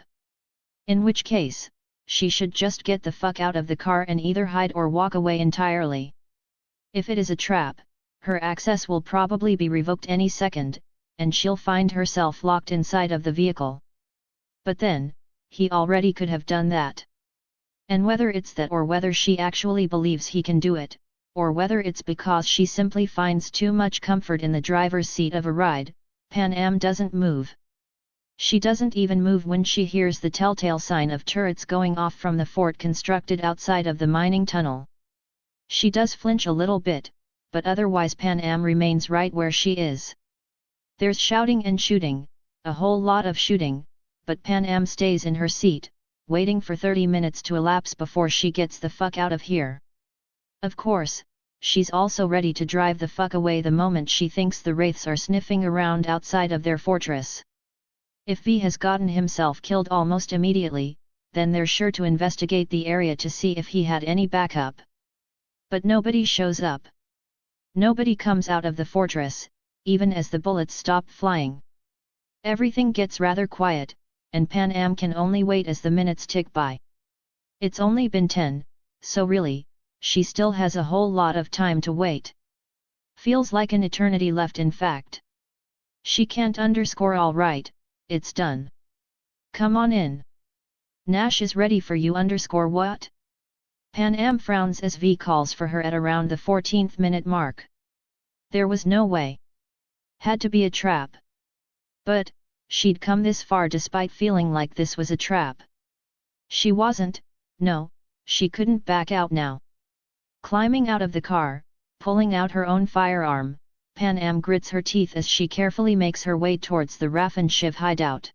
In which case, she should just get the fuck out of the car and either hide or walk away entirely. If it is a trap, her access will probably be revoked any second, and she'll find herself locked inside of the vehicle. But then, he already could have done that. And whether it's that or whether she actually believes he can do it, or whether it's because she simply finds too much comfort in the driver's seat of a ride, Am doesn't move. She doesn't even move when she hears the telltale sign of turrets going off from the fort constructed outside of the mining tunnel. She does flinch a little bit, but otherwise Am remains right where she is. There's shouting and shooting, a whole lot of shooting, but Am stays in her seat, waiting for 30 minutes to elapse before she gets the fuck out of here. Of course, she's also ready to drive the fuck away the moment she thinks the wraiths are sniffing around outside of their fortress. If V has gotten himself killed almost immediately, then they're sure to investigate the area to see if he had any backup. But nobody shows up. Nobody comes out of the fortress, even as the bullets stop flying. Everything gets rather quiet, and Am can only wait as the minutes tick by. It's only been 10, so really, she still has a whole lot of time to wait. Feels like an eternity left in fact. She can't underscore all right, it's done. Come on in. Nash is ready for you _what? Pan Am frowns as V calls for her at around the 14th minute mark. There was no way. Had to be a trap. But, she'd come this far despite feeling like this was a trap. She wasn't, no, she couldn't back out now. Climbing out of the car, pulling out her own firearm, Pan Am grits her teeth as she carefully makes her way towards the Raffen Shiv hideout.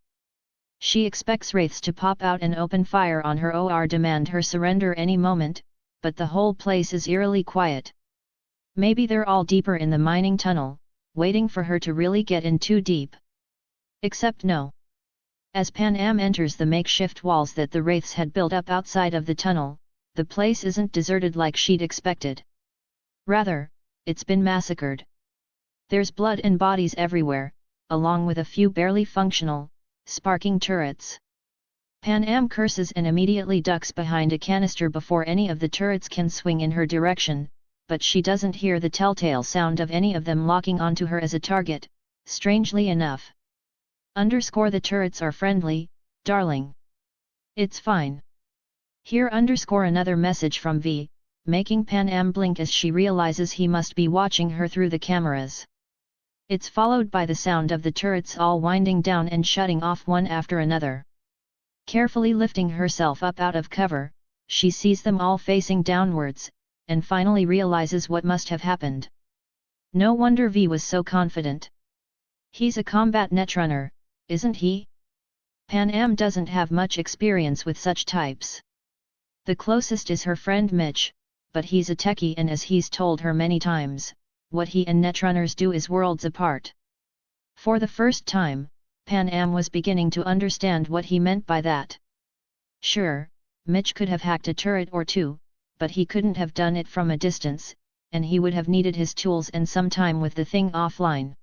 She expects wraiths to pop out and open fire on her or demand her surrender any moment, but the whole place is eerily quiet. Maybe they're all deeper in the mining tunnel, waiting for her to really get in too deep. Except no. As Pan Am enters the makeshift walls that the wraiths had built up outside of the tunnel, the place isn't deserted like she'd expected. Rather, it's been massacred. There's blood and bodies everywhere, along with a few barely functional, sparking turrets. Pan Am curses and immediately ducks behind a canister before any of the turrets can swing in her direction, but she doesn't hear the telltale sound of any of them locking onto her as a target, strangely enough. The turrets are friendly, darling. It's fine. Here another message from V, making Pan Am blink as she realizes he must be watching her through the cameras. It's followed by the sound of the turrets all winding down and shutting off one after another. Carefully lifting herself up out of cover, she sees them all facing downwards, and finally realizes what must have happened. No wonder V was so confident. He's a combat netrunner, isn't he? Pan Am doesn't have much experience with such types. The closest is her friend Mitch, but he's a techie and as he's told her many times, what he and netrunners do is worlds apart. For the first time, Pan Am was beginning to understand what he meant by that. Sure, Mitch could have hacked a turret or two, but he couldn't have done it from a distance, and he would have needed his tools and some time with the thing offline.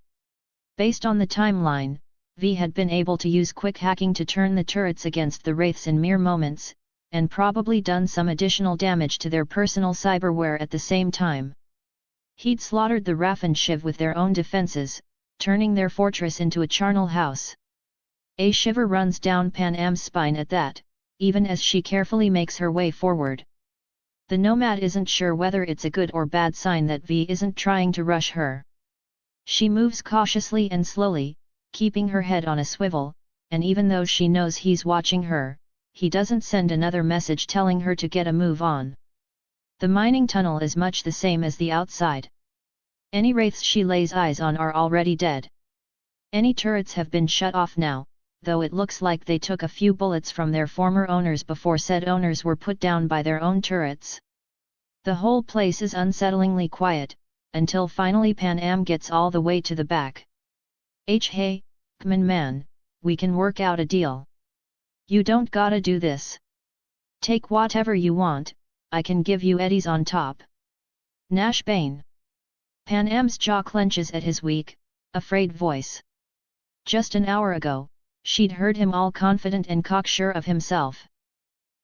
Based on the timeline, V had been able to use quick hacking to turn the turrets against the wraiths in mere moments, and probably done some additional damage to their personal cyberware at the same time. He'd slaughtered the Raffen Shiv with their own defenses, turning their fortress into a charnel house. A shiver runs down Pan Am's spine at that, even as she carefully makes her way forward. The Nomad isn't sure whether it's a good or bad sign that V isn't trying to rush her. She moves cautiously and slowly, keeping her head on a swivel, and even though she knows he's watching her, he doesn't send another message telling her to get a move on. The mining tunnel is much the same as the outside. Any wraiths she lays eyes on are already dead. Any turrets have been shut off now, though it looks like they took a few bullets from their former owners before said owners were put down by their own turrets. The whole place is unsettlingly quiet, until finally Pan Am gets all the way to the back. Hey, c'mon man, we can work out a deal. You don't gotta do this. Take whatever you want, I can give you eddies on top. Nash Bane. Pan Am's jaw clenches at his weak, afraid voice. Just an hour ago, she'd heard him all confident and cocksure of himself.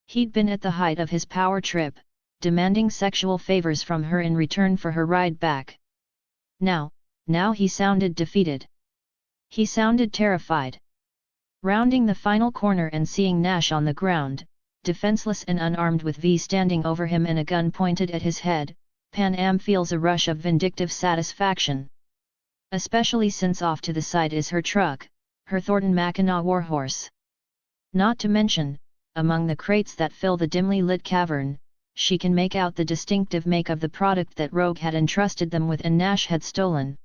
He'd been at the height of his power trip, demanding sexual favors from her in return for her ride back. Now he sounded defeated. He sounded terrified. Rounding the final corner and seeing Nash on the ground, defenseless and unarmed with V standing over him and a gun pointed at his head, Pan Am feels a rush of vindictive satisfaction. Especially since off to the side is her truck, her Thornton Mackinac warhorse. Not to mention, among the crates that fill the dimly lit cavern, she can make out the distinctive make of the product that Rogue had entrusted them with and Nash had stolen.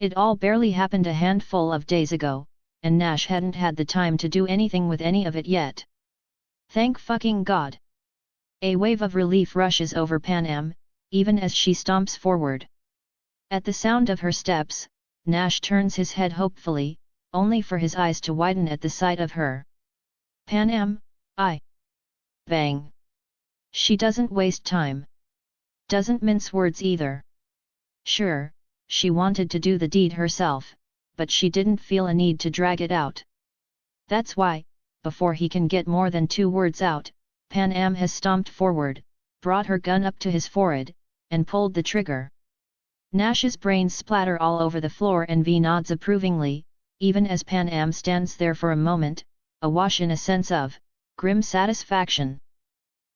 It all barely happened a handful of days ago, and Nash hadn't had the time to do anything with any of it yet. Thank fucking God! A wave of relief rushes over Pan Am, even as she stomps forward. At the sound of her steps, Nash turns his head hopefully, only for his eyes to widen at the sight of her. Pan Am, Bang! She doesn't waste time. Doesn't mince words either. Sure, she wanted to do the deed herself, but she didn't feel a need to drag it out. That's why, before he can get more than 2 words out, Pan Am has stomped forward, brought her gun up to his forehead, and pulled the trigger. Nash's brains splatter all over the floor and V nods approvingly, even as Pan Am stands there for a moment, awash in a sense of grim satisfaction.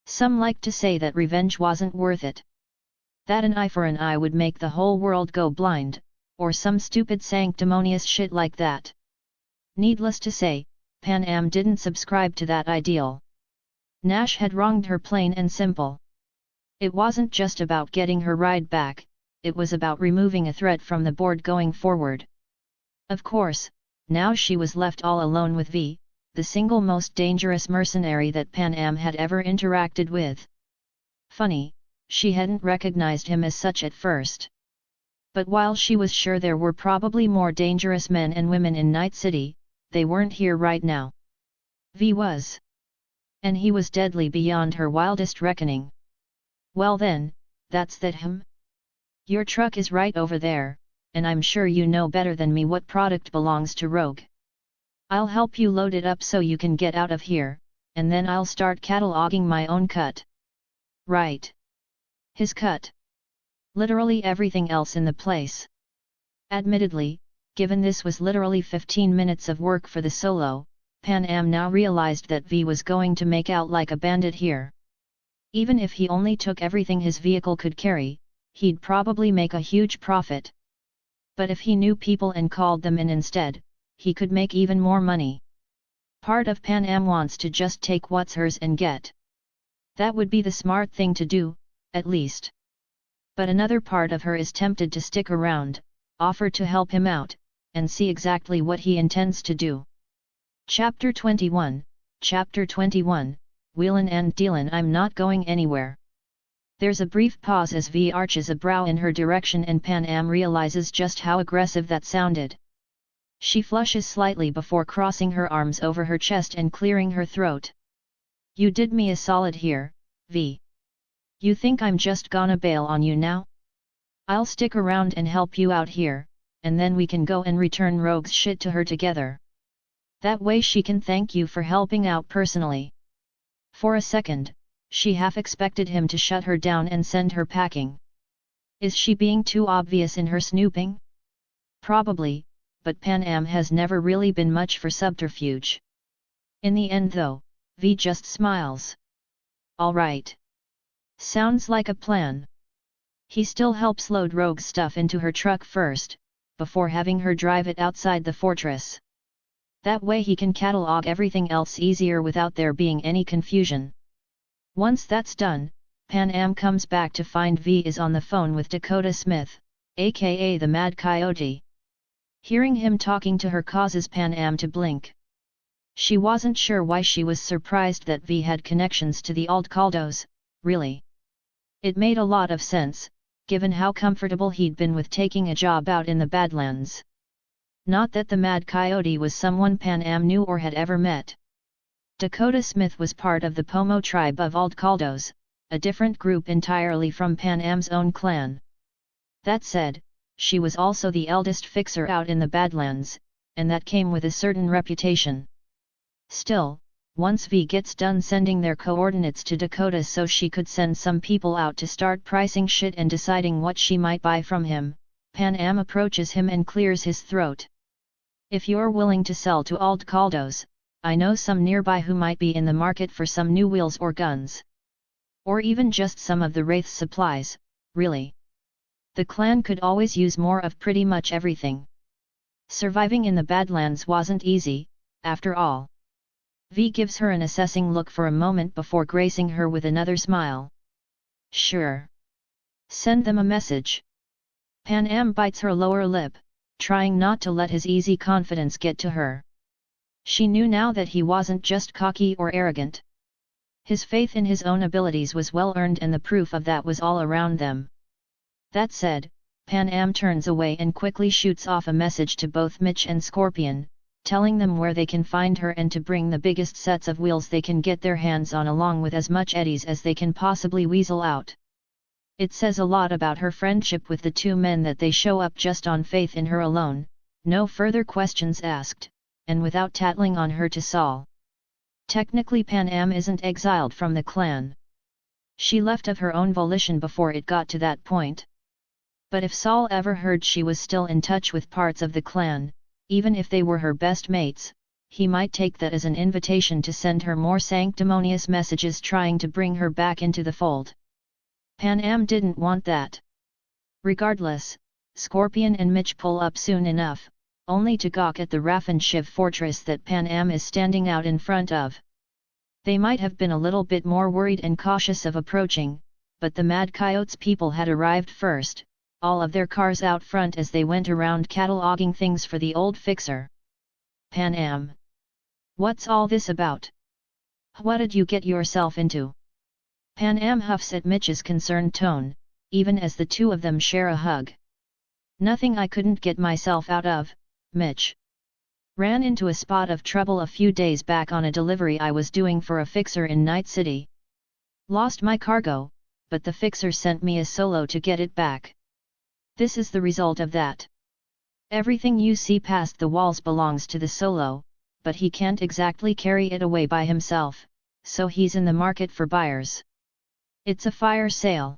Some like to say that revenge wasn't worth it. That an eye for an eye would make the whole world go blind, or some stupid sanctimonious shit like that. Needless to say, Pan Am didn't subscribe to that ideal. Nash had wronged her plain and simple. It wasn't just about getting her ride back, it was about removing a threat from the board going forward. Of course, now she was left all alone with V, the single most dangerous mercenary that Pan Am had ever interacted with. Funny, she hadn't recognized him as such at first. But while she was sure there were probably more dangerous men and women in Night City, they weren't here right now. V was. And he was deadly beyond her wildest reckoning. Well then, that's that him. Your truck is right over there, and I'm sure you know better than me what product belongs to Rogue. I'll help you load it up so you can get out of here, and then I'll start cataloging my own cut. Right. His cut. Literally everything else in the place. Admittedly, given this was literally 15 minutes of work for the solo, Pan Am now realized that V was going to make out like a bandit here. Even if he only took everything his vehicle could carry, he'd probably make a huge profit. But if he knew people and called them in instead, he could make even more money. Part of Pan Am wants to just take what's hers and get. That would be the smart thing to do, at least. But another part of her is tempted to stick around, offer to help him out, and see exactly what he intends to do. Chapter 21, Wheelin' and Dealin'. I'm not going anywhere. There's a brief pause as V arches a brow in her direction and Pan Am realizes just how aggressive that sounded. She flushes slightly before crossing her arms over her chest and clearing her throat. You did me a solid here, V. You think I'm just gonna bail on you now? I'll stick around and help you out here, and then we can go and return Rogue's shit to her together. That way she can thank you for helping out personally. For a second, she half expected him to shut her down and send her packing. Is she being too obvious in her snooping? Probably, but Pan Am has never really been much for subterfuge. In the end though, V just smiles. All right. Sounds like a plan. He still helps load Rogue's stuff into her truck first, before having her drive it outside the fortress. That way he can catalog everything else easier without there being any confusion. Once that's done, Pan Am comes back to find V is on the phone with Dakota Smith, aka the Mad Coyote. Hearing him talking to her causes Pan Am to blink. She wasn't sure why she was surprised that V had connections to the Alt Caldos, really. It made a lot of sense, given how comfortable he'd been with taking a job out in the Badlands. Not that the Mad Coyote was someone Pan Am knew or had ever met. Dakota Smith was part of the Pomo tribe of Alt Caldos, a different group entirely from Pan Am's own clan. That said, she was also the eldest fixer out in the Badlands, and that came with a certain reputation. Still, once V gets done sending their coordinates to Dakota so she could send some people out to start pricing shit and deciding what she might buy from him, Pan Am approaches him and clears his throat. If you're willing to sell to Alt Caldos, I know some nearby who might be in the market for some new wheels or guns. Or even just some of the Wraith's supplies, really. The clan could always use more of pretty much everything. Surviving in the Badlands wasn't easy, after all. V gives her an assessing look for a moment before gracing her with another smile. Sure. Send them a message. Pan Am bites her lower lip, trying not to let his easy confidence get to her. She knew now that he wasn't just cocky or arrogant. His faith in his own abilities was well earned and the proof of that was all around them. That said, Pan Am turns away and quickly shoots off a message to both Mitch and Scorpion, telling them where they can find her and to bring the biggest sets of wheels they can get their hands on along with as much eddies as they can possibly weasel out. It says a lot about her friendship with the two men that they show up just on faith in her alone, no further questions asked, and without tattling on her to Saul. Technically Pan Am isn't exiled from the clan. She left of her own volition before it got to that point. But if Saul ever heard she was still in touch with parts of the clan, even if they were her best mates, he might take that as an invitation to send her more sanctimonious messages trying to bring her back into the fold. Pan Am didn't want that. Regardless, Scorpion and Mitch pull up soon enough, only to gawk at the Raffen Shiv fortress that Pan Am is standing out in front of. They might have been a little bit more worried and cautious of approaching, but the Mad Coyote's people had arrived first, all of their cars out front as they went around cataloging things for the old fixer. Pan Am. What's all this about? What did you get yourself into? Pan Am huffs at Mitch's concerned tone, even as the two of them share a hug. Nothing I couldn't get myself out of, Mitch. Ran into a spot of trouble a few days back on a delivery I was doing for a fixer in Night City. Lost my cargo, but the fixer sent me a solo to get it back. This is the result of that. Everything you see past the walls belongs to the solo, but he can't exactly carry it away by himself, so he's in the market for buyers. It's a fire sale.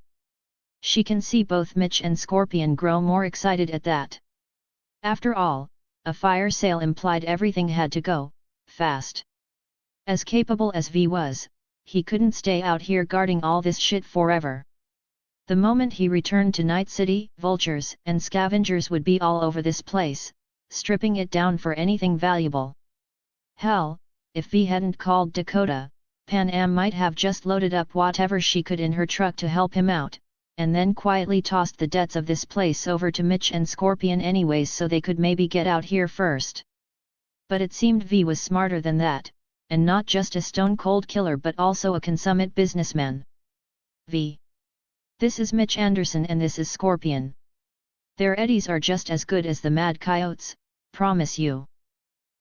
She can see both Mitch and Scorpion grow more excited at that. After all, a fire sale implied everything had to go fast. As capable as V was, he couldn't stay out here guarding all this shit forever. The moment he returned to Night City, vultures and scavengers would be all over this place, stripping it down for anything valuable. Hell, if V hadn't called Dakota, Pan Am might have just loaded up whatever she could in her truck to help him out, and then quietly tossed the debts of this place over to Mitch and Scorpion anyways so they could maybe get out here first. But it seemed V was smarter than that, and not just a stone-cold killer but also a consummate businessman. V. This is Mitch Anderson and this is Scorpion. Their eddies are just as good as the Mad Coyotes, promise you.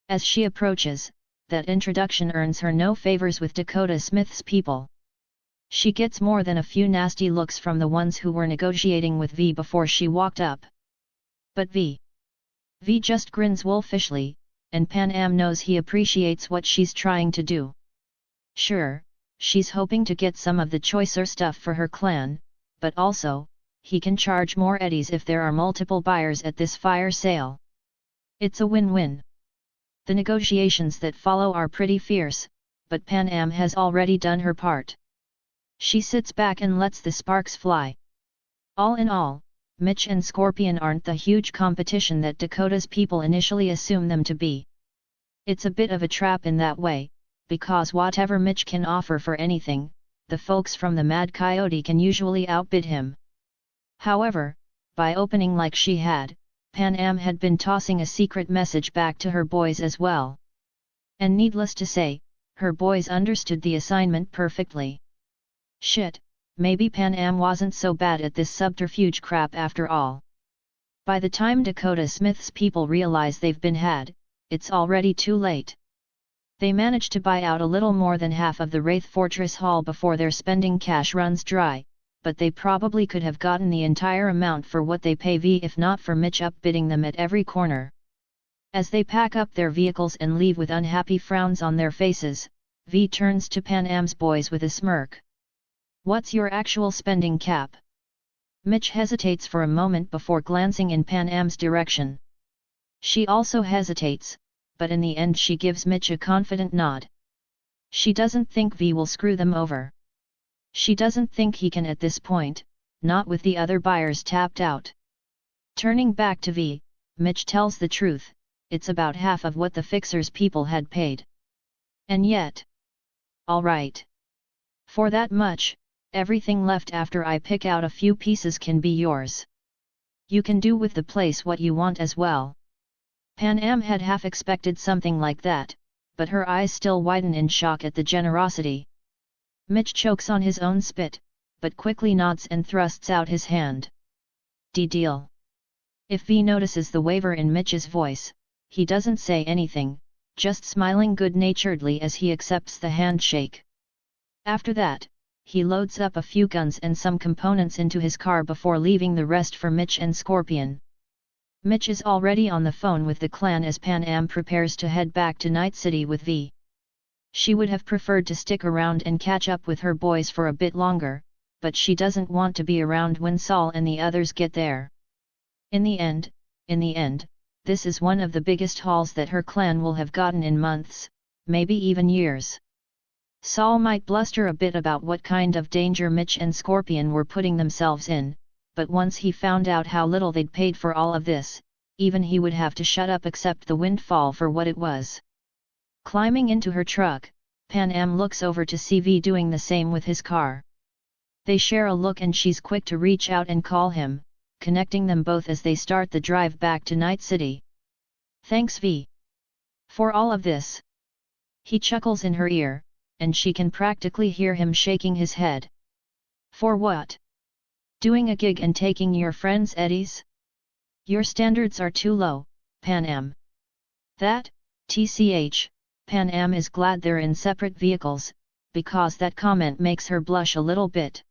As she approaches, that introduction earns her no favors with Dakota Smith's people. She gets more than a few nasty looks from the ones who were negotiating with V before she walked up. But V just grins wolfishly, and Pan Am knows he appreciates what she's trying to do. Sure, she's hoping to get some of the choicer stuff for her clan, but also, he can charge more eddies if there are multiple buyers at this fire sale. It's a win-win. The negotiations that follow are pretty fierce, but Pan Am has already done her part. She sits back and lets the sparks fly. All in all, Mitch and Scorpion aren't the huge competition that Dakota's people initially assume them to be. It's a bit of a trap in that way, because whatever Mitch can offer for anything, the folks from the Mad Coyote can usually outbid him. However, by opening like she had, Pan Am had been tossing a secret message back to her boys as well. And needless to say, her boys understood the assignment perfectly. Shit, maybe Pan Am wasn't so bad at this subterfuge crap after all. By the time Dakota Smith's people realize they've been had, it's already too late. They manage to buy out a little more than half of the Wraith Fortress Hall before their spending cash runs dry, but they probably could have gotten the entire amount for what they pay V if not for Mitch upbidding them at every corner. As they pack up their vehicles and leave with unhappy frowns on their faces, V turns to Pan Am's boys with a smirk. What's your actual spending cap? Mitch hesitates for a moment before glancing in Pan Am's direction. She also hesitates, but in the end she gives Mitch a confident nod. She doesn't think V will screw them over. She doesn't think he can at this point, not with the other buyers tapped out. Turning back to V, Mitch tells the truth, it's about half of what the fixer's people had paid. And yet... Alright. For that much, everything left after I pick out a few pieces can be yours. You can do with the place what you want as well. Pan Am had half expected something like that, but her eyes still widen in shock at the generosity. Mitch chokes on his own spit, but quickly nods and thrusts out his hand. Deal. If V notices the waver in Mitch's voice, he doesn't say anything, just smiling good-naturedly as he accepts the handshake. After that, he loads up a few guns and some components into his car before leaving the rest for Mitch and Scorpion. Mitch is already on the phone with the clan as Pan Am prepares to head back to Night City with V. She would have preferred to stick around and catch up with her boys for a bit longer, but she doesn't want to be around when Saul and the others get there. In the end, this is one of the biggest hauls that her clan will have gotten in months, maybe even years. Saul might bluster a bit about what kind of danger Mitch and Scorpion were putting themselves in, but once he found out how little they'd paid for all of this, even he would have to shut up, accept the windfall for what it was. Climbing into her truck, Pan Am looks over to see V doing the same with his car. They share a look and she's quick to reach out and call him, connecting them both as they start the drive back to Night City. Thanks V. For all of this. He chuckles in her ear, and she can practically hear him shaking his head. For what? Doing a gig and taking your friend's eddies? Your standards are too low, Pan Am. That, tch, Pan Am is glad they're in separate vehicles, because that comment makes her blush a little bit.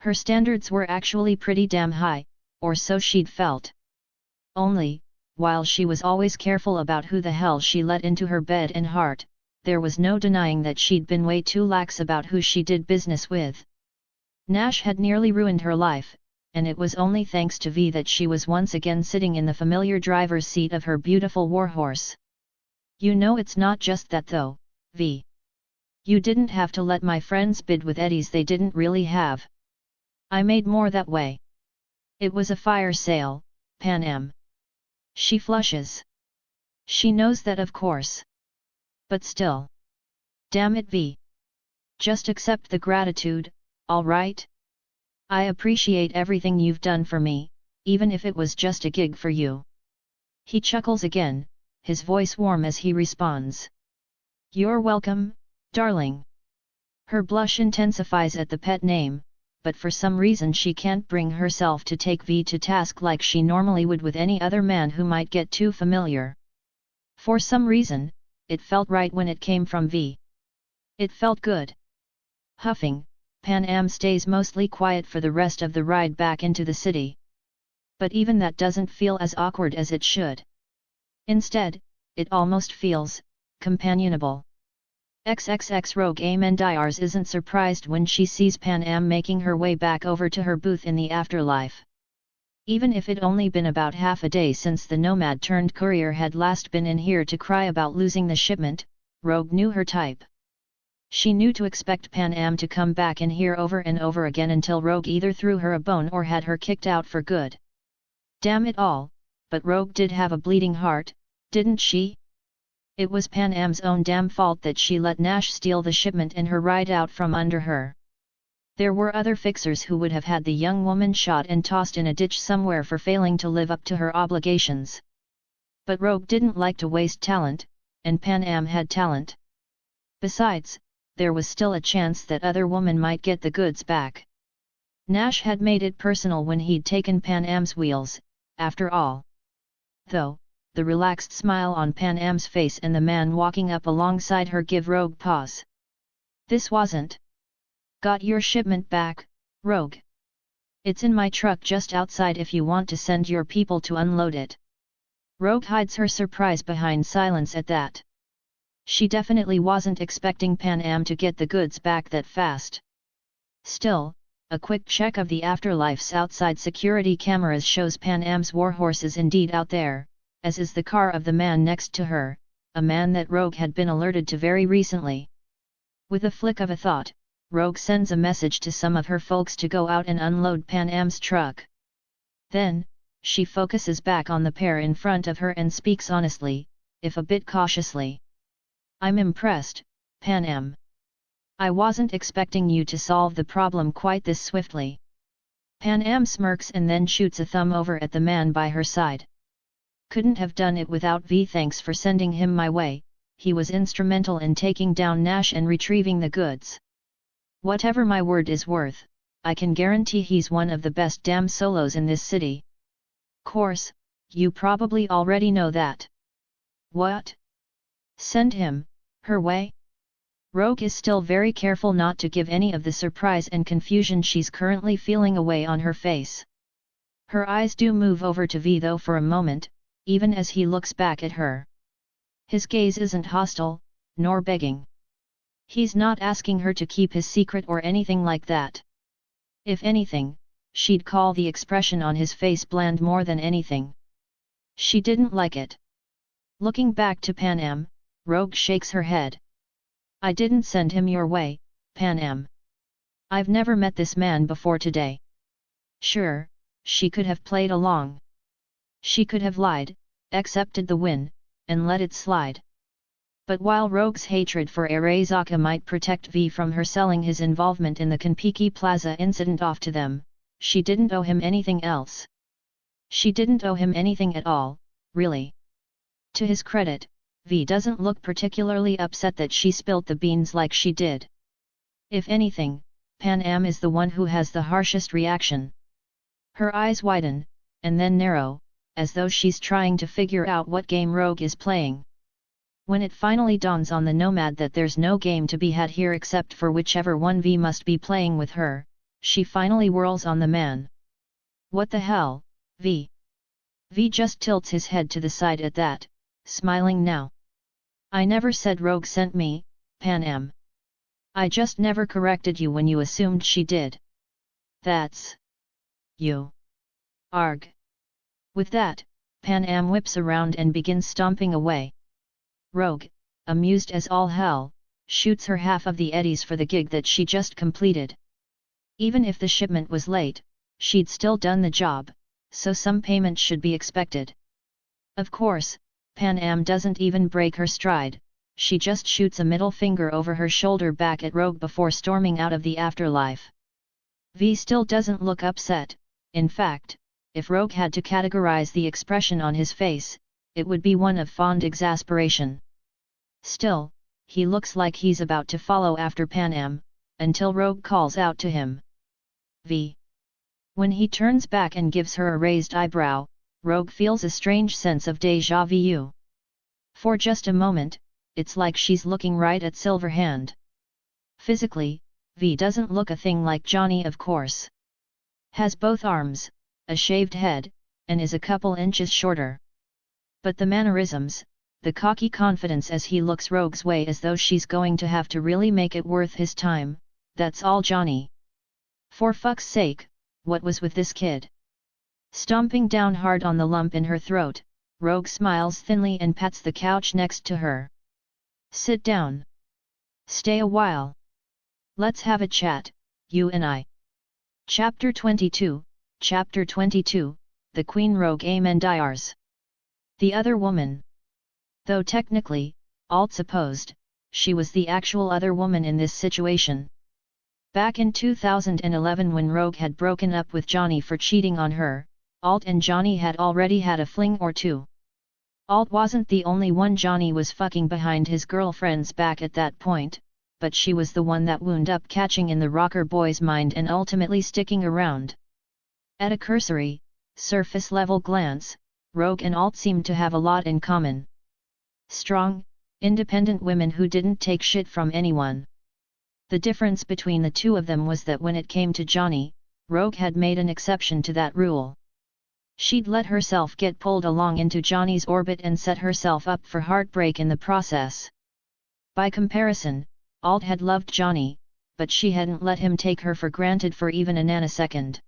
Her standards were actually pretty damn high, or so she'd felt. Only, while she was always careful about who the hell she let into her bed and heart, there was no denying that she'd been way too lax about who she did business with. Nash had nearly ruined her life, and it was only thanks to V that she was once again sitting in the familiar driver's seat of her beautiful warhorse. You know it's not just that though, V. You didn't have to let my friends bid with eddies they didn't really have. I made more that way. It was a fire sale, Pan Am. She flushes. She knows that of course. But still. Damn it V. Just accept the gratitude, all right? I appreciate everything you've done for me, even if it was just a gig for you. He chuckles again, his voice warm as he responds. You're welcome, darling. Her blush intensifies at the pet name, but for some reason she can't bring herself to take V to task like she normally would with any other man who might get too familiar. For some reason, it felt right when it came from V. It felt good. Huffing, Pan Am stays mostly quiet for the rest of the ride back into the city. But even that doesn't feel as awkward as it should. Instead, it almost feels companionable. XXX Rogue Amendiars isn't surprised when she sees Pan Am making her way back over to her booth in the afterlife. Even if it only been about half a day since the nomad-turned-courier had last been in here to cry about losing the shipment, Rogue knew her type. She knew to expect Pan Am to come back in here over and over again until Rogue either threw her a bone or had her kicked out for good. Damn it all, but Rogue did have a bleeding heart, didn't she? It was Pan Am's own damn fault that she let Nash steal the shipment and her ride out from under her. There were other fixers who would have had the young woman shot and tossed in a ditch somewhere for failing to live up to her obligations. But Rogue didn't like to waste talent, and Pan Am had talent. Besides, there was still a chance that other woman might get the goods back. Nash had made it personal when he'd taken Pan Am's wheels, after all. Though, the relaxed smile on Pan Am's face and the man walking up alongside her give Rogue pause. This wasn't. Got your shipment back, Rogue? It's in my truck just outside if you want to send your people to unload it. Rogue hides her surprise behind silence at that. She definitely wasn't expecting Pan Am to get the goods back that fast. Still, a quick check of the afterlife's outside security cameras shows Pan Am's warhorse is indeed out there, as is the car of the man next to her, a man that Rogue had been alerted to very recently. With a flick of a thought, Rogue sends a message to some of her folks to go out and unload Pan Am's truck. Then, she focuses back on the pair in front of her and speaks honestly, if a bit cautiously. I'm impressed, Pan Am. I wasn't expecting you to solve the problem quite this swiftly. Pan Am smirks and then shoots a thumb over at the man by her side. Couldn't have done it without V. Thanks for sending him my way, he was instrumental in taking down Nash and retrieving the goods. Whatever my word is worth, I can guarantee he's one of the best damn solos in this city. Course, you probably already know that. What? Send him, her way? Rogue is still very careful not to give any of the surprise and confusion she's currently feeling away on her face. Her eyes do move over to V though for a moment, even as he looks back at her. His gaze isn't hostile, nor begging. He's not asking her to keep his secret or anything like that. If anything, she'd call the expression on his face bland more than anything. She didn't like it. Looking back to Panam, Rogue shakes her head. I didn't send him your way, Panam. I've never met this man before today. Sure, she could have played along. She could have lied, accepted the win, and let it slide. But while Rogue's hatred for Arezaka might protect V from her selling his involvement in the Kanpiki Plaza incident off to them, she didn't owe him anything else. She didn't owe him anything at all, really. To his credit, V doesn't look particularly upset that she spilt the beans like she did. If anything, Panam is the one who has the harshest reaction. Her eyes widen, and then narrow, as though she's trying to figure out what game Rogue is playing. When it finally dawns on the nomad that there's no game to be had here except for whichever one V must be playing with her, she finally whirls on the man. What the hell, V? V just tilts his head to the side at that, smiling now. I never said Rogue sent me, Panam. I just never corrected you when you assumed she did. That's you. Arg. With that, Panam whips around and begins stomping away. Rogue, amused as all hell, shoots her half of the eddies for the gig that she just completed. Even if the shipment was late, she'd still done the job, so some payment should be expected. Of course, Panam doesn't even break her stride, she just shoots a middle finger over her shoulder back at Rogue before storming out of the afterlife. V still doesn't look upset. In fact, if Rogue had to categorize the expression on his face, it would be one of fond exasperation. Still, he looks like he's about to follow after Panam, until Rogue calls out to him. V. When he turns back and gives her a raised eyebrow, Rogue feels a strange sense of déjà vu. For just a moment, it's like she's looking right at Silverhand. Physically, V doesn't look a thing like Johnny, of course. Has both arms, a shaved head, and is a couple inches shorter. But the mannerisms, the cocky confidence as he looks Rogue's way as though she's going to have to really make it worth his time, that's all Johnny. For fuck's sake, what was with this kid? Stomping down hard on the lump in her throat, Rogue smiles thinly and pats the couch next to her. Sit down. Stay a while. Let's have a chat, you and I. Chapter 22, Chapter 22, The Queen Rogue Amendiars. The other woman. Though technically, Alt supposed, she was the actual other woman in this situation. Back in 2011 when Rogue had broken up with Johnny for cheating on her, Alt and Johnny had already had a fling or two. Alt wasn't the only one Johnny was fucking behind his girlfriend's back at that point, but she was the one that wound up catching in the rocker boy's mind and ultimately sticking around. At a cursory, surface-level glance, Rogue and Alt seemed to have a lot in common. Strong, independent women who didn't take shit from anyone. The difference between the two of them was that when it came to Johnny, Rogue had made an exception to that rule. She'd let herself get pulled along into Johnny's orbit and set herself up for heartbreak in the process. By comparison, Alt had loved Johnny, but she hadn't let him take her for granted for even a nanosecond.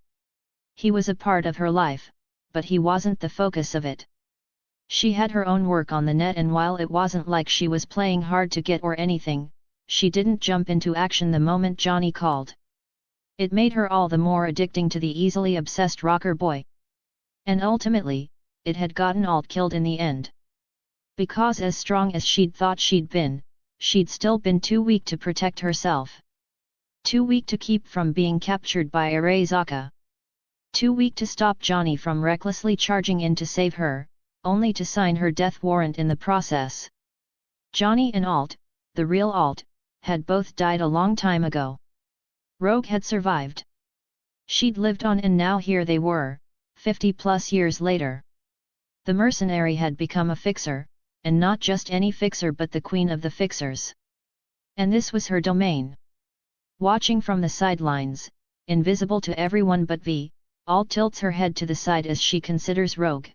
He was a part of her life, but he wasn't the focus of it. She had her own work on the net, and while it wasn't like she was playing hard to get or anything, she didn't jump into action the moment Johnny called. It made her all the more addicting to the easily obsessed rocker boy. And ultimately, it had gotten Alt killed in the end. Because as strong as she'd thought she'd still been too weak to protect herself. Too weak to keep from being captured by Arezaka. Too weak to stop Johnny from recklessly charging in to save her, only to sign her death warrant in the process. Johnny and Alt, the real Alt, had both died a long time ago. Rogue had survived. She'd lived on, and now here they were, 50+ years later. The mercenary had become a fixer, and not just any fixer but the queen of the fixers. And this was her domain. Watching from the sidelines, invisible to everyone but V, Alt tilts her head to the side as she considers Rogue.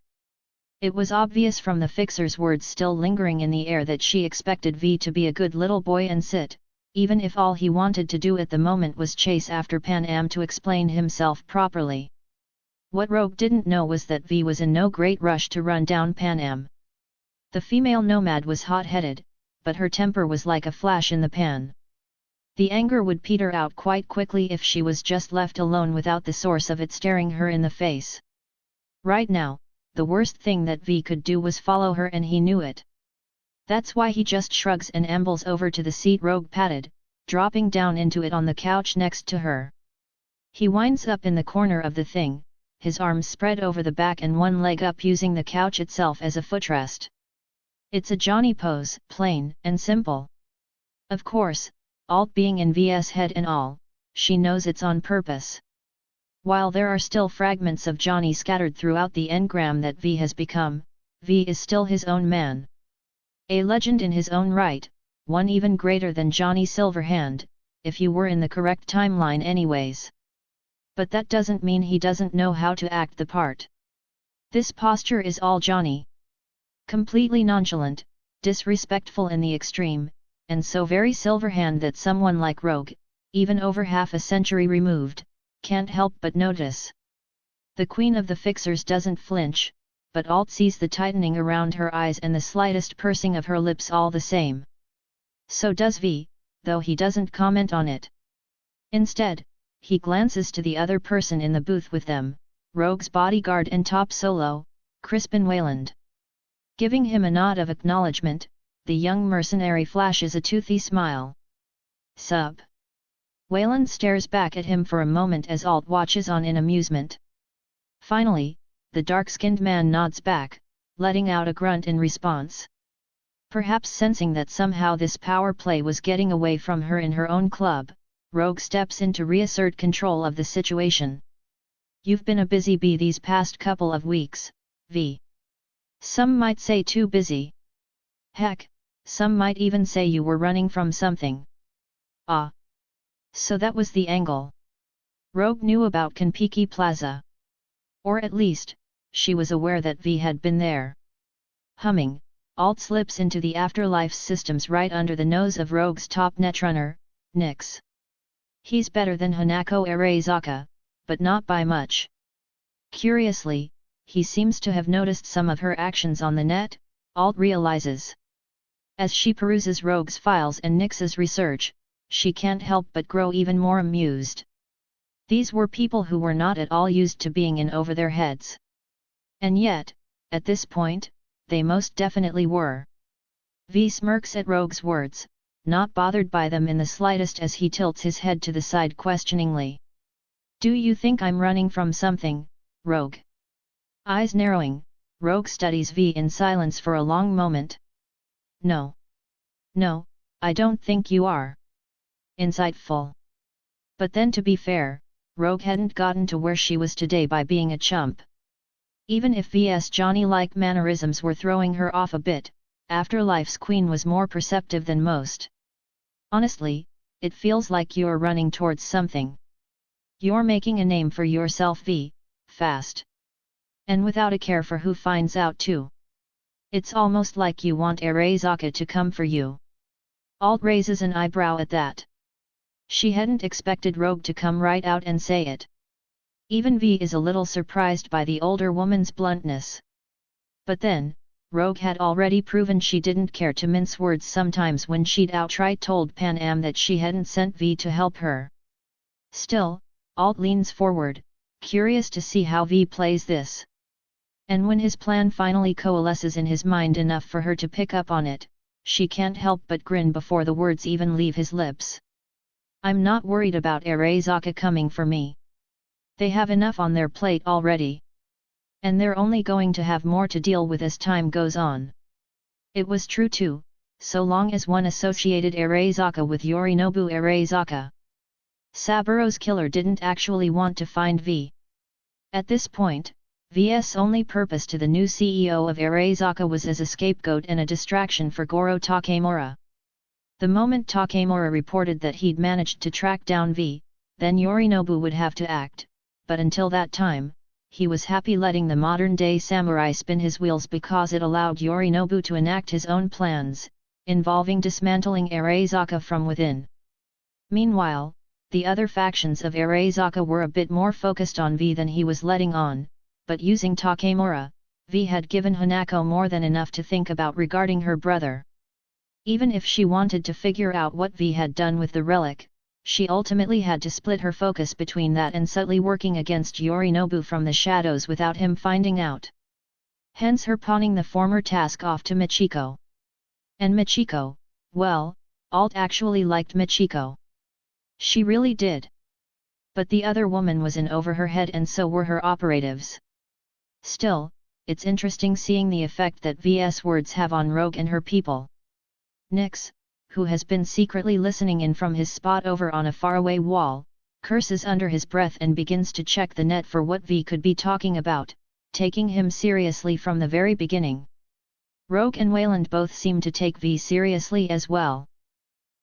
It was obvious from the fixer's words still lingering in the air that she expected V to be a good little boy and sit, even if all he wanted to do at the moment was chase after Panam to explain himself properly. What Rogue didn't know was that V was in no great rush to run down Panam. The female nomad was hot-headed, but her temper was like a flash in the pan. The anger would peter out quite quickly if she was just left alone without the source of it staring her in the face. Right now, the worst thing that V could do was follow her, and he knew it. That's why he just shrugs and ambles over to the seat Rogue patted, dropping down into it on the couch next to her. He winds up in the corner of the thing, his arms spread over the back and one leg up using the couch itself as a footrest. It's a Johnny pose, plain and simple. Of course, Alt being in V's head and all, she knows it's on purpose. While there are still fragments of Johnny scattered throughout the engram that V has become, V is still his own man. A legend in his own right, one even greater than Johnny Silverhand, if you were in the correct timeline anyways. But that doesn't mean he doesn't know how to act the part. This posture is all Johnny. Completely nonchalant, disrespectful in the extreme, and so very Silverhand that someone like Rogue, even over half a century removed, can't help but notice. The Queen of the Fixers doesn't flinch, but Alt sees the tightening around her eyes and the slightest pursing of her lips all the same. So does V, though he doesn't comment on it. Instead, he glances to the other person in the booth with them, Rogue's bodyguard and top solo, Crispin Wayland. Giving him a nod of acknowledgement, the young mercenary flashes a toothy smile. "Sup?" Wayland stares back at him for a moment as Alt watches on in amusement. Finally, the dark-skinned man nods back, letting out a grunt in response. Perhaps sensing that somehow this power play was getting away from her in her own club, Rogue steps in to reassert control of the situation. "You've been a busy bee these past couple of weeks, V. Some might say too busy. Heck, some might even say you were running from something." "Ah. So that was the angle." Rogue knew about Kanpiki Plaza. Or at least, she was aware that V had been there. Humming, Alt slips into the afterlife systems right under the nose of Rogue's top netrunner, Nyx. He's better than Hanako Arezaka, but not by much. Curiously, he seems to have noticed some of her actions on the net, Alt realizes. As she peruses Rogue's files and Nyx's research, she can't help but grow even more amused. These were people who were not at all used to being in over their heads. And yet, at this point, they most definitely were. V smirks at Rogue's words, not bothered by them in the slightest as he tilts his head to the side questioningly. "Do you think I'm running from something, Rogue?" Eyes narrowing, Rogue studies V in silence for a long moment. No, I don't think you are." Insightful. But then to be fair, Rogue hadn't gotten to where she was today by being a chump. Even if V's Johnny-like mannerisms were throwing her off a bit, Afterlife's queen was more perceptive than most. "Honestly, it feels like you're running towards something. You're making a name for yourself, V, fast. And without a care for who finds out too. It's almost like you want Arezaka to come for you." Alt raises an eyebrow at that. She hadn't expected Rogue to come right out and say it. Even V is a little surprised by the older woman's bluntness. But then, Rogue had already proven she didn't care to mince words sometimes when she'd outright told Panam that she hadn't sent V to help her. Still, Alt leans forward, curious to see how V plays this. And when his plan finally coalesces in his mind enough for her to pick up on it, she can't help but grin before the words even leave his lips. "I'm not worried about Arezaka coming for me. They have enough on their plate already. And they're only going to have more to deal with as time goes on." It was true too, so long as one associated Arezaka with Yorinobu Arezaka. Saburo's killer didn't actually want to find V. At this point, V's only purpose to the new CEO of Arezaka was as a scapegoat and a distraction for Goro Takemura. The moment Takemura reported that he'd managed to track down V, then Yorinobu would have to act, but until that time, he was happy letting the modern-day samurai spin his wheels because it allowed Yorinobu to enact his own plans, involving dismantling Arezaka from within. Meanwhile, the other factions of Arezaka were a bit more focused on V than he was letting on, but using Takemura, V had given Hanako more than enough to think about regarding her brother. Even if she wanted to figure out what V had done with the relic, she ultimately had to split her focus between that and subtly working against Yorinobu from the shadows without him finding out. Hence her pawning the former task off to Michiko. And Michiko, well, Alt actually liked Michiko. She really did. But the other woman was in over her head and so were her operatives. Still, it's interesting seeing the effect that V's words have on Rogue and her people. Nyx, who has been secretly listening in from his spot over on a faraway wall, curses under his breath and begins to check the net for what V could be talking about, taking him seriously from the very beginning. Rogue and Wayland both seem to take V seriously as well.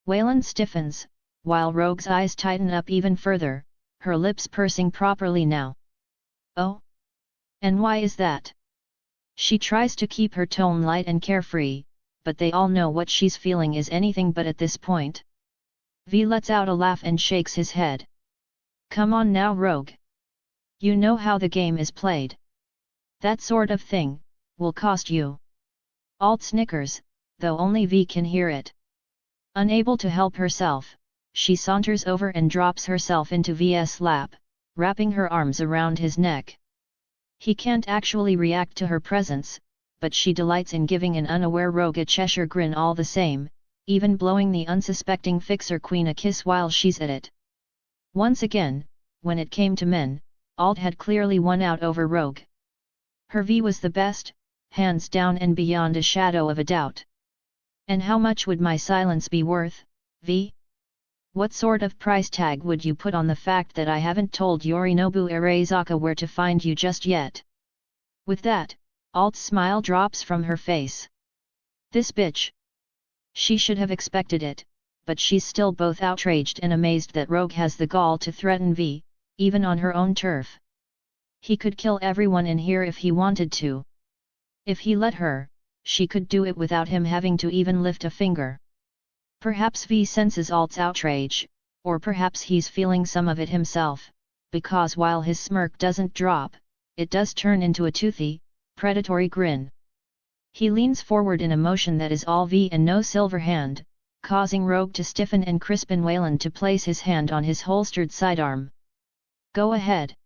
Wayland stiffens, while Rogue's eyes tighten up even further, her lips pursing properly now. Oh? And why is that? She tries to keep her tone light and carefree, but they all know what she's feeling is anything but at this point. V lets out a laugh and shakes his head. Come on now, Rogue. You know how the game is played. That sort of thing will cost you. Alt snickers, though only V can hear it. Unable to help herself, she saunters over and drops herself into V's lap, wrapping her arms around his neck. He can't actually react to her presence, but she delights in giving an unaware Rogue a Cheshire grin all the same, even blowing the unsuspecting Fixer Queen a kiss while she's at it. Once again, when it came to men, Alt had clearly won out over Rogue. Her V was the best, hands down and beyond a shadow of a doubt. And how much would my silence be worth, V? What sort of price tag would you put on the fact that I haven't told Yorinobu Arezaka where to find you just yet? With that, Alt's smile drops from her face. This bitch. She should have expected it, but she's still both outraged and amazed that Rogue has the gall to threaten V, even on her own turf. He could kill everyone in here if he wanted to. If he let her, she could do it without him having to even lift a finger. Perhaps V senses Alt's outrage, or perhaps he's feeling some of it himself, because while his smirk doesn't drop, it does turn into a toothy, predatory grin. He leans forward in a motion that is all V and no silver hand, causing Rogue to stiffen and Crispin Wayland to place his hand on his holstered sidearm. Go ahead.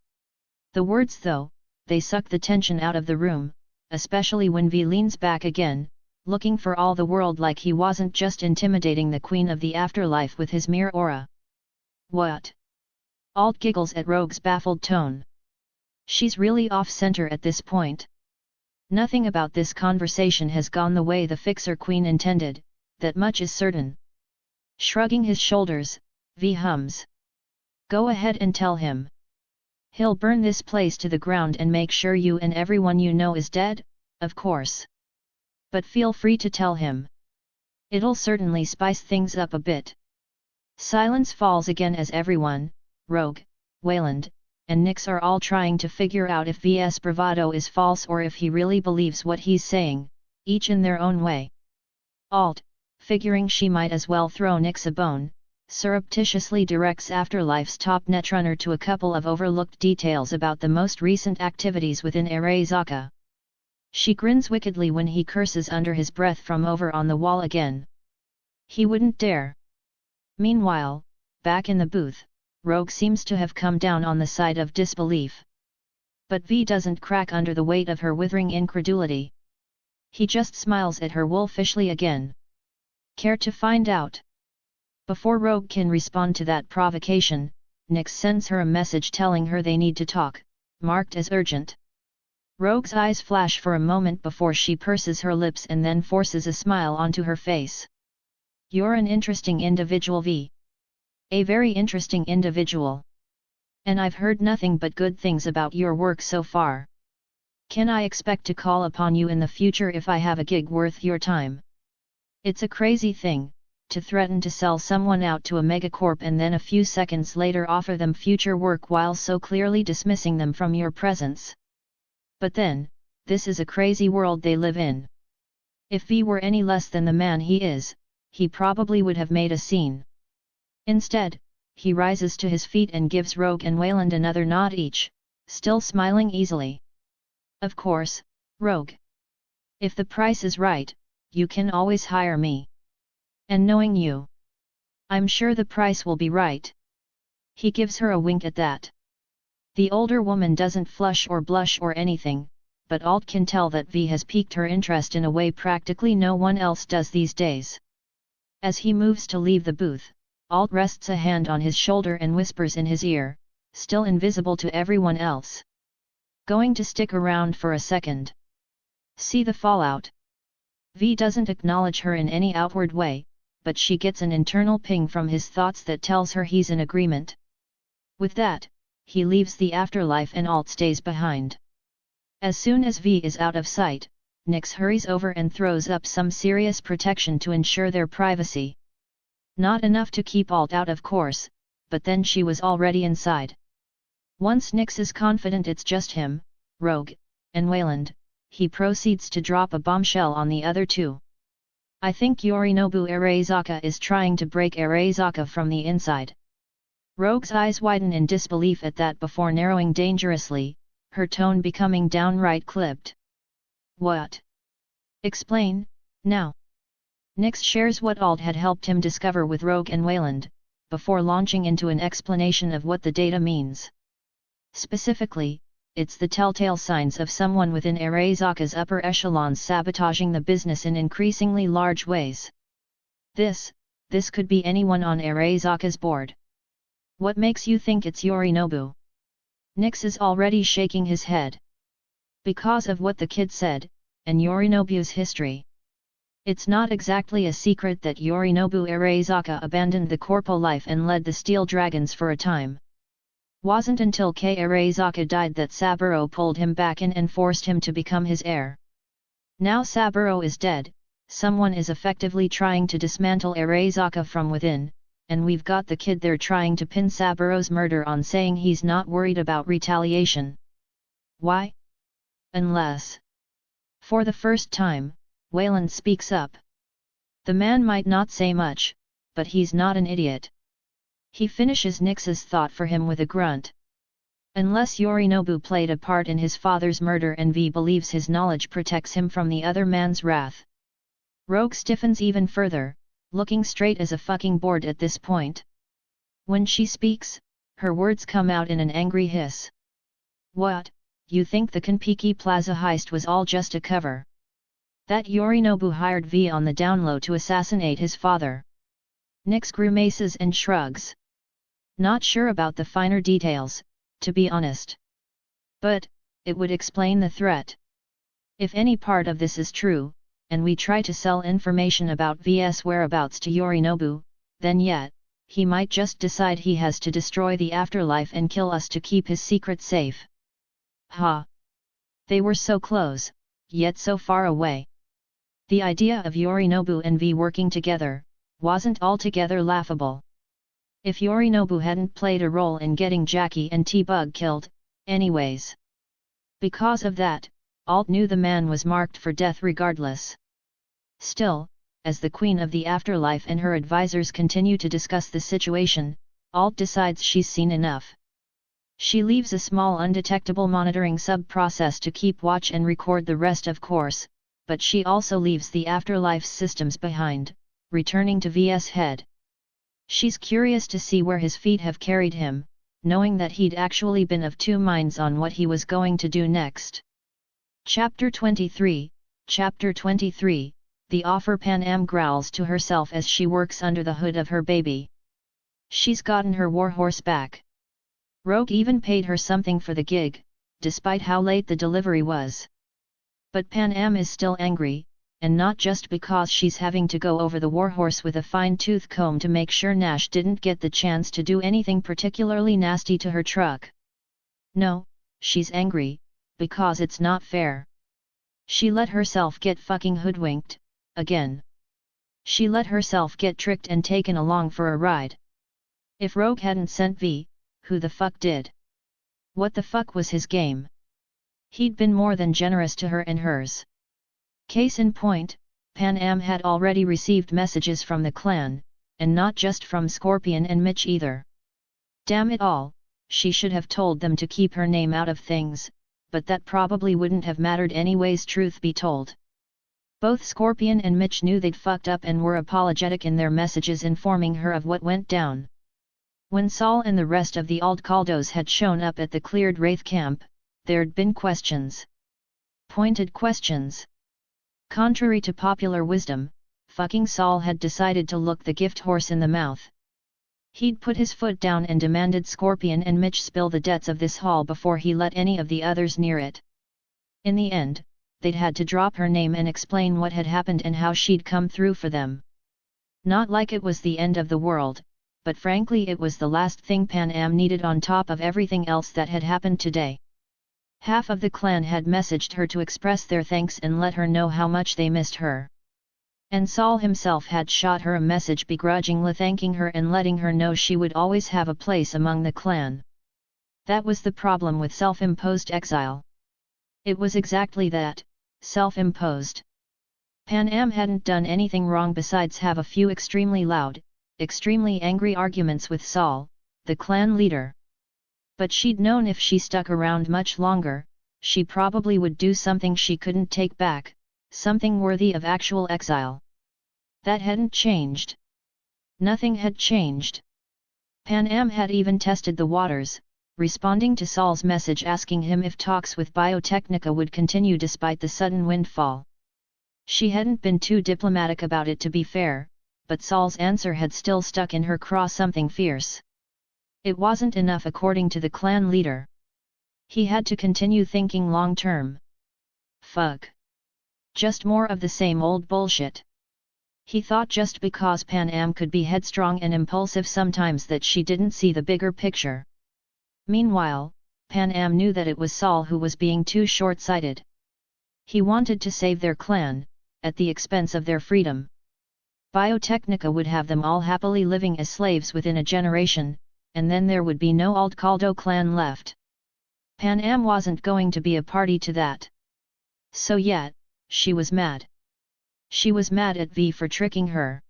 The words though, they suck the tension out of the room, especially when V leans back again, looking for all the world like he wasn't just intimidating the Queen of the Afterlife with his mere aura. What? Alt giggles at Rogue's baffled tone. She's really off-center at this point. Nothing about this conversation has gone the way the Fixer Queen intended, that much is certain. Shrugging his shoulders, V hums. Go ahead and tell him. He'll burn this place to the ground and make sure you and everyone you know is dead, of course. But feel free to tell him. It'll certainly spice things up a bit. Silence falls again as everyone, Rogue, Wayland, and Nyx are all trying to figure out if V's bravado is false or if he really believes what he's saying, each in their own way. Alt, figuring she might as well throw Nyx a bone, surreptitiously directs Afterlife's top netrunner to a couple of overlooked details about the most recent activities within Arezaka. She grins wickedly when he curses under his breath from over on the wall again. He wouldn't dare. Meanwhile, back in the booth, Rogue seems to have come down on the side of disbelief. But V doesn't crack under the weight of her withering incredulity. He just smiles at her wolfishly again. Care to find out? Before Rogue can respond to that provocation, Nyx sends her a message telling her they need to talk, marked as urgent. Rogue's eyes flash for a moment before she purses her lips and then forces a smile onto her face. You're an interesting individual, V. A very interesting individual. And I've heard nothing but good things about your work so far. Can I expect to call upon you in the future if I have a gig worth your time? It's a crazy thing, to threaten to sell someone out to a megacorp and then a few seconds later offer them future work while so clearly dismissing them from your presence. But then, this is a crazy world they live in. If V were any less than the man he is, he probably would have made a scene. Instead, he rises to his feet and gives Rogue and Wayland another nod each, still smiling easily. Of course, Rogue. If the price is right, you can always hire me. And knowing you, I'm sure the price will be right. He gives her a wink at that. The older woman doesn't flush or blush or anything, but Alt can tell that V has piqued her interest in a way practically no one else does these days. As he moves to leave the booth, Alt rests a hand on his shoulder and whispers in his ear, still invisible to everyone else. Going to stick around for a second. See the fallout. V doesn't acknowledge her in any outward way, but she gets an internal ping from his thoughts that tells her he's in agreement. With that, he leaves the afterlife and Alt stays behind. As soon as V is out of sight, Nyx hurries over and throws up some serious protection to ensure their privacy. Not enough to keep Alt out of course, but then she was already inside. Once Nyx is confident it's just him, Rogue, and Wayland, he proceeds to drop a bombshell on the other two. I think Yorinobu Arezaka is trying to break Arezaka from the inside. Rogue's eyes widen in disbelief at that before narrowing dangerously, her tone becoming downright clipped. What? Explain, now. Nyx shares what Alt had helped him discover with Rogue and Wayland, before launching into an explanation of what the data means. Specifically, it's the telltale signs of someone within Arezaka's upper echelons sabotaging the business in increasingly large ways. This could be anyone on Arezaka's board. What makes you think it's Yorinobu? Nyx is already shaking his head. Because of what the kid said, and Yorinobu's history. It's not exactly a secret that Yorinobu Arezaka abandoned the corpo life and led the Steel Dragons for a time. Wasn't until K. Arezaka died that Saburo pulled him back in and forced him to become his heir. Now Saburo is dead, someone is effectively trying to dismantle Arezaka from within, and we've got the kid there trying to pin Saburo's murder on, saying he's not worried about retaliation. Why? Unless... For the first time, Wayland speaks up. The man might not say much, but he's not an idiot. He finishes Nyx's thought for him with a grunt. Unless Yorinobu played a part in his father's murder and V believes his knowledge protects him from the other man's wrath. Rogue stiffens even further, looking straight as a fucking board at this point. When she speaks, her words come out in an angry hiss. What, you think the Kanpiki Plaza heist was all just a cover? That Yorinobu hired V on the down low to assassinate his father? Nyx grimaces and shrugs. Not sure about the finer details, to be honest. But, it would explain the threat. If any part of this is true, and we try to sell information about V's whereabouts to Yorinobu, then yet, he might just decide he has to destroy the afterlife and kill us to keep his secret safe. Ha! They were so close, yet so far away. The idea of Yorinobu and V working together wasn't altogether laughable. If Yorinobu hadn't played a role in getting Jackie and T-Bug killed, anyways. Because of that, Alt knew the man was marked for death regardless. Still, as the Queen of the Afterlife and her advisors continue to discuss the situation, Alt decides she's seen enough. She leaves a small undetectable monitoring sub-process to keep watch and record the rest of course, but she also leaves the Afterlife's systems behind, returning to VS head. She's curious to see where his feet have carried him, knowing that he'd actually been of two minds on what he was going to do next. Chapter 23, The Offer. Pan Am growls to herself as she works under the hood of her baby. She's gotten her warhorse back. Rogue even paid her something for the gig, despite how late the delivery was. But Pan Am is still angry, and not just because she's having to go over the warhorse with a fine-tooth comb to make sure Nash didn't get the chance to do anything particularly nasty to her truck. No, she's angry, because it's not fair. She let herself get fucking hoodwinked, again. She let herself get tricked and taken along for a ride. If Rogue hadn't sent V, who the fuck did? What the fuck was his game? He'd been more than generous to her and hers. Case in point, Pan Am had already received messages from the clan, and not just from Scorpion and Mitch either. Damn it all, she should have told them to keep her name out of things, but that probably wouldn't have mattered anyways, truth be told. Both Scorpion and Mitch knew they'd fucked up and were apologetic in their messages informing her of what went down. When Saul and the rest of the Aldcaldos had shown up at the cleared Wraith camp, there'd been questions. Pointed questions. Contrary to popular wisdom, fucking Saul had decided to look the gift horse in the mouth. He'd put his foot down and demanded Scorpion and Mitch spill the debts of this hall before he let any of the others near it. In the end, they'd had to drop her name and explain what had happened and how she'd come through for them. Not like it was the end of the world, but frankly it was the last thing Pan Am needed on top of everything else that had happened today. Half of the clan had messaged her to express their thanks and let her know how much they missed her. And Saul himself had shot her a message begrudgingly thanking her and letting her know she would always have a place among the clan. That was the problem with self-imposed exile. It was exactly that, self-imposed. Pan Am hadn't done anything wrong besides have a few extremely loud, extremely angry arguments with Saul, the clan leader. But she'd known if she stuck around much longer, she probably would do something she couldn't take back, something worthy of actual exile. That hadn't changed. Nothing had changed. Pan Am had even tested the waters, responding to Saul's message asking him if talks with Biotechnica would continue despite the sudden windfall. She hadn't been too diplomatic about it, to be fair, but Saul's answer had still stuck in her craw something fierce. It wasn't enough according to the clan leader. He had to continue thinking long term. Fuck. Just more of the same old bullshit. He thought just because Pan Am could be headstrong and impulsive sometimes that she didn't see the bigger picture. Meanwhile, Pan Am knew that it was Saul who was being too short-sighted. He wanted to save their clan, at the expense of their freedom. Biotechnica would have them all happily living as slaves within a generation, and then there would be no Aldcaldo clan left. Pan Am wasn't going to be a party to that. So yet, she was mad. She was mad at V for tricking her.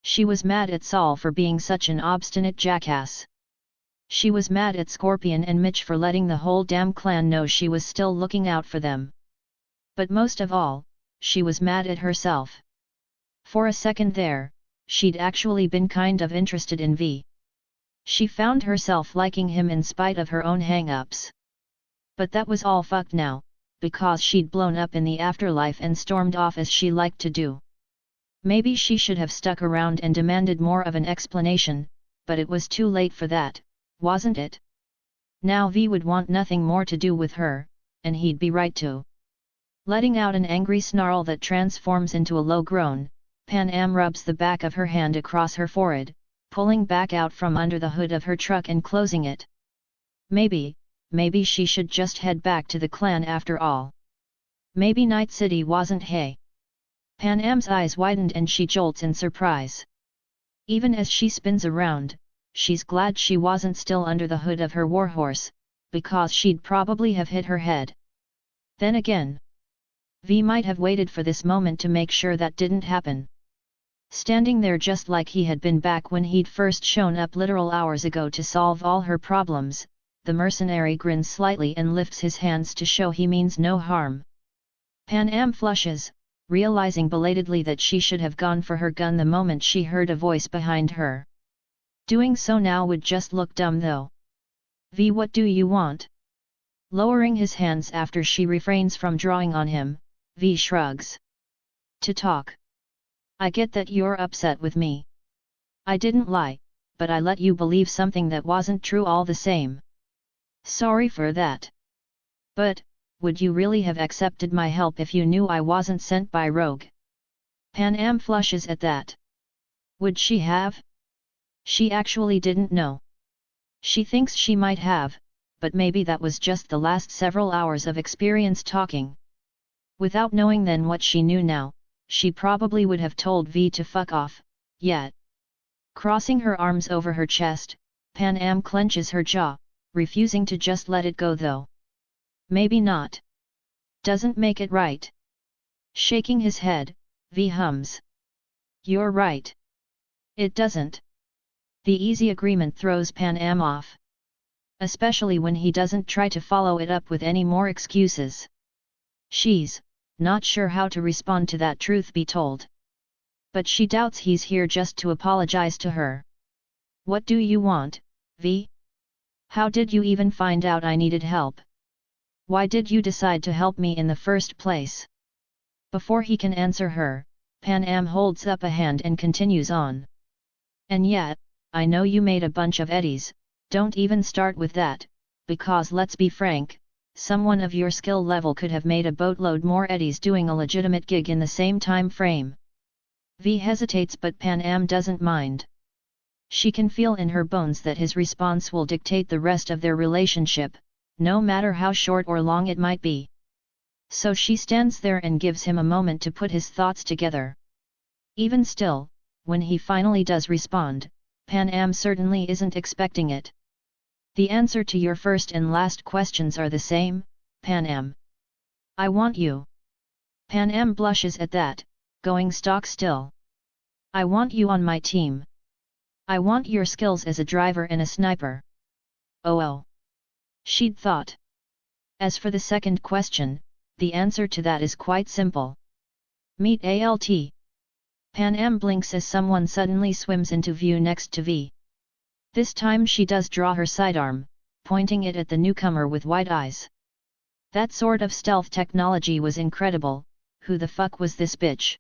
She was mad at Saul for being such an obstinate jackass. She was mad at Scorpion and Mitch for letting the whole damn clan know she was still looking out for them. But most of all, she was mad at herself. For a second there, she'd actually been kind of interested in V. She found herself liking him in spite of her own hang-ups. But that was all fucked now, because she'd blown up in the afterlife and stormed off as she liked to do. Maybe she should have stuck around and demanded more of an explanation, but it was too late for that, wasn't it? Now V would want nothing more to do with her, and he'd be right to. Letting out an angry snarl that transforms into a low groan, Pan Am rubs the back of her hand across her forehead, pulling back out from under the hood of her truck and closing it. Maybe she should just head back to the clan after all. Maybe Night City wasn't hay. Pan Am's eyes widened and she jolts in surprise. Even as she spins around, she's glad she wasn't still under the hood of her warhorse, because she'd probably have hit her head. Then again, V might have waited for this moment to make sure that didn't happen. Standing there just like he had been back when he'd first shown up literal hours ago to solve all her problems, the mercenary grins slightly and lifts his hands to show he means no harm. Pan Am flushes, realizing belatedly that she should have gone for her gun the moment she heard a voice behind her. Doing so now would just look dumb though. V, what do you want? Lowering his hands after she refrains from drawing on him, V shrugs. To talk. I get that you're upset with me. I didn't lie, but I let you believe something that wasn't true all the same. Sorry for that. But, would you really have accepted my help if you knew I wasn't sent by Rogue? Pan Am flushes at that. Would she have? She actually didn't know. She thinks she might have, but maybe that was just the last several hours of experience talking. Without knowing then what she knew now, she probably would have told V to fuck off, yet. Crossing her arms over her chest, Pan Am clenches her jaw, refusing to just let it go though. Maybe not. Doesn't make it right. Shaking his head, V hums. You're right. It doesn't. The easy agreement throws Pan Am off. Especially when he doesn't try to follow it up with any more excuses. She's not sure how to respond to that, truth be told. But she doubts he's here just to apologize to her. What do you want, V? How did you even find out I needed help? Why did you decide to help me in the first place? Before he can answer her, Pan Am holds up a hand and continues on. And yet, I know you made a bunch of eddies. Don't even start with that, because let's be frank, someone of your skill level could have made a boatload more eddies doing a legitimate gig in the same time frame. V hesitates, but Pan Am doesn't mind. She can feel in her bones that his response will dictate the rest of their relationship, no matter how short or long it might be. So she stands there and gives him a moment to put his thoughts together. Even still, when he finally does respond, Pan Am certainly isn't expecting it. The answer to your first and last questions are the same, Pan Am. I want you. Pan Am blushes at that, going stock still. I want you on my team. I want your skills as a driver and a sniper. Oh. She'd thought. As for the second question, the answer to that is quite simple. Meet Alt. Pan Am blinks as someone suddenly swims into view next to V. This time she does draw her sidearm, pointing it at the newcomer with wide eyes. That sort of stealth technology was incredible. Who the fuck was this bitch?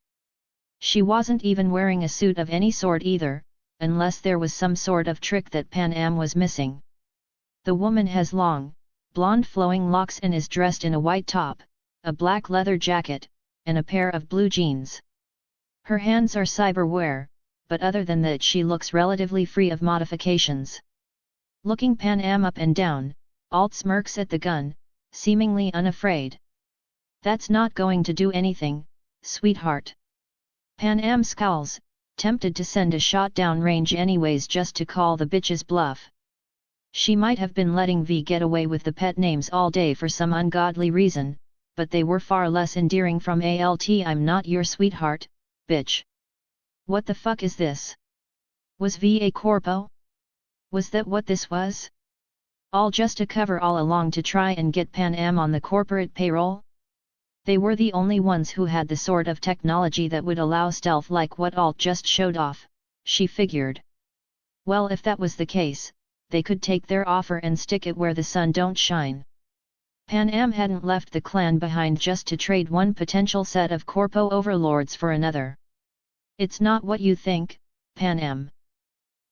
She wasn't even wearing a suit of any sort either, unless there was some sort of trick that Pan Am was missing. The woman has long, blonde flowing locks and is dressed in a white top, a black leather jacket, and a pair of blue jeans. Her hands are cyberware, but other than that she looks relatively free of modifications. Looking Pan Am up and down, Alt smirks at the gun, seemingly unafraid. That's not going to do anything, sweetheart. Pan Am scowls, tempted to send a shot down range anyways just to call the bitch's bluff. She might have been letting V get away with the pet names all day for some ungodly reason, but they were far less endearing from Alt. I'm not your sweetheart, bitch. What the fuck is this? Was V a corpo? Was that what this was? All just a cover all along to try and get Pan Am on the corporate payroll? They were the only ones who had the sort of technology that would allow stealth like what Alt just showed off, she figured. Well, if that was the case, they could take their offer and stick it where the sun don't shine. Pan Am hadn't left the clan behind just to trade one potential set of corpo overlords for another. It's not what you think, Pan Am.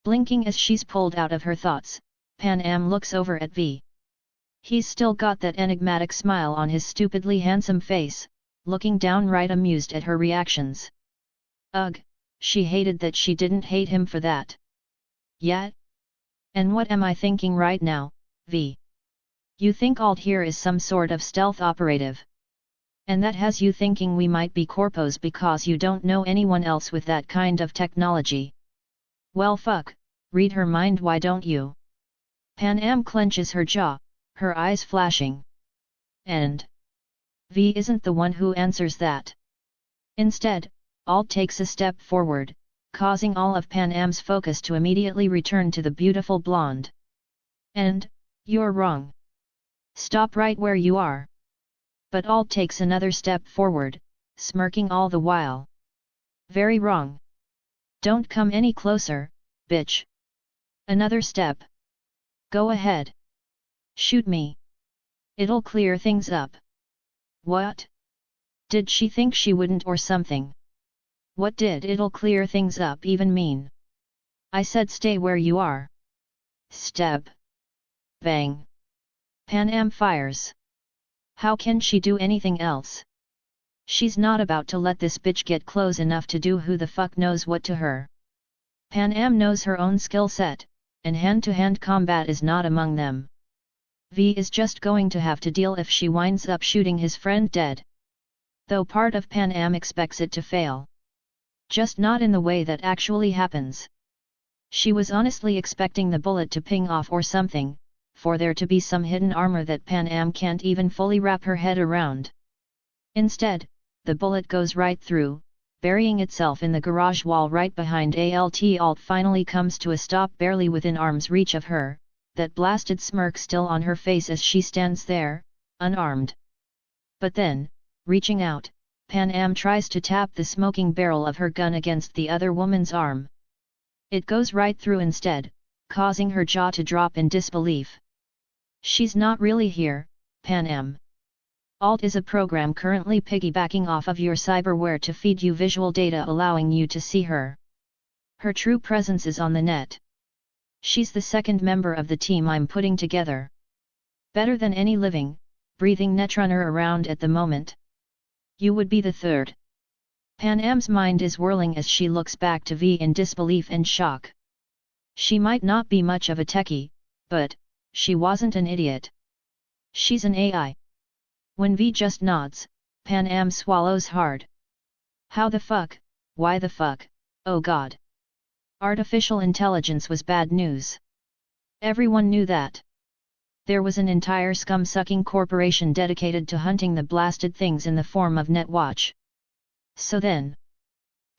Blinking as she's pulled out of her thoughts, Pan Am looks over at V. He's still got that enigmatic smile on his stupidly handsome face, looking downright amused at her reactions. Ugh, she hated that she didn't hate him for that. Yet? And what am I thinking right now, V? You think Alt here is some sort of stealth operative? And that has you thinking we might be corpos because you don't know anyone else with that kind of technology? Well fuck, read her mind, why don't you? Pan Am clenches her jaw, her eyes flashing. And V isn't the one who answers that. Instead, Alt takes a step forward, causing all of Pan Am's focus to immediately return to the beautiful blonde. And, you're wrong. Stop right where you are. But Alt takes another step forward, smirking all the while. Very wrong. Don't come any closer, bitch. Another step. Go ahead. Shoot me. It'll clear things up. What? Did she think she wouldn't or something? What did "it'll clear things up" even mean? I said stay where you are. Step. Bang. Pan Am fires. How can she do anything else? She's not about to let this bitch get close enough to do who the fuck knows what to her. Pan Am knows her own skill set, and hand-to-hand combat is not among them. V is just going to have to deal if she winds up shooting his friend dead. Though part of Pan Am expects it to fail. Just not in the way that actually happens. She was honestly expecting the bullet to ping off or something, for there to be some hidden armor that Pan Am can't even fully wrap her head around. Instead, the bullet goes right through, burying itself in the garage wall right behind Alt. Alt finally comes to a stop barely within arm's reach of her, that blasted smirk still on her face as she stands there, unarmed. But then, reaching out, Pan tries to tap the smoking barrel of her gun against the other woman's arm. It goes right through instead, causing her jaw to drop in disbelief. She's not really here, Pan. Alt is a program currently piggybacking off of your cyberware to feed you visual data allowing you to see her. Her true presence is on the net. She's the second member of the team I'm putting together. Better than any living, breathing netrunner around at the moment. You would be the third. Pan's mind is whirling as she looks back to V in disbelief and shock. She might not be much of a techie, but she wasn't an idiot. She's an AI. When V just nods, Pan swallows hard. How the fuck, why the fuck, oh god. Artificial intelligence was bad news. Everyone knew that. There was an entire scum-sucking corporation dedicated to hunting the blasted things in the form of Netwatch. So then,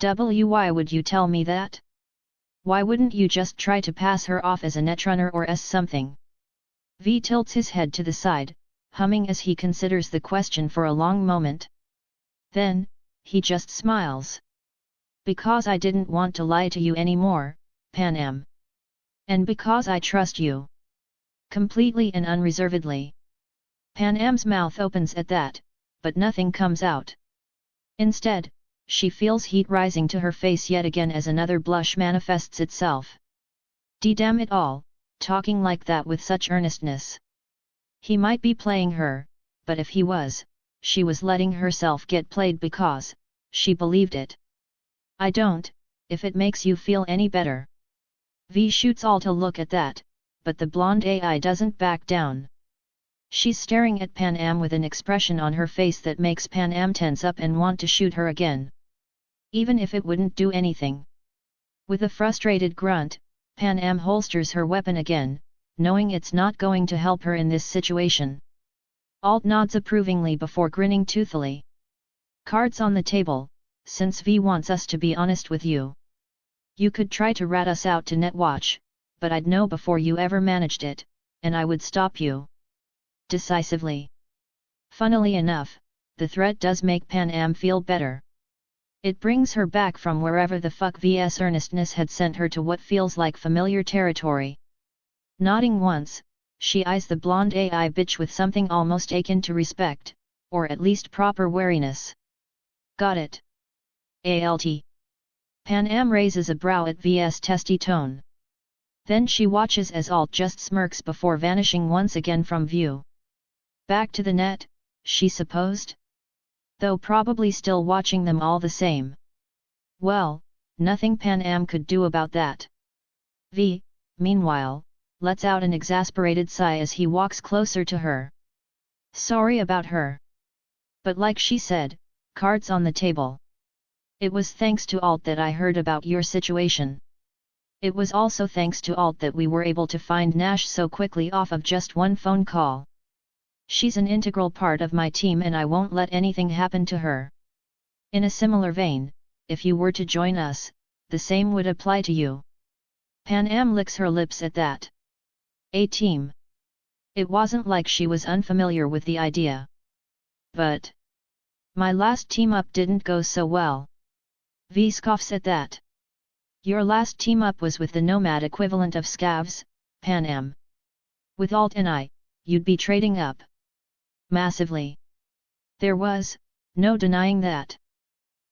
why would you tell me that? Why wouldn't you just try to pass her off as a netrunner or as something? V tilts his head to the side, humming as he considers the question for a long moment. Then, he just smiles. Because I didn't want to lie to you anymore, Pan. And because I trust you. Completely and unreservedly. Pan's mouth opens at that, but nothing comes out. Instead, she feels heat rising to her face yet again as another blush manifests itself. Damn it all, talking like that with such earnestness. He might be playing her, but if he was, she was letting herself get played because she believed it. I don't, if it makes you feel any better. V shoots Alt a look at that, but the blonde AI doesn't back down. She's staring at Pan with an expression on her face that makes Pan tense up and want to shoot her again. Even if it wouldn't do anything. With a frustrated grunt, Pan holsters her weapon again, knowing it's not going to help her in this situation. Alt nods approvingly before grinning toothily. Cards on the table, since V wants us to be honest with you. You could try to rat us out to Netwatch, but I'd know before you ever managed it, and I would stop you. Decisively. Funnily enough, the threat does make Pan feel better. It brings her back from wherever the fuck V's earnestness had sent her to what feels like familiar territory. Nodding once, she eyes the blonde AI bitch with something almost akin to respect, or at least proper wariness. Got it. Alt. Pan raises a brow at V's testy tone. Then she watches as Alt just smirks before vanishing once again from view. Back to the net, she supposed? Though probably still watching them all the same. Well, nothing Pan could do about that. V, meanwhile, lets out an exasperated sigh as he walks closer to her. Sorry about her. But like she said, cards on the table. It was thanks to Alt that I heard about your situation. It was also thanks to Alt that we were able to find Nash so quickly off of just one phone call. She's an integral part of my team and I won't let anything happen to her. In a similar vein, if you were to join us, the same would apply to you. Pan licks her lips at that. A team. It wasn't like she was unfamiliar with the idea. But my last team-up didn't go so well. V scoffs at that. Your last team-up was with the Nomad equivalent of Scavs, Pan. With Alt and I, you'd be trading up. Massively. There was no denying that.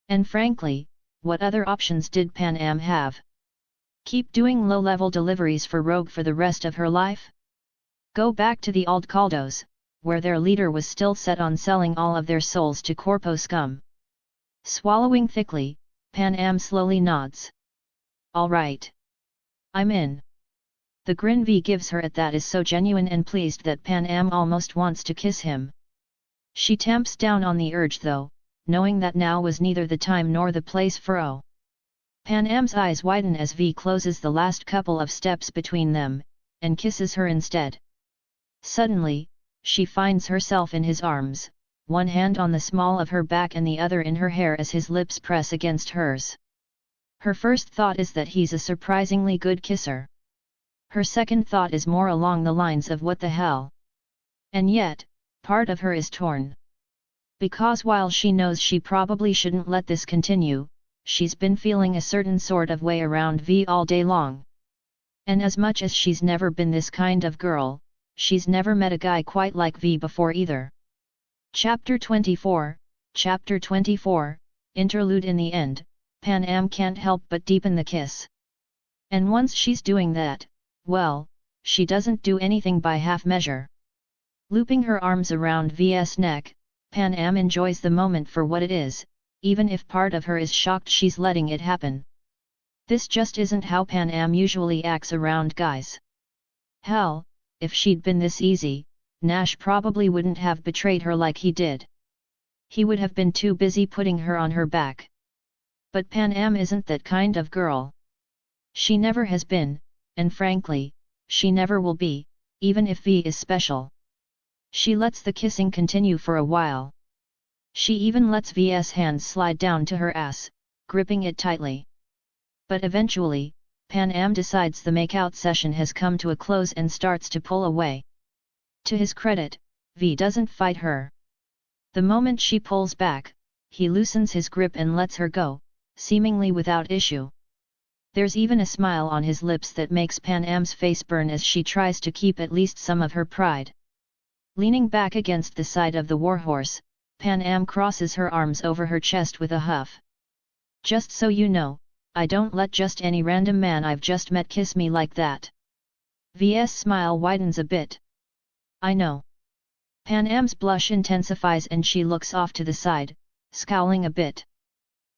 And frankly, what other options did Pan have? Keep doing low-level deliveries for Rogue for the rest of her life? Go back to the Alt Caldos, where their leader was still set on selling all of their souls to Corpo scum. Swallowing thickly, Pan slowly nods. All right. I'm in. The grin V gives her at that is so genuine and pleased that Pan almost wants to kiss him. She tamps down on the urge though, knowing that now was neither the time nor the place for O. Pan's eyes widen as V closes the last couple of steps between them, and kisses her instead. Suddenly, she finds herself in his arms, one hand on the small of her back and the other in her hair as his lips press against hers. Her first thought is that he's a surprisingly good kisser. Her second thought is more along the lines of what the hell. And yet, part of her is torn. Because while she knows she probably shouldn't let this continue, she's been feeling a certain sort of way around V all day long. And as much as she's never been this kind of girl, she's never met a guy quite like V before either. Chapter 24, Interlude. In the end, Pan Am can't help but deepen the kiss. And once she's doing that, well, she doesn't do anything by half measure. Looping her arms around V's neck, Pan Am enjoys the moment for what it is, even if part of her is shocked she's letting it happen. This just isn't how Pan Am usually acts around guys. Hell, if she'd been this easy, Nash probably wouldn't have betrayed her like he did. He would have been too busy putting her on her back. But Pan Am isn't that kind of girl. She never has been, and frankly, she never will be, even if V is special. She lets the kissing continue for a while. She even lets V's hands slide down to her ass, gripping it tightly. But eventually, Pan Am decides the makeout session has come to a close and starts to pull away. To his credit, V doesn't fight her. The moment she pulls back, he loosens his grip and lets her go, seemingly without issue. There's even a smile on his lips that makes Pan Am's face burn as she tries to keep at least some of her pride. Leaning back against the side of the warhorse, Pan Am crosses her arms over her chest with a huff. Just so you know, I don't let just any random man I've just met kiss me like that. V's smile widens a bit. I know. Pan Am's blush intensifies and she looks off to the side, scowling a bit.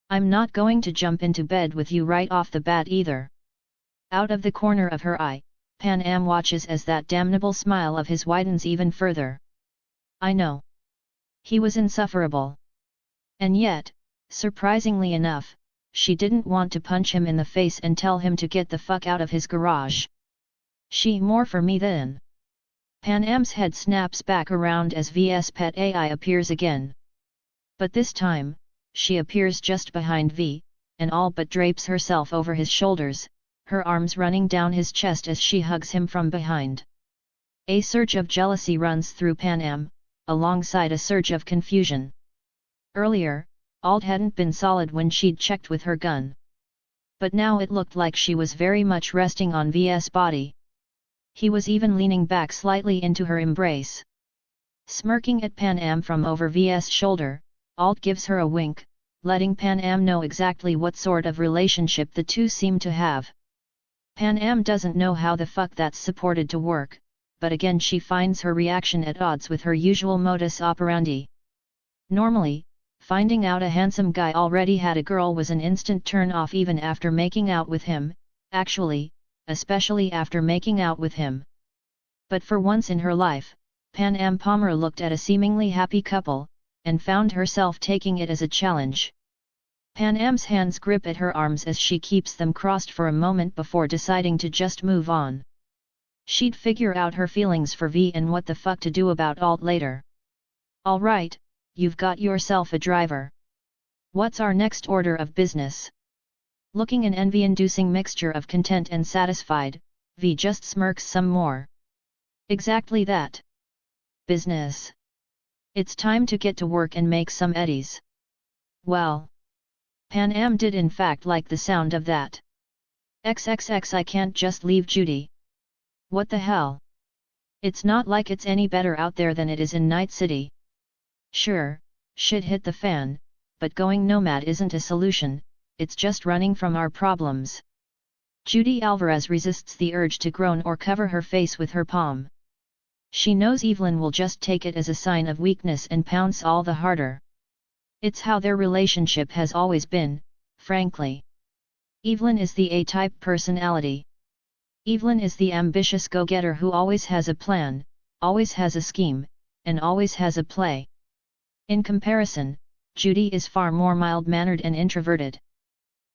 I'm not going to jump into bed with you right off the bat either. Out of the corner of her eye, Pan Am watches as that damnable smile of his widens even further. I know. He was insufferable. And yet, surprisingly enough, she didn't want to punch him in the face and tell him to get the fuck out of his garage. She more for me than. Pan Am's head snaps back around as V's pet AI appears again. But this time, she appears just behind V, and all but drapes herself over his shoulders, her arms running down his chest as she hugs him from behind. A surge of jealousy runs through Pan Am, alongside a surge of confusion. Earlier, Alt hadn't been solid when she'd checked with her gun. But now it looked like she was very much resting on V's body. He was even leaning back slightly into her embrace. Smirking at Pan Am from over V's shoulder, Alt gives her a wink, letting Pan Am know exactly what sort of relationship the two seem to have. Pan Am doesn't know how the fuck that's supported to work, but again she finds her reaction at odds with her usual modus operandi. Normally, finding out a handsome guy already had a girl was an instant turn off even after making out with him, actually, especially after making out with him. But for once in her life, Pan Am Palmer looked at a seemingly happy couple, and found herself taking it as a challenge. Pan Am's hands grip at her arms as she keeps them crossed for a moment before deciding to just move on. She'd figure out her feelings for V and what the fuck to do about Alt later. Alright, you've got yourself a driver. What's our next order of business? Looking an envy-inducing mixture of content and satisfied, V just smirks some more. Exactly that. Business. It's time to get to work and make some eddies. Well. Pan Am did in fact like the sound of that. XXX I can't just leave Judy. What the hell? It's not like it's any better out there than it is in Night City. Sure, shit hit the fan, but going nomad isn't a solution, it's just running from our problems. Judy Alvarez resists the urge to groan or cover her face with her palm. She knows Evelyn will just take it as a sign of weakness and pounce all the harder. It's how their relationship has always been, frankly. Evelyn is the A-type personality. Evelyn is the ambitious go-getter who always has a plan, always has a scheme, and always has a play. In comparison, Judy is far more mild-mannered and introverted.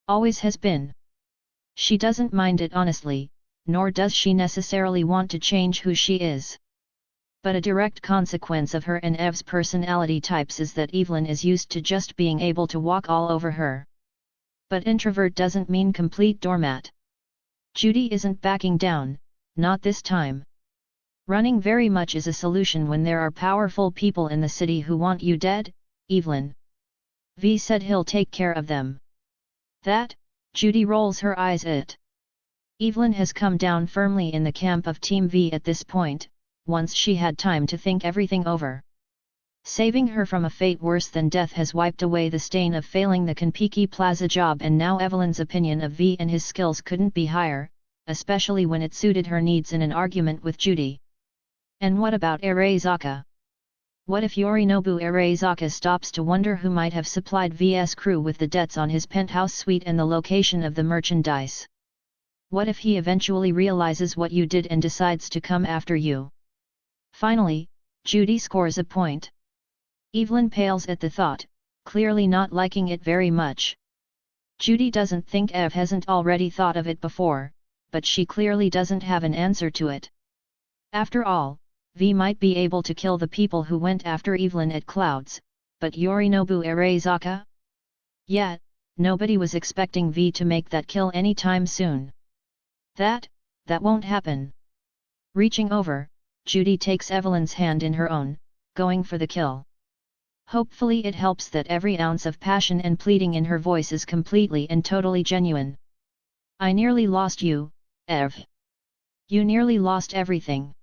Always has been. She doesn't mind it honestly, nor does she necessarily want to change who she is. But a direct consequence of her and Ev's personality types is that Evelyn is used to just being able to walk all over her. But introvert doesn't mean complete doormat. Judy isn't backing down, not this time. Running very much is a solution when there are powerful people in the city who want you dead, Evelyn. V said he'll take care of them. That, Judy rolls her eyes at. Evelyn has come down firmly in the camp of Team V at this point, once she had time to think everything over. Saving her from a fate worse than death has wiped away the stain of failing the Konpeki Plaza job, and now Evelyn's opinion of V and his skills couldn't be higher, especially when it suited her needs in an argument with Judy. And what about Arezaka? What if Yorinobu Arezaka stops to wonder who might have supplied V's crew with the debts on his penthouse suite and the location of the merchandise? What if he eventually realizes what you did and decides to come after you? Finally, Judy scores a point. Evelyn pales at the thought, clearly not liking it very much. Judy doesn't think Ev hasn't already thought of it before, but she clearly doesn't have an answer to it. After all, V might be able to kill the people who went after Evelyn at Clouds, but Yorinobu Arezaka? Yet, nobody was expecting V to make that kill anytime soon. That won't happen. Reaching over, Judy takes Evelyn's hand in her own, going for the kill. Hopefully it helps that every ounce of passion and pleading in her voice is completely and totally genuine. I nearly lost you, Ev. You nearly lost everything.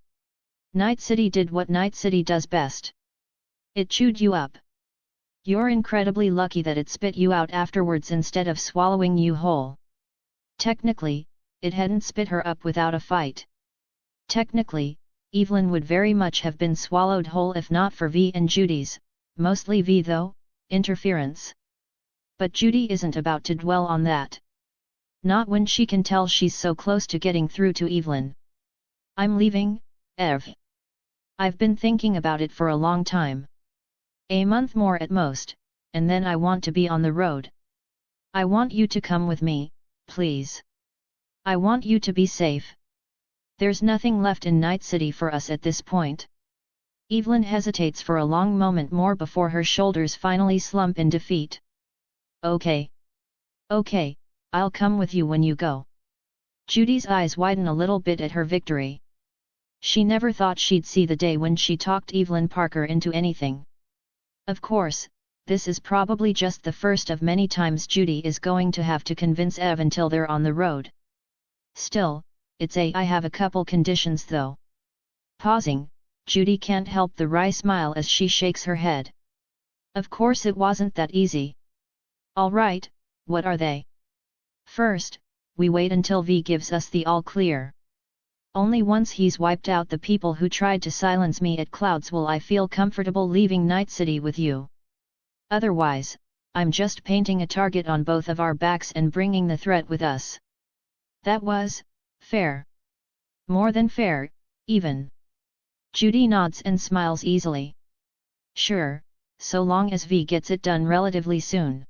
Night City did what Night City does best. It chewed you up. You're incredibly lucky that it spit you out afterwards instead of swallowing you whole. Technically, it hadn't spit her up without a fight. Technically, Evelyn would very much have been swallowed whole if not for V and Judy's, mostly V though, interference. But Judy isn't about to dwell on that. Not when she can tell she's so close to getting through to Evelyn. I'm leaving, Ev. I've been thinking about it for a long time. A month more at most, and then I want to be on the road. I want you to come with me, please. I want you to be safe. There's nothing left in Night City for us at this point. Evelyn hesitates for a long moment more before her shoulders finally slump in defeat. Okay. Okay, I'll come with you when you go. Judy's eyes widen a little bit at her victory. She never thought she'd see the day when she talked Evelyn Parker into anything. Of course, this is probably just the first of many times Judy is going to have to convince Ev until they're on the road. Still, I have a couple conditions though. Pausing, Judy can't help the wry smile as she shakes her head. Of course it wasn't that easy. Alright, what are they? First, we wait until V gives us the all clear. Only once he's wiped out the people who tried to silence me at Clouds will I feel comfortable leaving Night City with you. Otherwise, I'm just painting a target on both of our backs and bringing the threat with us. That was fair. More than fair, even. Judy nods and smiles easily. Sure, so long as V gets it done relatively soon.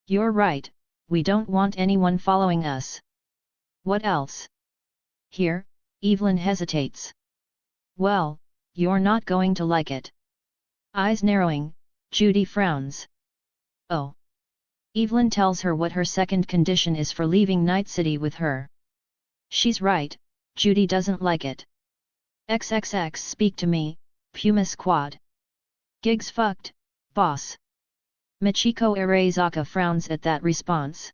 You're right, we don't want anyone following us. What else? Here, Evelyn hesitates. Well, you're not going to like it. Eyes narrowing, Judy frowns. Oh. Evelyn tells her what her second condition is for leaving Night City with her. She's right, Judy doesn't like it. XXX speak to me, Puma Squad. Gigs fucked, boss. Michiko Arezaka frowns at that response.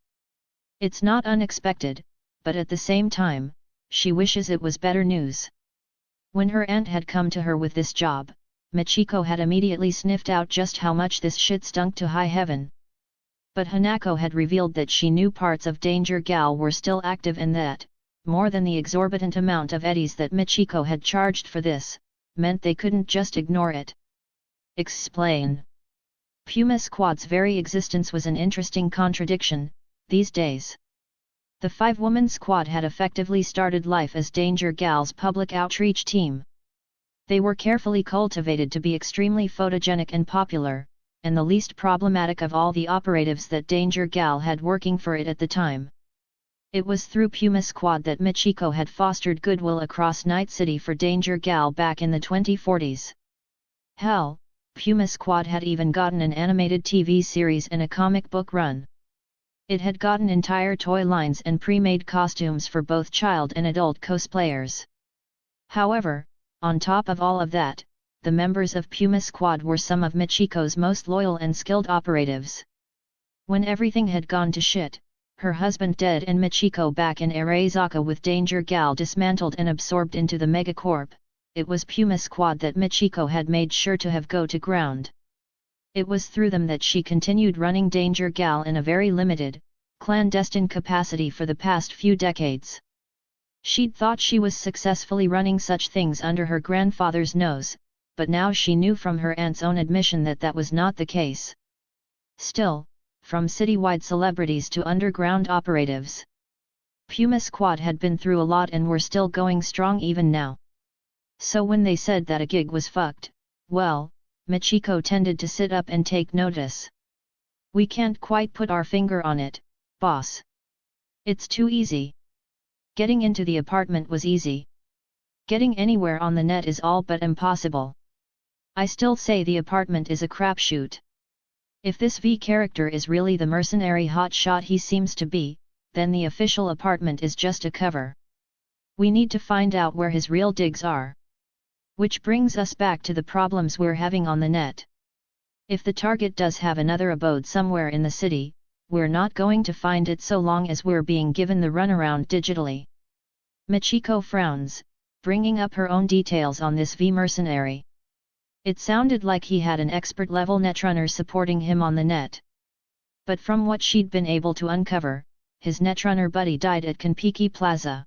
It's not unexpected, but at the same time, she wishes it was better news. When her aunt had come to her with this job, Michiko had immediately sniffed out just how much this shit stunk to high heaven. But Hanako had revealed that she knew parts of Danger Gal were still active and that, more than the exorbitant amount of eddies that Michiko had charged for this, meant they couldn't just ignore it. Explain. Puma Squad's very existence was an interesting contradiction, these days. The five-woman squad had effectively started life as Danger Gal's public outreach team. They were carefully cultivated to be extremely photogenic and popular, and the least problematic of all the operatives that Danger Gal had working for it at the time. It was through Puma Squad that Michiko had fostered goodwill across Night City for Danger Gal back in the 2040s. Hell, Puma Squad had even gotten an animated TV series and a comic book run. It had gotten entire toy lines and pre-made costumes for both child and adult cosplayers. However, on top of all of that, the members of Puma Squad were some of Michiko's most loyal and skilled operatives. When everything had gone to shit, her husband dead and Michiko back in Arezaka with Danger Gal dismantled and absorbed into the Megacorp, it was Puma Squad that Michiko had made sure to have go to ground. It was through them that she continued running Danger Gal in a very limited, clandestine capacity for the past few decades. She'd thought she was successfully running such things under her grandfather's nose, but now she knew from her aunt's own admission that that was not the case. Still, from citywide celebrities to underground operatives, Puma Squad had been through a lot and were still going strong even now. So when they said that a gig was fucked, well, Michiko tended to sit up and take notice. We can't quite put our finger on it, boss. It's too easy. Getting into the apartment was easy. Getting anywhere on the net is all but impossible. I still say the apartment is a crapshoot. If this V character is really the mercenary hotshot he seems to be, then the official apartment is just a cover. We need to find out where his real digs are. Which brings us back to the problems we're having on the net. If the target does have another abode somewhere in the city, we're not going to find it so long as we're being given the runaround digitally. Michiko frowns, bringing up her own details on this V mercenary. It sounded like he had an expert-level netrunner supporting him on the net. But from what she'd been able to uncover, his netrunner buddy died at Kanpiki Plaza.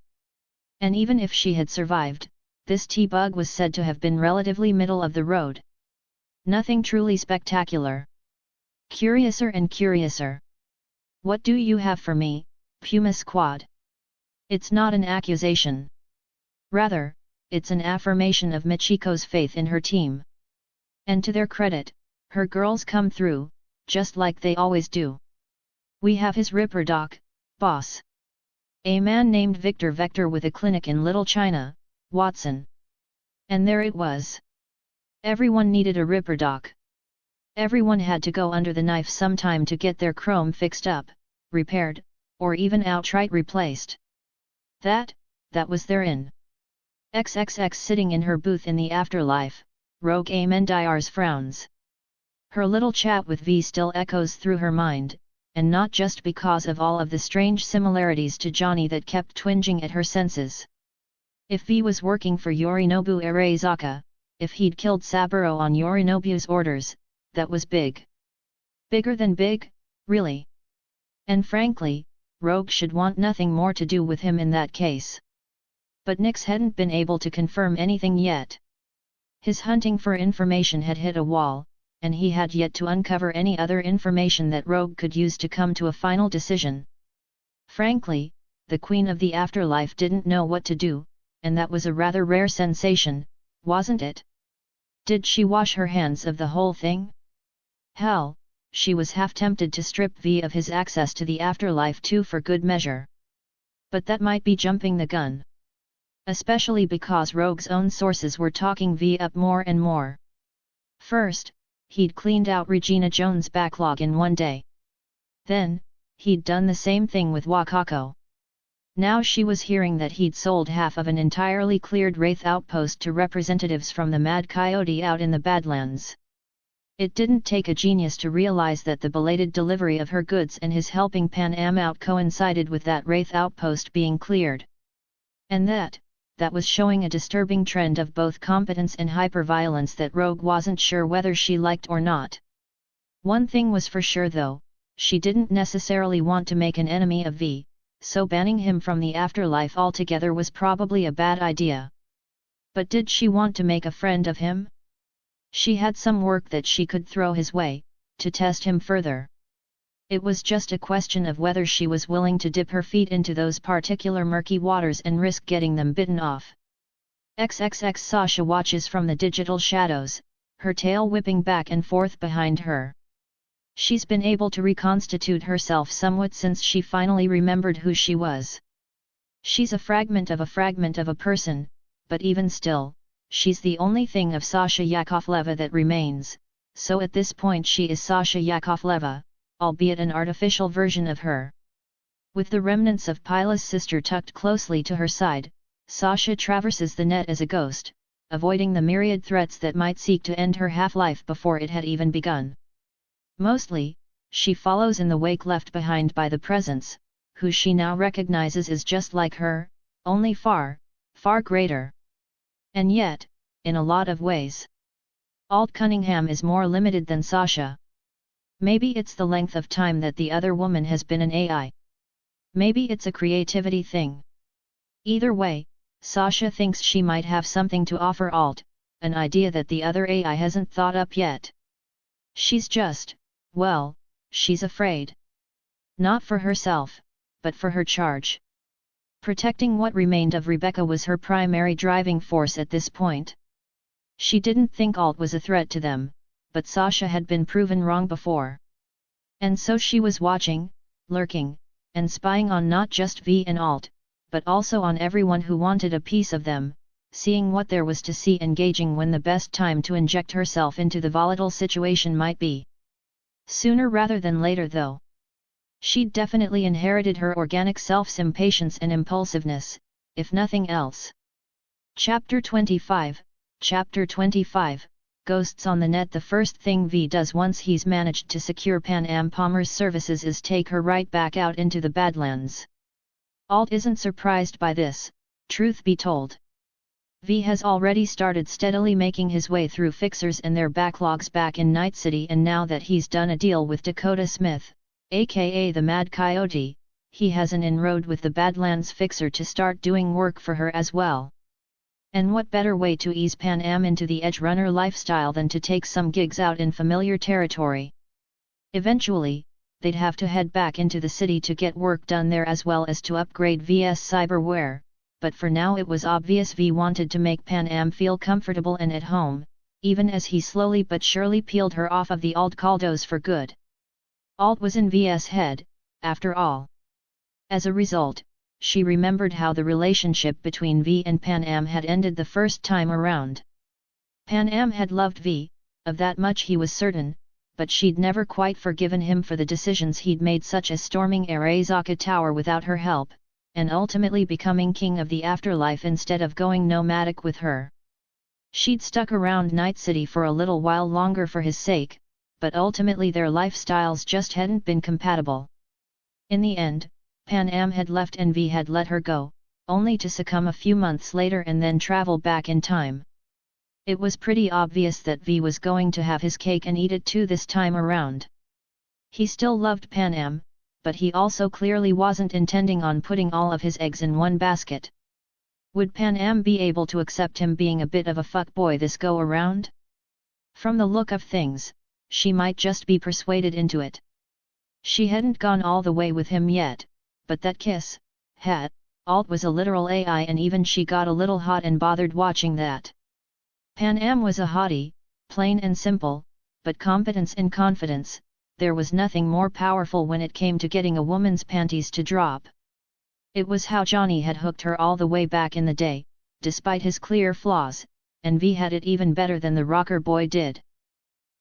And even if she had survived, this T-bug was said to have been relatively middle of the road. Nothing truly spectacular. Curiouser and curiouser. What do you have for me, Puma Squad? It's not an accusation. Rather, it's an affirmation of Michiko's faith in her team. And to their credit, her girls come through, just like they always do. We have his Ripper Doc, boss. A man named Victor Vector with a clinic in Little China, Watson. And there it was. Everyone needed a Ripper Doc. Everyone had to go under the knife sometime to get their chrome fixed up, repaired, or even outright replaced. That was their in. XXX sitting in her booth in the afterlife, Rogue Amendiar's frowns. Her little chat with V still echoes through her mind, and not just because of all of the strange similarities to Johnny that kept twinging at her senses. If V was working for Yorinobu Arezaka, if he'd killed Saburo on Yorinobu's orders, that was big. Bigger than big, really. And frankly, Rogue should want nothing more to do with him in that case. But Nix hadn't been able to confirm anything yet. His hunting for information had hit a wall, and he had yet to uncover any other information that Rogue could use to come to a final decision. Frankly, the Queen of the Afterlife didn't know what to do, and that was a rather rare sensation, wasn't it? Did she wash her hands of the whole thing? Hell, she was half tempted to strip V of his access to the afterlife too for good measure. But that might be jumping the gun. Especially because Rogue's own sources were talking V up more and more. First, he'd cleaned out Regina Jones' backlog in one day. Then, he'd done the same thing with Wakako. Now she was hearing that he'd sold half of an entirely cleared Wraith outpost to representatives from the Mad Coyote out in the Badlands. It didn't take a genius to realize that the belated delivery of her goods and his helping Pan Am out coincided with that Wraith outpost being cleared. And that was showing a disturbing trend of both competence and hyperviolence that Rogue wasn't sure whether she liked or not. One thing was for sure though, she didn't necessarily want to make an enemy of V, so banning him from the afterlife altogether was probably a bad idea. But did she want to make a friend of him? She had some work that she could throw his way, to test him further. It was just a question of whether she was willing to dip her feet into those particular murky waters and risk getting them bitten off. XXX Sasha watches from the digital shadows, her tail whipping back and forth behind her. She's been able to reconstitute herself somewhat since she finally remembered who she was. She's a fragment of a person, but even still, she's the only thing of Sasha Yakovleva that remains, so at this point she is Sasha Yakovleva, albeit an artificial version of her. With the remnants of Pila's sister tucked closely to her side, Sasha traverses the net as a ghost, avoiding the myriad threats that might seek to end her half-life before it had even begun. Mostly, she follows in the wake left behind by the presence, who she now recognizes as just like her, only far, far greater. And yet, in a lot of ways, Alt Cunningham is more limited than Sasha. Maybe it's the length of time that the other woman has been an AI. Maybe it's a creativity thing. Either way, Sasha thinks she might have something to offer Alt, an idea that the other AI hasn't thought up yet. She's just, well, she's afraid. Not for herself, but for her charge. Protecting what remained of Rebecca was her primary driving force at this point. She didn't think Alt was a threat to them, but Sasha had been proven wrong before. And so she was watching, lurking, and spying on not just V and Alt, but also on everyone who wanted a piece of them, seeing what there was to see and gauging when the best time to inject herself into the volatile situation might be. Sooner rather than later though. She'd definitely inherited her organic self's impatience and impulsiveness, if nothing else. Chapter 25, Ghosts on the Net. The first thing V does once he's managed to secure Pan Am Palmer's services is take her right back out into the Badlands. Alt isn't surprised by this, truth be told. V has already started steadily making his way through fixers and their backlogs back in Night City, and now that he's done a deal with Dakota Smith, aka the Mad Coyote, he has an inroad with the Badlands fixer to start doing work for her as well. And what better way to ease Pan Am into the edge runner lifestyle than to take some gigs out in familiar territory? Eventually, they'd have to head back into the city to get work done there as well as to upgrade V's cyberware, but for now it was obvious V wanted to make Pan Am feel comfortable and at home, even as he slowly but surely peeled her off of the Alt Caldos for good. Alt was in V's head, after all. As a result, she remembered how the relationship between V and Pan Am had ended the first time around. Pan Am had loved V, of that much he was certain, but she'd never quite forgiven him for the decisions he'd made, such as storming Arezaka Tower without her help, and ultimately becoming king of the afterlife instead of going nomadic with her. She'd stuck around Night City for a little while longer for his sake, but ultimately their lifestyles just hadn't been compatible. In the end, Pan Am had left and V had let her go, only to succumb a few months later and then travel back in time. It was pretty obvious that V was going to have his cake and eat it too this time around. He still loved Pan Am, but he also clearly wasn't intending on putting all of his eggs in one basket. Would Pan Am be able to accept him being a bit of a fuckboy this go around? From the look of things, she might just be persuaded into it. She hadn't gone all the way with him yet, but that kiss, Alt was a literal AI, and even she got a little hot and bothered watching that. Pan Am was a hottie, plain and simple, but competence and confidence, there was nothing more powerful when it came to getting a woman's panties to drop. It was how Johnny had hooked her all the way back in the day, despite his clear flaws, and V had it even better than the rocker boy did.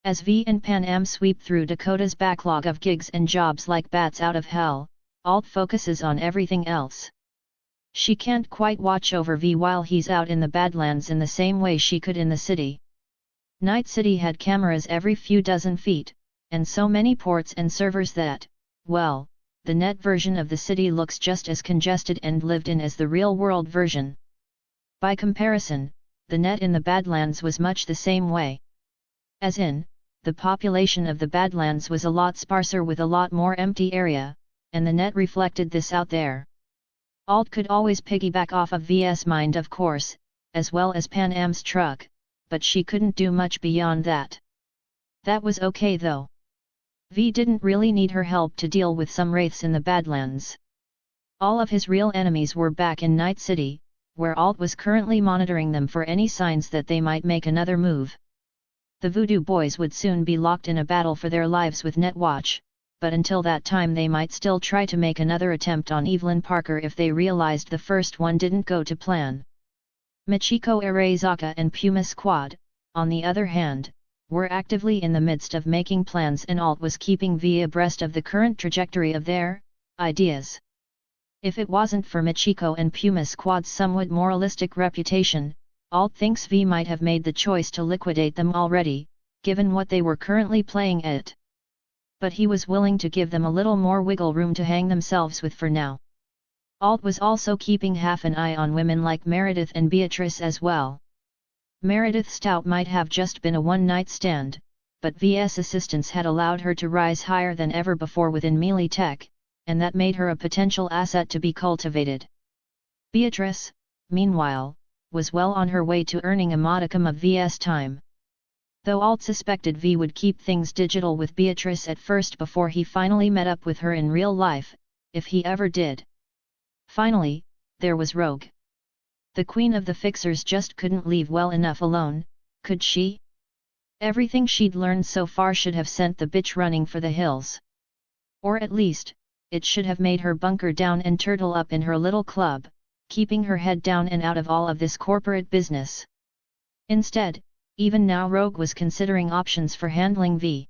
As V and Pan Am sweep through Dakota's backlog of gigs and jobs like bats out of hell, Alt focuses on everything else. She can't quite watch over V while he's out in the Badlands in the same way she could in the city. Night City had cameras every few dozen feet, and so many ports and servers that, well, the net version of the city looks just as congested and lived in as the real-world version. By comparison, the net in the Badlands was much the same way. As in, the population of the Badlands was a lot sparser with a lot more empty area, and the net reflected this out there. Alt could always piggyback off of V's mind, of course, as well as Pan Am's truck, but she couldn't do much beyond that. That was okay though. V didn't really need her help to deal with some wraiths in the Badlands. All of his real enemies were back in Night City, where Alt was currently monitoring them for any signs that they might make another move. The Voodoo Boys would soon be locked in a battle for their lives with Netwatch, but until that time they might still try to make another attempt on Evelyn Parker if they realized the first one didn't go to plan. Michiko Arizaka and Puma Squad, on the other hand, were actively in the midst of making plans, and Alt was keeping V abreast of the current trajectory of their ideas. If it wasn't for Michiko and Puma Squad's somewhat moralistic reputation, Alt thinks V might have made the choice to liquidate them already, given what they were currently playing at. But he was willing to give them a little more wiggle room to hang themselves with for now. Alt was also keeping half an eye on women like Meredith and Beatrice as well. Meredith Stout might have just been a one-night stand, but V's assistance had allowed her to rise higher than ever before within melee tech, and that made her a potential asset to be cultivated. Beatrice, meanwhile, was well on her way to earning a modicum of V's time. Though Alt suspected V would keep things digital with Beatrice at first before he finally met up with her in real life, if he ever did. Finally, there was Rogue. The Queen of the Fixers just couldn't leave well enough alone, could she? Everything she'd learned so far should have sent the bitch running for the hills. Or at least, it should have made her bunker down and turtle up in her little club, keeping her head down and out of all of this corporate business. Instead, even now Rogue was considering options for handling V.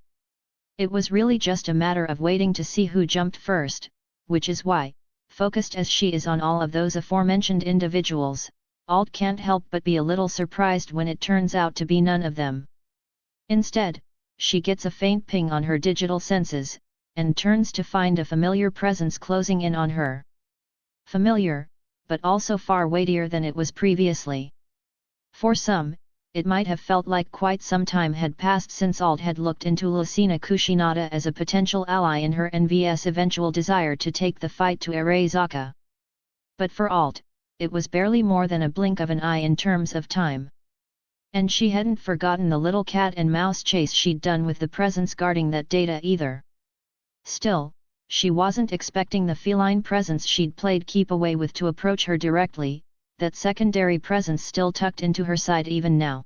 It was really just a matter of waiting to see who jumped first, which is why, focused as she is on all of those aforementioned individuals, Alt can't help but be a little surprised when it turns out to be none of them. Instead, she gets a faint ping on her digital senses, and turns to find a familiar presence closing in on her. Familiar, but also far weightier than it was previously. For some, it might have felt like quite some time had passed since Alt had looked into Lucina Kushinada as a potential ally in her and V's eventual desire to take the fight to Arizaka. But for Alt, it was barely more than a blink of an eye in terms of time. And she hadn't forgotten the little cat and mouse chase she'd done with the presence guarding that data either. Still, she wasn't expecting the feline presence she'd played keep away with to approach her directly, that secondary presence still tucked into her side even now.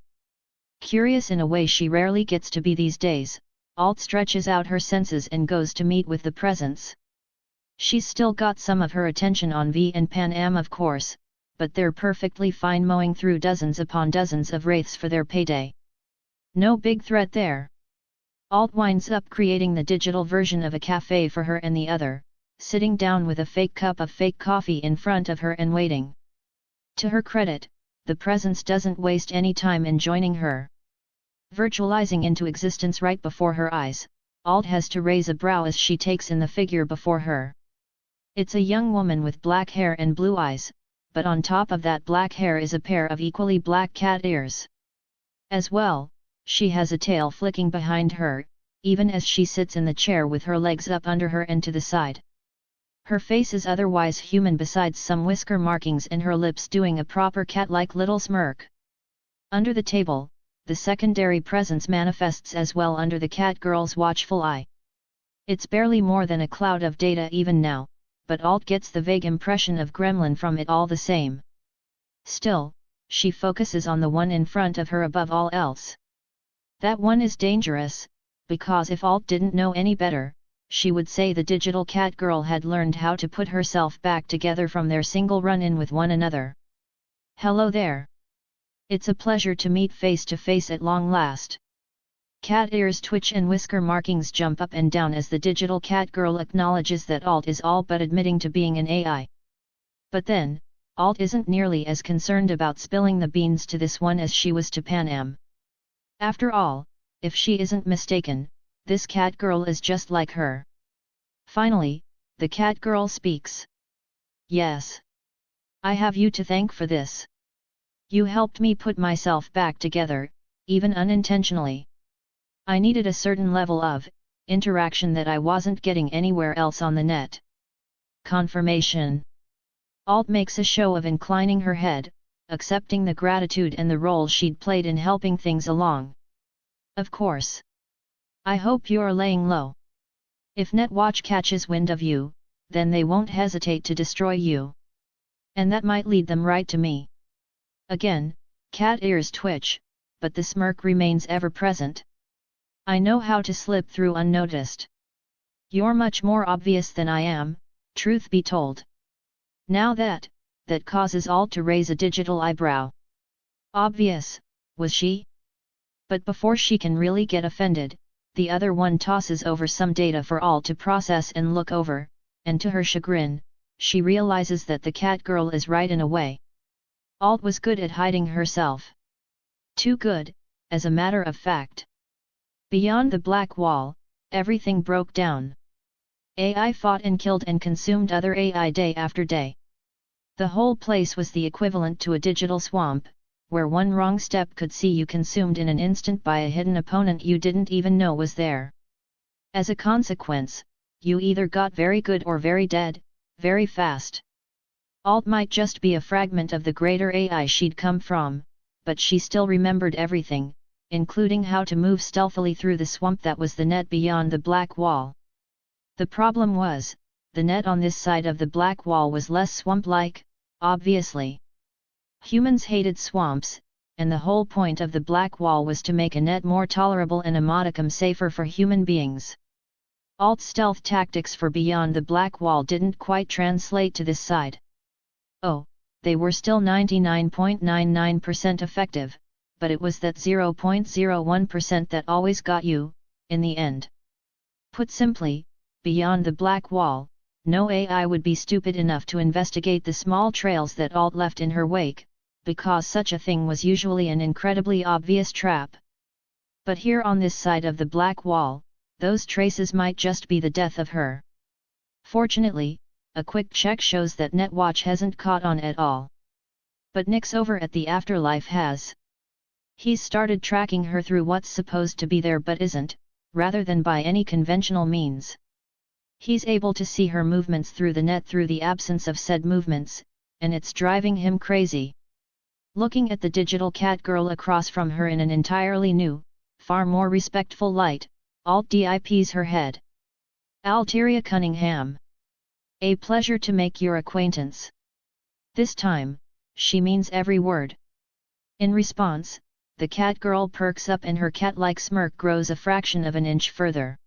Curious in a way she rarely gets to be these days, Alt stretches out her senses and goes to meet with the presence. She's still got some of her attention on V and Pan Am of course, but they're perfectly fine mowing through dozens upon dozens of wraiths for their payday. No big threat there. Alt winds up creating the digital version of a cafe for her and the other, sitting down with a fake cup of fake coffee in front of her and waiting. To her credit, the presence doesn't waste any time in joining her. Virtualizing into existence right before her eyes, Alt has to raise a brow as she takes in the figure before her. It's a young woman with black hair and blue eyes, but on top of that black hair is a pair of equally black cat ears. As well, she has a tail flicking behind her, even as she sits in the chair with her legs up under her and to the side. Her face is otherwise human besides some whisker markings and her lips doing a proper cat-like little smirk. Under the table, the secondary presence manifests as well under the cat girl's watchful eye. It's barely more than a cloud of data even now, but Alt gets the vague impression of gremlin from it all the same. Still, she focuses on the one in front of her above all else. That one is dangerous, because if Alt didn't know any better, she would say the digital cat girl had learned how to put herself back together from their single run-in with one another. Hello there. It's a pleasure to meet face to face at long last. Cat ears twitch and whisker markings jump up and down as the digital cat girl acknowledges that Alt is all but admitting to being an AI. But then, Alt isn't nearly as concerned about spilling the beans to this one as she was to Pan Am. After all, if she isn't mistaken, this cat girl is just like her. Finally, the cat girl speaks. Yes. I have you to thank for this. You helped me put myself back together, even unintentionally. I needed a certain level of interaction that I wasn't getting anywhere else on the net. Confirmation. Alt makes a show of inclining her head, accepting the gratitude and the role she'd played in helping things along. Of course. I hope you're laying low. If Netwatch catches wind of you, then they won't hesitate to destroy you. And that might lead them right to me. Again, cat ears twitch, but the smirk remains ever present. I know how to slip through unnoticed. You're much more obvious than I am, truth be told. Now that causes Alt to raise a digital eyebrow. Obvious, was she? But before she can really get offended, the other one tosses over some data for Alt to process and look over, and to her chagrin, she realizes that the cat girl is right in a way. Alt was good at hiding herself. Too good, as a matter of fact. Beyond the black wall, everything broke down. AI fought and killed and consumed other AI day after day. The whole place was the equivalent to a digital swamp, where one wrong step could see you consumed in an instant by a hidden opponent you didn't even know was there. As a consequence, you either got very good or very dead, very fast. Alt might just be a fragment of the greater AI she'd come from, but she still remembered everything, including how to move stealthily through the swamp that was the net beyond the black wall. The problem was, the net on this side of the black wall was less swamp-like, obviously. Humans hated swamps, and the whole point of the black wall was to make a net more tolerable and a modicum safer for human beings. Alt's stealth tactics for beyond the black wall didn't quite translate to this side. Oh, they were still 99.99% effective, but it was that 0.01% that always got you, in the end. Put simply, beyond the black wall, no AI would be stupid enough to investigate the small trails that Alt left in her wake, because such a thing was usually an incredibly obvious trap. But here on this side of the black wall, those traces might just be the death of her. Fortunately, a quick check shows that Netwatch hasn't caught on at all. But Nix over at the Afterlife has. He's started tracking her through what's supposed to be there but isn't, rather than by any conventional means. He's able to see her movements through the net through the absence of said movements, and it's driving him crazy. Looking at the digital cat girl across from her in an entirely new, far more respectful light, Alt dips her head. Alteria Cunningham. A pleasure to make your acquaintance. This time, she means every word. In response, the cat girl perks up and her cat-like smirk grows a fraction of an inch further.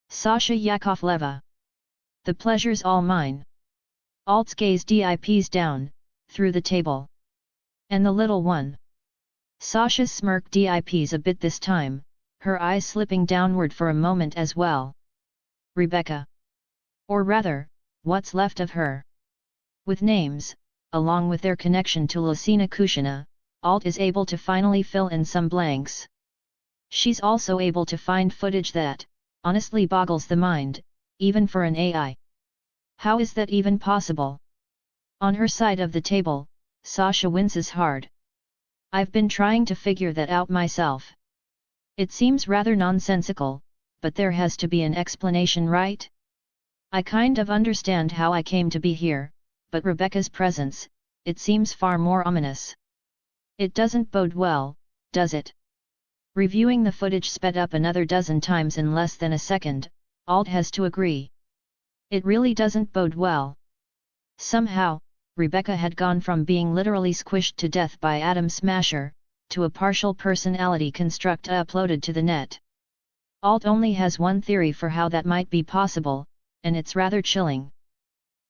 Sasha Yakovleva. The pleasure's all mine. Alt's gaze dips down, through the table. And the little one. Sasha's smirk dips a bit this time, her eyes slipping downward for a moment as well. Rebecca. Or rather, what's left of her. With names, along with their connection to Lucina Kushina, Alt is able to finally fill in some blanks. She's also able to find footage that, honestly boggles the mind, even for an AI. How is that even possible? On her side of the table, Sasha winces hard. I've been trying to figure that out myself. It seems rather nonsensical, but there has to be an explanation, right? I kind of understand how I came to be here, but Rebecca's presence, it seems far more ominous. It doesn't bode well, does it? Reviewing the footage sped up another dozen times in less than a second, Alt has to agree. It really doesn't bode well. Somehow, Rebecca had gone from being literally squished to death by Atom Smasher, to a partial personality construct uploaded to the net. Alt only has one theory for how that might be possible, and it's rather chilling.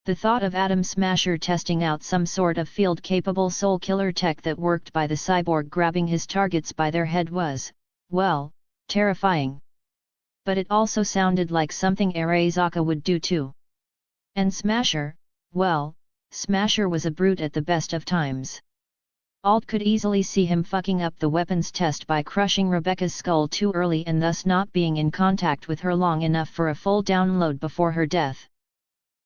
The thought of Atom Smasher testing out some sort of field-capable soul-killer tech that worked by the cyborg grabbing his targets by their head was, well, terrifying. But it also sounded like something Arezaka would do too. And Smasher, well, Smasher was a brute at the best of times. Alt could easily see him fucking up the weapons test by crushing Rebecca's skull too early and thus not being in contact with her long enough for a full download before her death.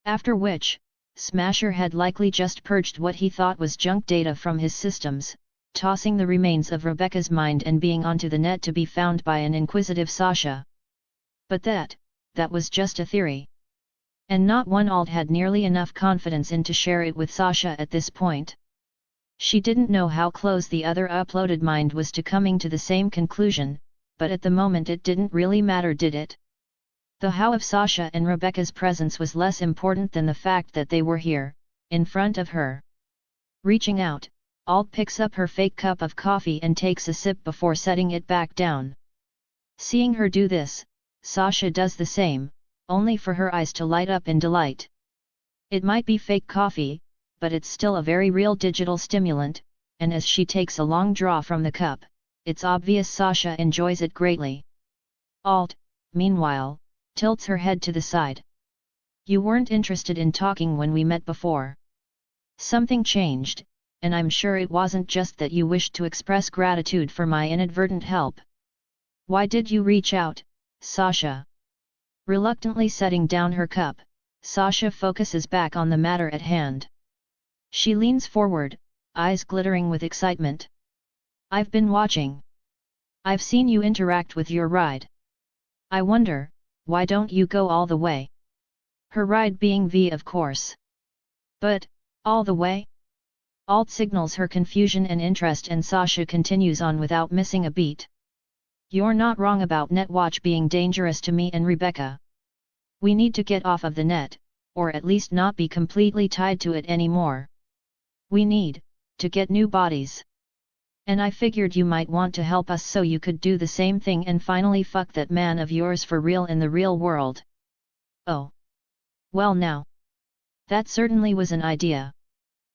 After which, Smasher had likely just purged what he thought was junk data from his systems, tossing the remains of Rebecca's mind and being onto the net to be found by an inquisitive Sasha. But that was just a theory. And not one Alt had nearly enough confidence in to share it with Sasha at this point. She didn't know how close the other uploaded mind was to coming to the same conclusion, but at the moment it didn't really matter, did it? The how of Sasha and Rebecca's presence was less important than the fact that they were here, in front of her. Reaching out, Alt picks up her fake cup of coffee and takes a sip before setting it back down. Seeing her do this, Sasha does the same, only for her eyes to light up in delight. It might be fake coffee, but it's still a very real digital stimulant, and as she takes a long draw from the cup, it's obvious Sasha enjoys it greatly. Alt, meanwhile, tilts her head to the side. You weren't interested in talking when we met before. Something changed, and I'm sure it wasn't just that you wished to express gratitude for my inadvertent help. Why did you reach out, Sasha? Reluctantly setting down her cup, Sasha focuses back on the matter at hand. She leans forward, eyes glittering with excitement. I've been watching. I've seen you interact with your ride. I wonder, why don't you go all the way? Her ride being V, of course. But, all the way? Alt signals her confusion and interest, and Sasha continues on without missing a beat. You're not wrong about Netwatch being dangerous to me and Rebecca. We need to get off of the net, or at least not be completely tied to it anymore. We need to get new bodies. And I figured you might want to help us so you could do the same thing and finally fuck that man of yours for real in the real world. Oh. Well now. That certainly was an idea.